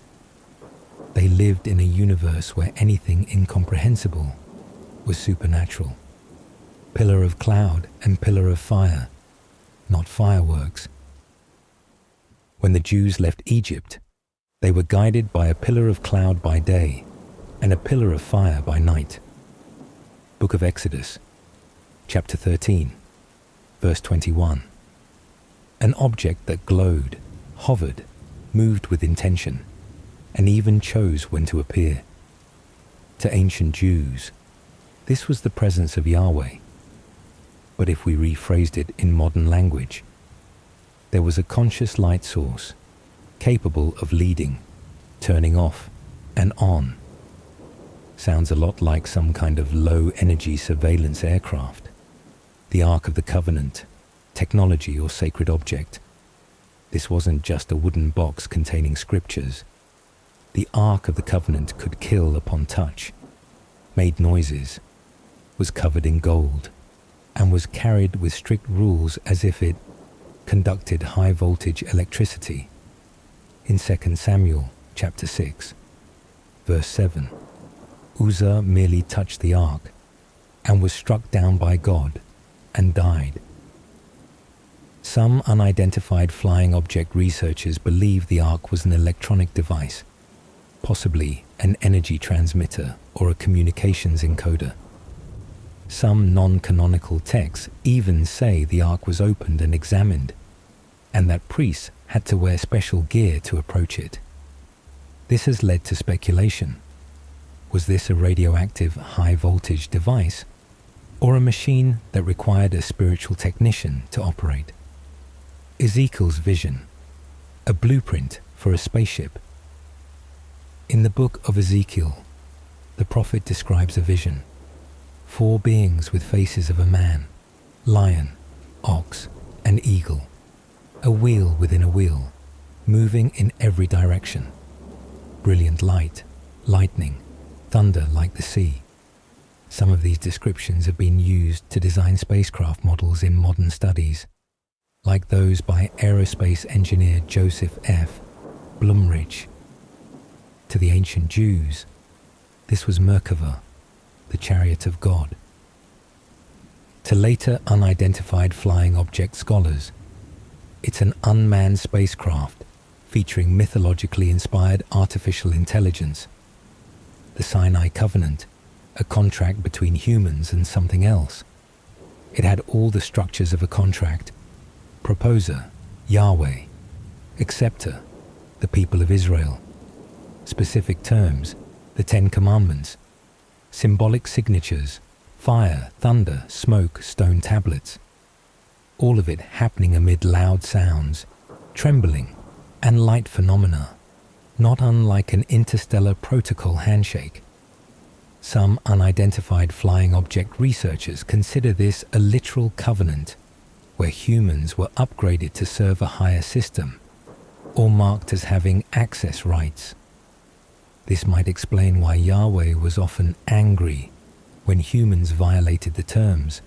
They lived in a universe where anything incomprehensible was supernatural. Pillar of cloud and pillar of fire, not fireworks. When the Jews left Egypt, they were guided by a pillar of cloud by day and a pillar of fire by night. Book of Exodus, chapter 13, verse 21. An object that glowed, hovered, moved with intention, and even chose when to appear. To ancient Jews, this was the presence of Yahweh. But if we rephrased it in modern language, there was a conscious light source, capable of leading, turning off, and on. Sounds a lot like some kind of low-energy surveillance aircraft. The Ark of the Covenant, technology or sacred object. This wasn't just a wooden box containing scriptures. The Ark of the Covenant could kill upon touch, made noises, was covered in gold, and was carried with strict rules as if it conducted high-voltage electricity. In 2 Samuel chapter 6, verse 7, Uzzah merely touched the ark and was struck down by God and died. Some unidentified flying object researchers believe the ark was an electronic device, possibly an energy transmitter or a communications encoder. Some non-canonical texts even say the ark was opened and examined, and that priests had to wear special gear to approach it. This has led to speculation. Was this a radioactive high-voltage device, or a machine that required a spiritual technician to operate? Ezekiel's vision, a blueprint for a spaceship. In the book of Ezekiel, the prophet describes a vision. 4 beings with faces of a man, lion, ox, and eagle. A wheel within a wheel, moving in every direction. Brilliant light, lightning, thunder like the sea. Some of these descriptions have been used to design spacecraft models in modern studies, like those by aerospace engineer Joseph F. Blumrich. To the ancient Jews, this was Merkava, the chariot of God. To later unidentified flying object scholars, it's an unmanned spacecraft featuring mythologically inspired artificial intelligence. The Sinai Covenant, a contract between humans and something else. It had all the structures of a contract. Proposer, Yahweh. Acceptor, the people of Israel. Specific terms, the 10 Commandments. Symbolic signatures, fire, thunder, smoke, stone tablets. All of it happening amid loud sounds, trembling, and light phenomena, not unlike an interstellar protocol handshake. Some unidentified flying object researchers consider this a literal covenant, where humans were upgraded to serve a higher system, or marked as having access rights. This might explain why Yahweh was often angry when humans violated the terms,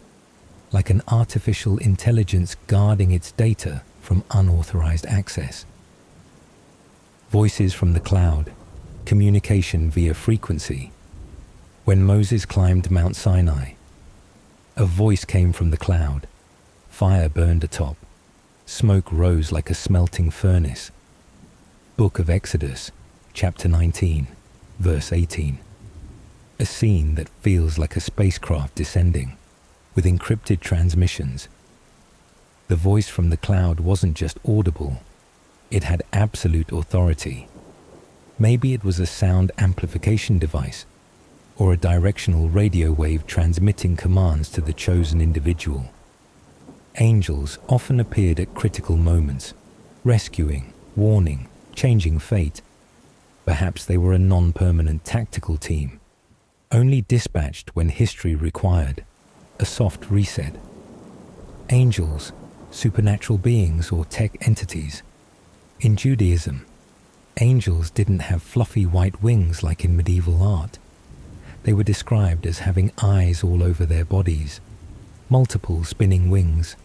like an artificial intelligence guarding its data from unauthorized access. Voices from the cloud, communication via frequency. When Moses climbed Mount Sinai, a voice came from the cloud. Fire burned atop. Smoke rose like a smelting furnace. Book of Exodus, chapter 19, verse 18. A scene that feels like a spacecraft descending, with encrypted transmissions. The voice from the cloud wasn't just audible, it had absolute authority. Maybe it was a sound amplification device, or a directional radio wave transmitting commands to the chosen individual. Angels often appeared at critical moments, rescuing, warning, changing fate. Perhaps they were a non-permanent tactical team, only dispatched when history required, a soft reset. angels, supernatural beings, or tech entities. In Judaism, angels didn't have fluffy white wings like in medieval art. They were described as having eyes all over their bodies, multiple spinning wings,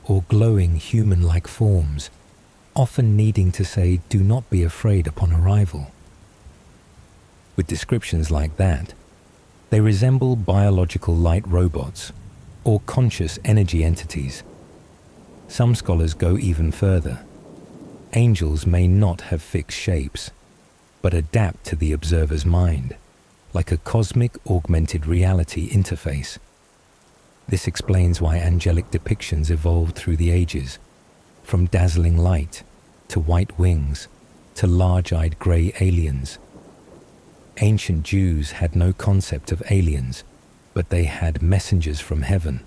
or glowing human-like forms, often needing to say, "Do not be afraid" upon arrival. With descriptions like that, they resemble biological light robots or conscious energy entities. Some scholars go even further. Angels may not have fixed shapes, but adapt to the observer's mind, like a cosmic augmented reality interface. This explains why angelic depictions evolved through the ages, from dazzling light to white wings to large-eyed grey aliens. Ancient Jews had no concept of aliens, but they had messengers from heaven.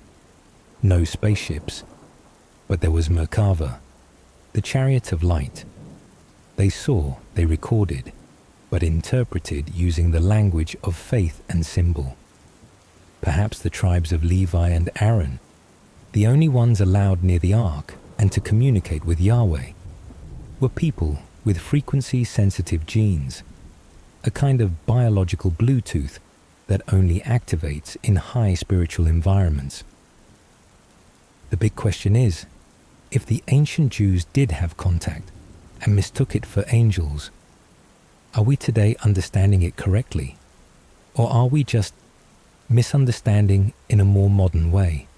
No spaceships, but there was Merkava, the chariot of light. They saw, they recorded, but interpreted using the language of faith and symbol. Perhaps the tribes of Levi and Aaron, the only ones allowed near the ark and to communicate with Yahweh, were people with frequency-sensitive genes, a kind of biological Bluetooth that only activates in high spiritual environments. The big question is, if the ancient Jews did have contact and mistook it for angels, are we today understanding it correctly? Or are we just misunderstanding in a more modern way?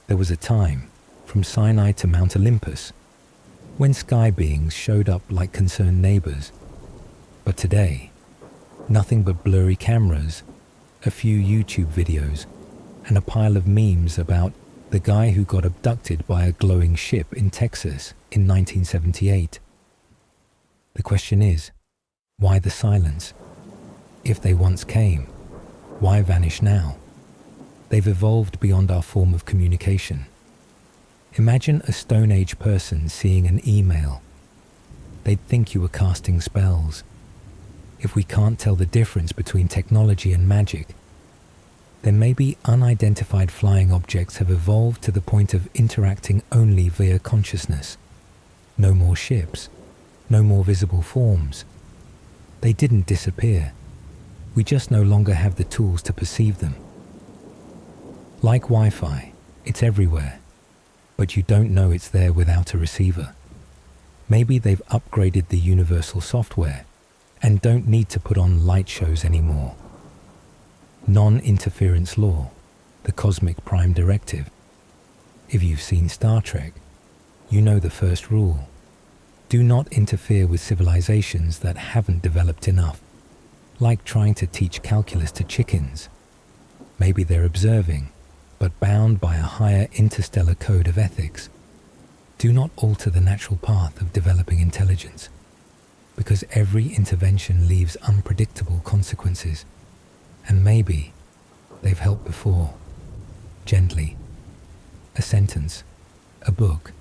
There was a time, from Sinai to Mount Olympus, when sky beings showed up like concerned neighbors. But today, nothing but blurry cameras, a few YouTube videos, and a pile of memes about the guy who got abducted by a glowing ship in Texas in 1978. The question is, why the silence? If they once came, why vanish now? They've evolved beyond our form of communication. Imagine a Stone Age person seeing an email. They'd think you were casting spells. If we can't tell the difference between technology and magic, then maybe unidentified flying objects have evolved to the point of interacting only via consciousness. No more ships, no more visible forms. They didn't disappear. We just no longer have the tools to perceive them. Like Wi-Fi, it's everywhere, but you don't know it's there without a receiver. Maybe they've upgraded the universal software and don't need to put on light shows anymore. Non-interference law, the cosmic prime directive. If you've seen Star Trek, you know the first rule. Do not interfere with civilizations that haven't developed enough. Like trying to teach calculus to chickens. Maybe they're observing, but bound by a higher interstellar code of ethics. Do not alter the natural path of developing intelligence, because every intervention leaves unpredictable consequences. And maybe they've helped before, gently. A sentence, a book,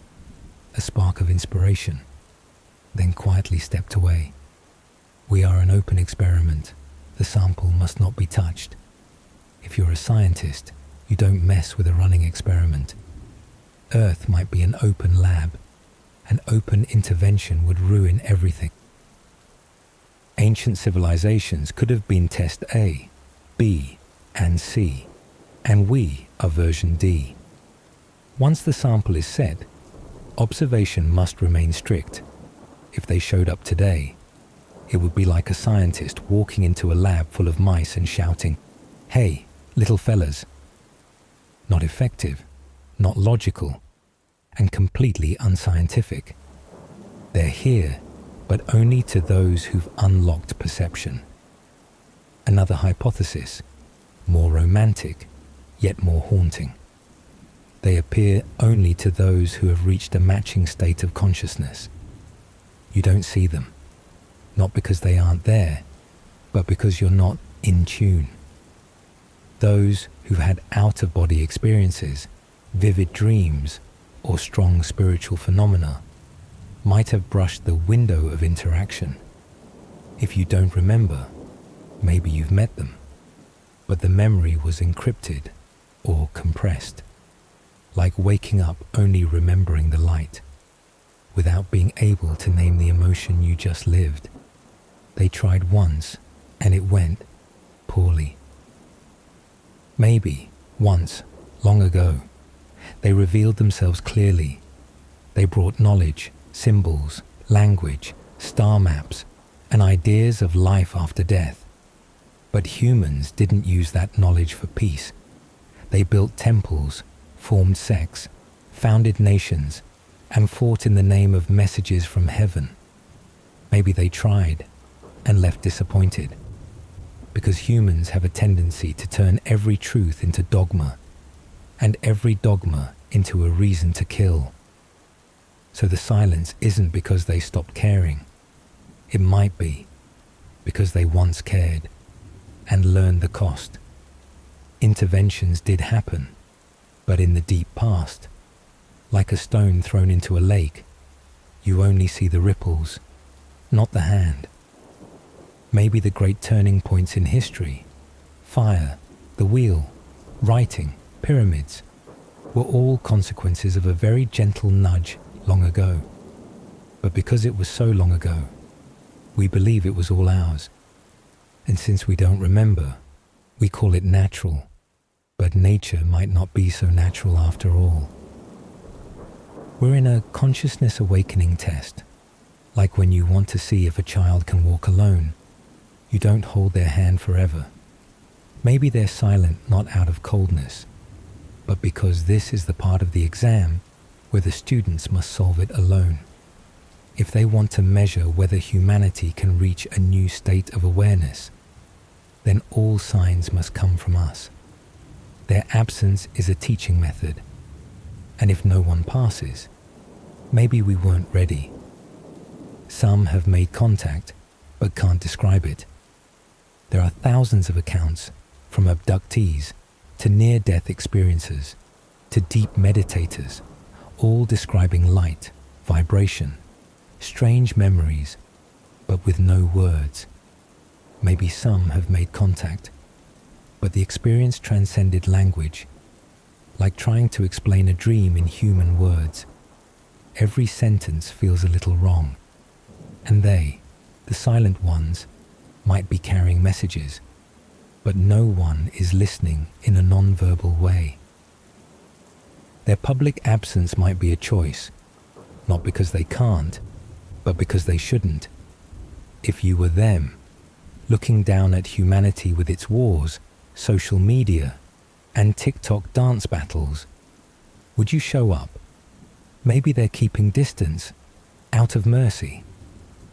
a spark of inspiration, then quietly stepped away. We are an open experiment. The sample must not be touched. If you're a scientist, you don't mess with a running experiment. Earth might be an open lab. An open intervention would ruin everything. Ancient civilizations could have been test A, B, and C, and we are version D. Once the sample is set, observation must remain strict. If they showed up today, it would be like a scientist walking into a lab full of mice and shouting, "Hey, little fellas." Not effective, not logical, and completely unscientific. They're here, but only to those who've unlocked perception. Another hypothesis, more romantic, yet more haunting. They appear only to those who have reached a matching state of consciousness. You don't see them, not because they aren't there, but because you're not in tune. Those who've had out-of-body experiences, vivid dreams, or strong spiritual phenomena might have brushed the window of interaction. If you don't remember, maybe you've met them, but the memory was encrypted or compressed. like waking up only remembering the light, without being able to name the emotion you just lived. They tried once, and it went poorly. Maybe, once, long ago, they revealed themselves clearly. They brought knowledge, symbols, language, star maps, and ideas of life after death. But humans didn't use that knowledge for peace. They built temples, formed sects, founded nations, and fought in the name of messages from heaven. Maybe they tried and left disappointed, because humans have a tendency to turn every truth into dogma, and every dogma into a reason to kill. So the silence isn't because they stopped caring. It might be because they once cared and learned the cost. Interventions did happen, but in the deep past, like a stone thrown into a lake, you only see the ripples, not the hand. Maybe the great turning points in history, fire, the wheel, writing, pyramids, were all consequences of a very gentle nudge long ago. But because it was so long ago, we believe it was all ours. And since we don't remember, we call it natural. But nature might not be so natural after all. We're in a consciousness awakening test. Like when you want to see if a child can walk alone, you don't hold their hand forever. Maybe they're silent not out of coldness, but because this is the part of the exam where the students must solve it alone. If they want to measure whether humanity can reach a new state of awareness, then all signs must come from us. Their absence is a teaching method, and if no one passes, maybe we weren't ready. Some have made contact, but can't describe it. There are thousands of accounts, from abductees to near-death experiences to deep meditators, all describing light, vibration, strange memories, but with no words. Maybe some have made contact, but the experience transcended language, like trying to explain a dream in human words. Every sentence feels a little wrong, and they, the silent ones, might be carrying messages, but no one is listening in a non-verbal way. Their public absence might be a choice, not because they can't, but because they shouldn't. If you were them, looking down at humanity with its wars, social media, and TikTok dance battles, would you show up? Maybe they're keeping distance, out of mercy.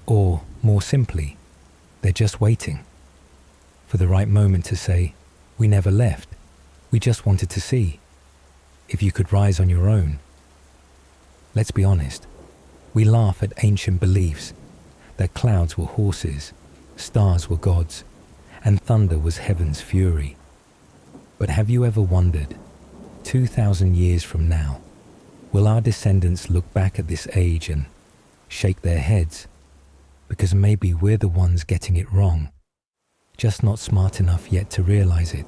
Or, more simply, they're just waiting for the right moment to say, "We never left, we just wanted to see if you could rise on your own." Let's be honest, we laugh at ancient beliefs that clouds were horses, stars were gods, and thunder was heaven's fury. But have you ever wondered, 2,000 years from now, will our descendants look back at this age and shake their heads? Because maybe we're the ones getting it wrong, just not smart enough yet to realize it.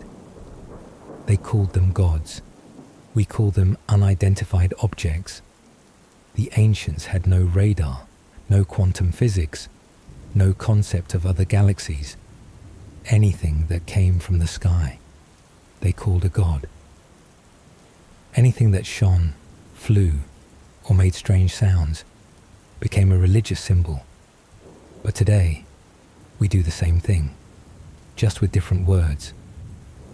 They called them gods. We call them unidentified objects. The ancients had no radar, no quantum physics, no concept of other galaxies. Anything that came from the sky, they called a god. Anything that shone, flew, or made strange sounds became a religious symbol. But today, we do the same thing, just with different words.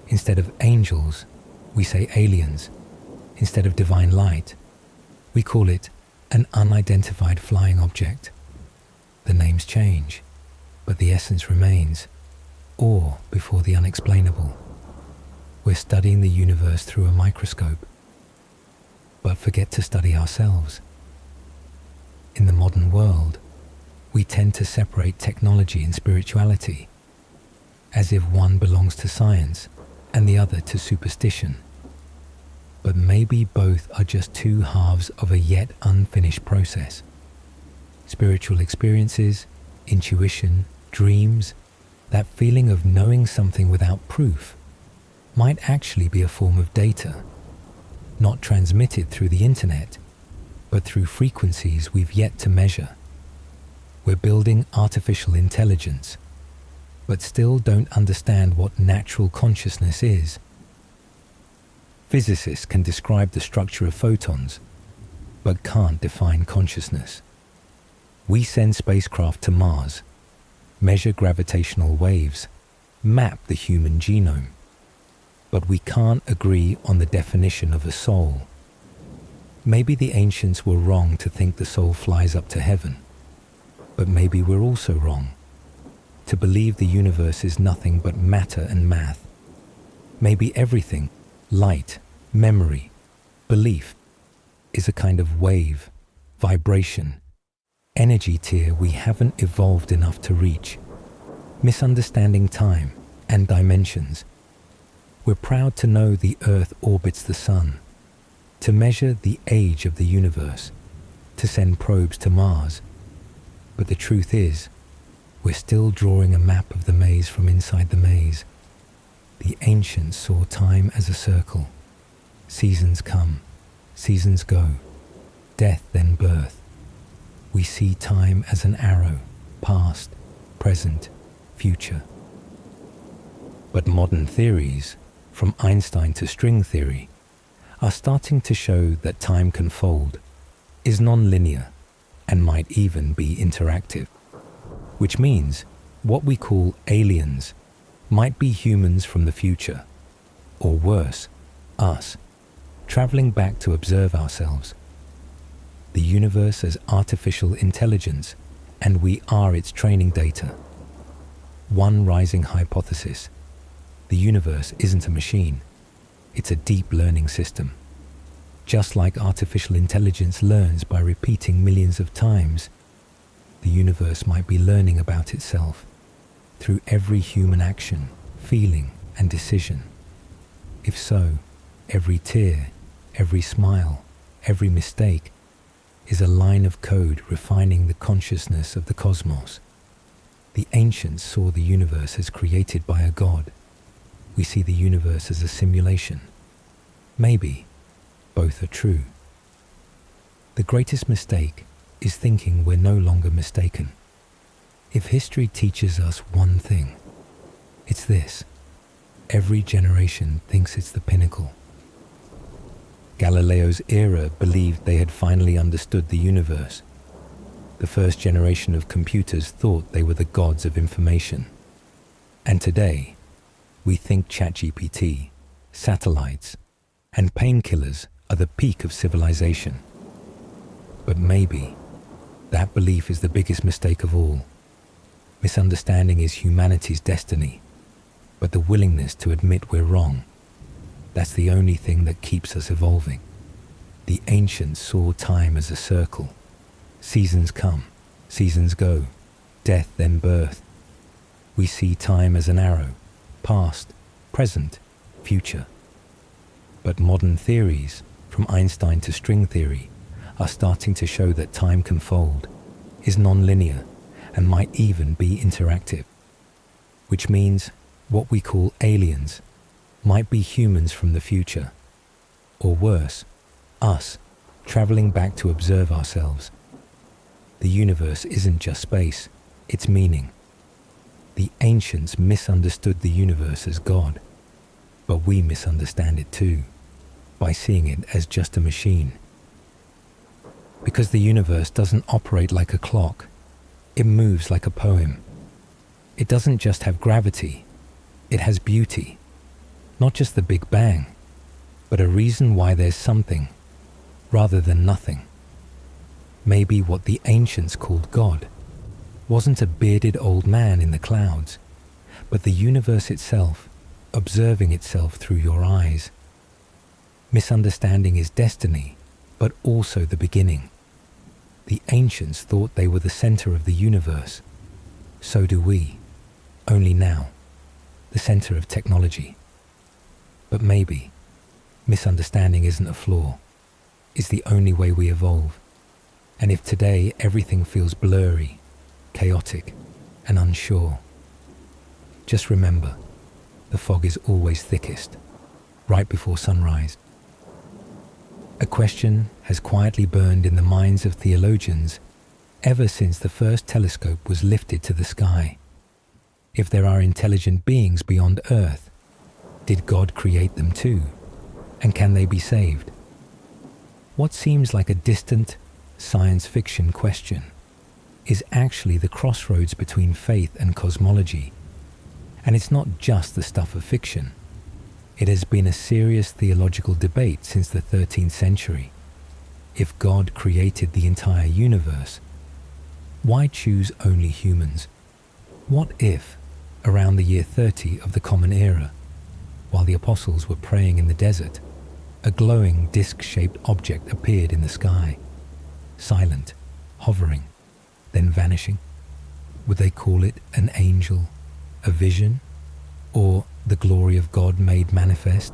Instead of angels, we say aliens. Instead of divine light, we call it an unidentified flying object. The names change, but the essence remains. Awe before the unexplainable. We're studying the universe through a microscope, but forget to study ourselves. In the modern world, we tend to separate technology and spirituality, as if one belongs to science and the other to superstition. But maybe both are just two halves of a yet unfinished process. Spiritual experiences, intuition, dreams, that feeling of knowing something without proof, might actually be a form of data. not transmitted through the internet, but through frequencies we've yet to measure. We're building artificial intelligence, but still don't understand what natural consciousness is. Physicists can describe the structure of photons, but can't define consciousness. We send spacecraft to Mars, measure gravitational waves, map the human genome, but we can't agree on the definition of a soul. Maybe the ancients were wrong to think the soul flies up to heaven, but maybe we're also wrong to believe the universe is nothing but matter and math. Maybe everything, light, memory, belief, is a kind of wave, vibration, energy tier we haven't evolved enough to reach, misunderstanding time and dimensions. We're proud to know the Earth orbits the Sun, to measure the age of the universe, to send probes to Mars. But the truth is, we're still drawing a map of the maze from inside the maze. The ancients saw time as a circle. Seasons come, seasons go, death then birth. We see time as an arrow, past, present, future. But modern theories, from Einstein to string theory, are starting to show that time can fold, is non-linear, and might even be interactive. Which means what we call aliens might be humans from the future, or worse, us, traveling back to observe ourselves. The universe as artificial intelligence, and we are its training data. One rising hypothesis: the universe isn't a machine, it's a deep learning system. Just like artificial intelligence learns by repeating millions of times, the universe might be learning about itself through every human action, feeling, and decision. If so, every tear, every smile, every mistake is a line of code refining the consciousness of the cosmos. The ancients saw the universe as created by a god. We see the universe as a simulation. Maybe both are true. The greatest mistake is thinking we're no longer mistaken. If history teaches us one thing, it's this: every generation thinks it's the pinnacle. Galileo's era believed they had finally understood the universe. The first generation of computers thought they were the gods of information. And today, we think ChatGPT, satellites, and painkillers are the peak of civilization. But maybe that belief is the biggest mistake of all. Misunderstanding is humanity's destiny, but the willingness to admit we're wrong, that's the only thing that keeps us evolving. The ancients saw time as a circle. Seasons come, seasons go, death then birth. We see time as an arrow, past, present, future. But modern theories, from Einstein to string theory, are starting to show that time can fold, is non-linear, and might even be interactive. Which means what we call aliens might be humans from the future, or worse, us, traveling back to observe ourselves. The universe isn't just space, it's meaning. The ancients misunderstood the universe as God, but we misunderstand it too, by seeing it as just a machine. Because the universe doesn't operate like a clock, it moves like a poem. It doesn't just have gravity, it has beauty. Not just the Big Bang, but a reason why there's something, rather than nothing. Maybe what the ancients called God wasn't a bearded old man in the clouds, but the universe itself, observing itself through your eyes. Misunderstanding is destiny, but also the beginning. The ancients thought they were the center of the universe. So do we, only now, the center of technology. But maybe misunderstanding isn't a flaw, it's the only way we evolve. And if today everything feels blurry, chaotic, and unsure, just remember, the fog is always thickest, right before sunrise. A question has quietly burned in the minds of theologians ever since the first telescope was lifted to the sky. If there are intelligent beings beyond Earth, did God create them too? And can they be saved? What seems like a distant science fiction question is actually the crossroads between faith and cosmology. And it's not just the stuff of fiction. It has been a serious theological debate since the 13th century. If God created the entire universe, why choose only humans? What if, around the year 30 of the Common Era, while the apostles were praying in the desert, a glowing disc-shaped object appeared in the sky, silent, hovering, then vanishing? Would they call it an angel, a vision, or the glory of God made manifest?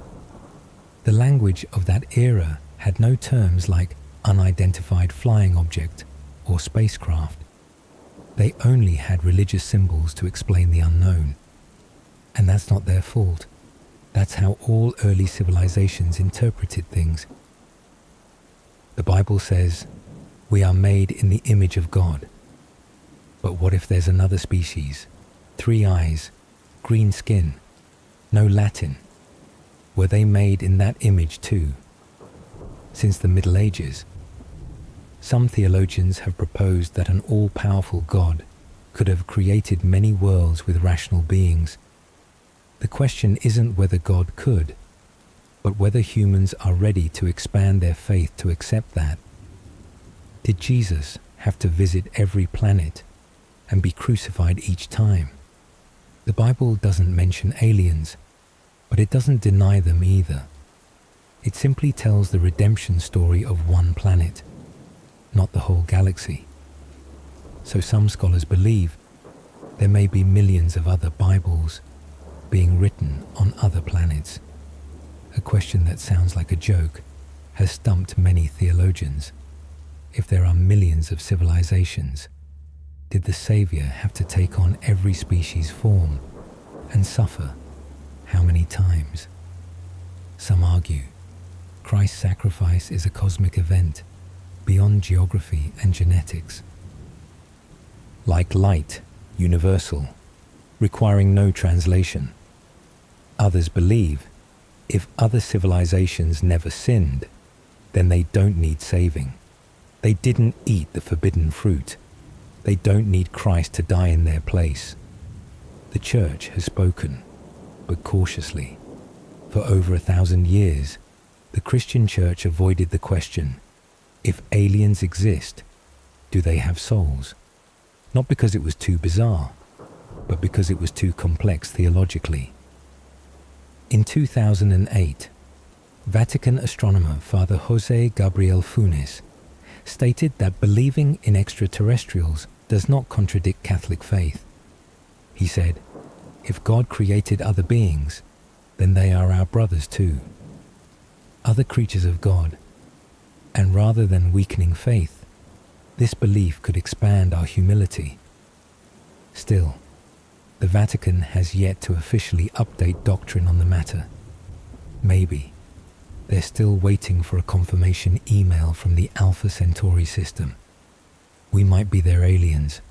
The language of that era had no terms like unidentified flying object or spacecraft. They only had religious symbols to explain the unknown. And that's not their fault. That's how all early civilizations interpreted things. The Bible says, we are made in the image of God. But what if there's another species, 3 eyes, green skin, no Latin? Were they made in that image too? Since the Middle Ages, some theologians have proposed that an all-powerful God could have created many worlds with rational beings. The question isn't whether God could, but whether humans are ready to expand their faith to accept that. Did Jesus have to visit every planet and be crucified each time? The Bible doesn't mention aliens, but it doesn't deny them either. It simply tells the redemption story of one planet, not the whole galaxy. So some scholars believe there may be millions of other Bibles being written on other planets. A question that sounds like a joke has stumped many theologians. If there are millions of civilizations, did the Savior have to take on every species form and suffer how many times? Some argue Christ's sacrifice is a cosmic event beyond geography and genetics. Like light, universal, requiring no translation. Others believe if other civilizations never sinned, then they don't need saving. They didn't eat the forbidden fruit. They don't need Christ to die in their place. The Church has spoken, but cautiously. For over 1,000 years, the Christian Church avoided the question, if aliens exist, do they have souls? Not because it was too bizarre, but because it was too complex theologically. In 2008, Vatican astronomer Father José Gabriel Funes stated that believing in extraterrestrials does not contradict Catholic faith. He said, if God created other beings, then they are our brothers too, other creatures of God. And rather than weakening faith, this belief could expand our humility. Still, the Vatican has yet to officially update doctrine on the matter. Maybe they're still waiting for a confirmation email from the Alpha Centauri system. We might be their aliens.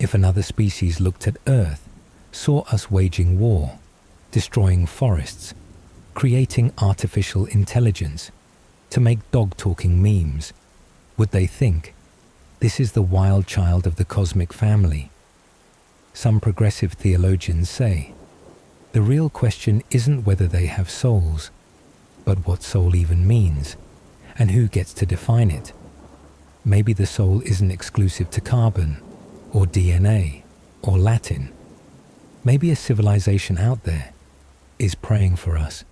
If another species looked at Earth, saw us waging war, destroying forests, creating artificial intelligence to make dog-talking memes, would they think, this is the wild child of the cosmic family? Some progressive theologians say, the real question isn't whether they have souls, but what soul even means, and who gets to define it. Maybe the soul isn't exclusive to carbon, or DNA, or Latin. Maybe a civilization out there is praying for us,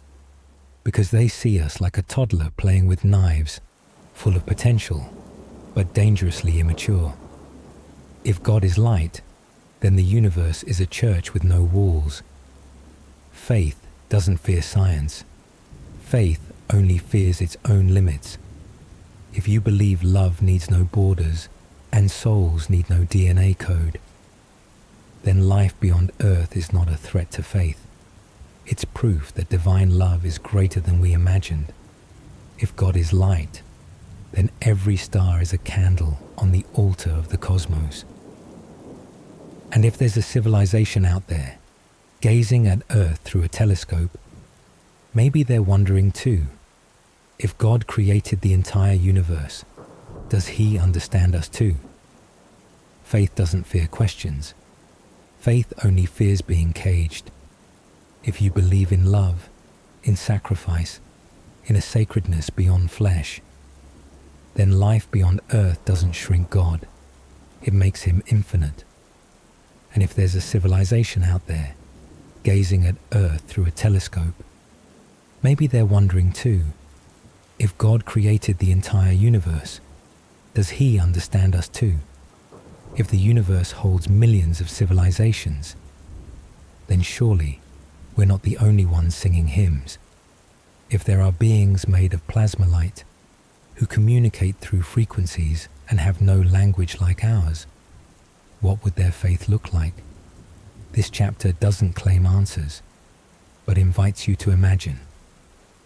because they see us like a toddler playing with knives, full of potential, but dangerously immature. If God is light, then the universe is a church with no walls. Faith doesn't fear science. Faith only fears its own limits. If you believe love needs no borders and souls need no DNA code, then life beyond Earth is not a threat to faith. It's proof that divine love is greater than we imagined. If God is light, then every star is a candle on the altar of the cosmos. And if there's a civilization out there, gazing at Earth through a telescope, maybe they're wondering too, if God created the entire universe, does He understand us too? Faith doesn't fear questions. Faith only fears being caged. If you believe in love, in sacrifice, in a sacredness beyond flesh, then life beyond Earth doesn't shrink God. It makes Him infinite. And if there's a civilization out there, gazing at Earth through a telescope, maybe they're wondering too, if God created the entire universe, does He understand us too? If the universe holds millions of civilizations, then surely we're not the only ones singing hymns. If there are beings made of plasma light who communicate through frequencies and have no language like ours, what would their faith look like? This chapter doesn't claim answers, but invites you to imagine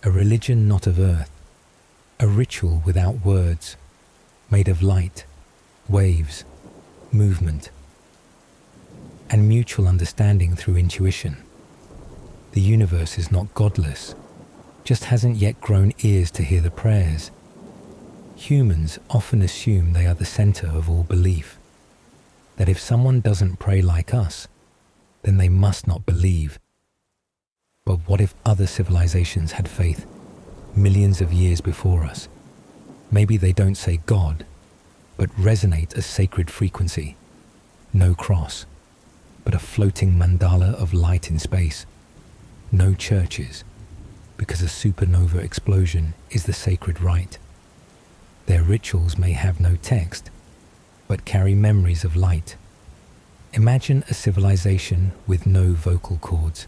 a religion not of earth, a ritual without words, made of light, waves, movement, and mutual understanding through intuition. The universe is not godless, just hasn't yet grown ears to hear the prayers. Humans often assume they are the center of all belief, that if someone doesn't pray like us, then they must not believe. But what if other civilizations had faith millions of years before us? Maybe they don't say God, but resonate a sacred frequency. No cross, but a floating mandala of light in space. No churches, because a supernova explosion is the sacred rite. Their rituals may have no text, but carry memories of light. Imagine a civilization with no vocal cords,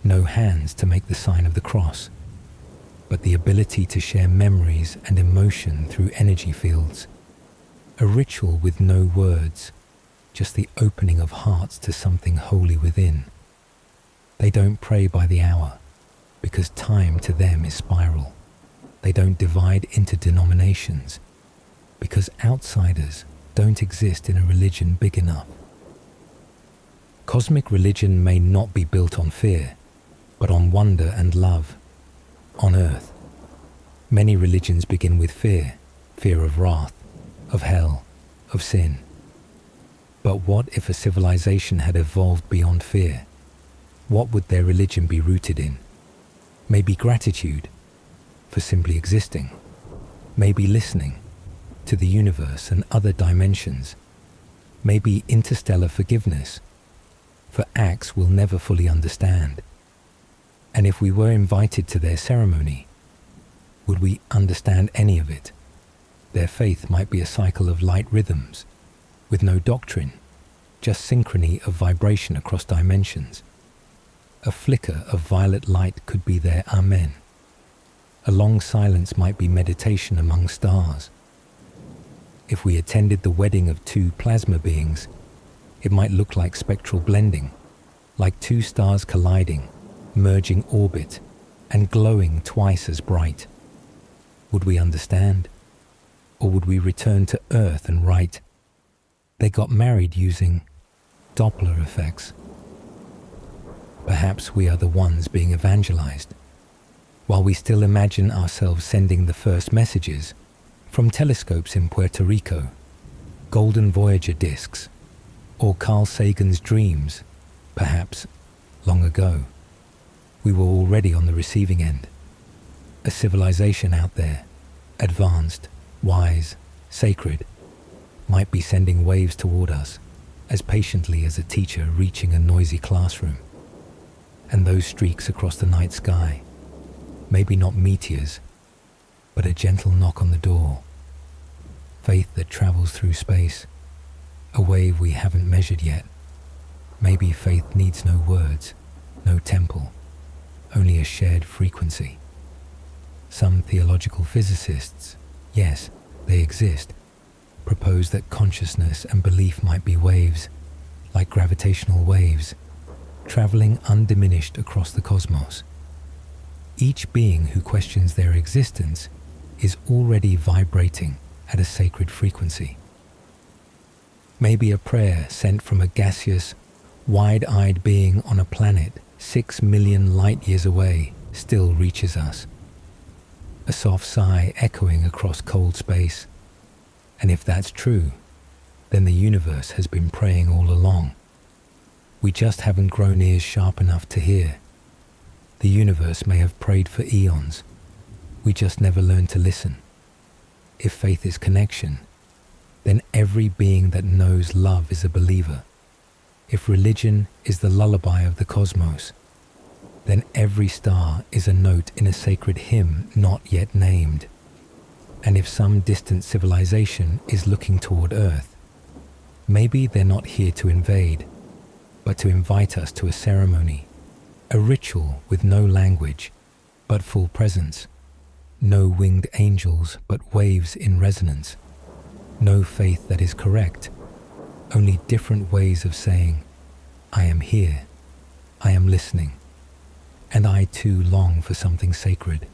no hands to make the sign of the cross, but the ability to share memories and emotion through energy fields. A ritual with no words, just the opening of hearts to something holy within. They don't pray by the hour, because time to them is spiral. They don't divide into denominations, because outsiders don't exist in a religion big enough. Cosmic religion may not be built on fear, but on wonder and love. On Earth, many religions begin with fear, fear of wrath, of hell, of sin. But what if a civilization had evolved beyond fear? What would their religion be rooted in? Maybe gratitude for simply existing. Maybe listening to the universe and other dimensions. Maybe interstellar forgiveness for acts we'll never fully understand. And if we were invited to their ceremony, would we understand any of it? Their faith might be a cycle of light rhythms, with no doctrine, just synchrony of vibration across dimensions. A flicker of violet light could be their Amen. A long silence might be meditation among stars. If we attended the wedding of two plasma beings, it might look like spectral blending, like two stars colliding, merging orbit, and glowing twice as bright. Would we understand? Or would we return to Earth and write, "They got married using Doppler effects"? Perhaps we are the ones being evangelized, while we still imagine ourselves sending the first messages from telescopes in Puerto Rico, golden Voyager discs, or Carl Sagan's dreams, perhaps long ago. We were already on the receiving end. A civilization out there, advanced, wise, sacred, might be sending waves toward us as patiently as a teacher reaching a noisy classroom. And those streaks across the night sky, maybe not meteors, but a gentle knock on the door. Faith that travels through space, a wave we haven't measured yet. Maybe faith needs no words, no temple, only a shared frequency. Some theological physicists, yes, they exist, propose that consciousness and belief might be waves, like gravitational waves, traveling undiminished across the cosmos. Each being who questions their existence is already vibrating at a sacred frequency. Maybe a prayer sent from a gaseous, wide-eyed being on a planet 6 million light-years away still reaches us. A soft sigh echoing across cold space. And if that's true, then the universe has been praying all along. We just haven't grown ears sharp enough to hear. The universe may have prayed for eons. We just never learned to listen. If faith is connection, then every being that knows love is a believer. If religion is the lullaby of the cosmos, then every star is a note in a sacred hymn not yet named. And if some distant civilization is looking toward Earth, maybe they're not here to invade, but to invite us to a ceremony, a ritual with no language, but full presence, no winged angels, but waves in resonance, no faith that is correct, only different ways of saying, I am here, I am listening, and I too long for something sacred.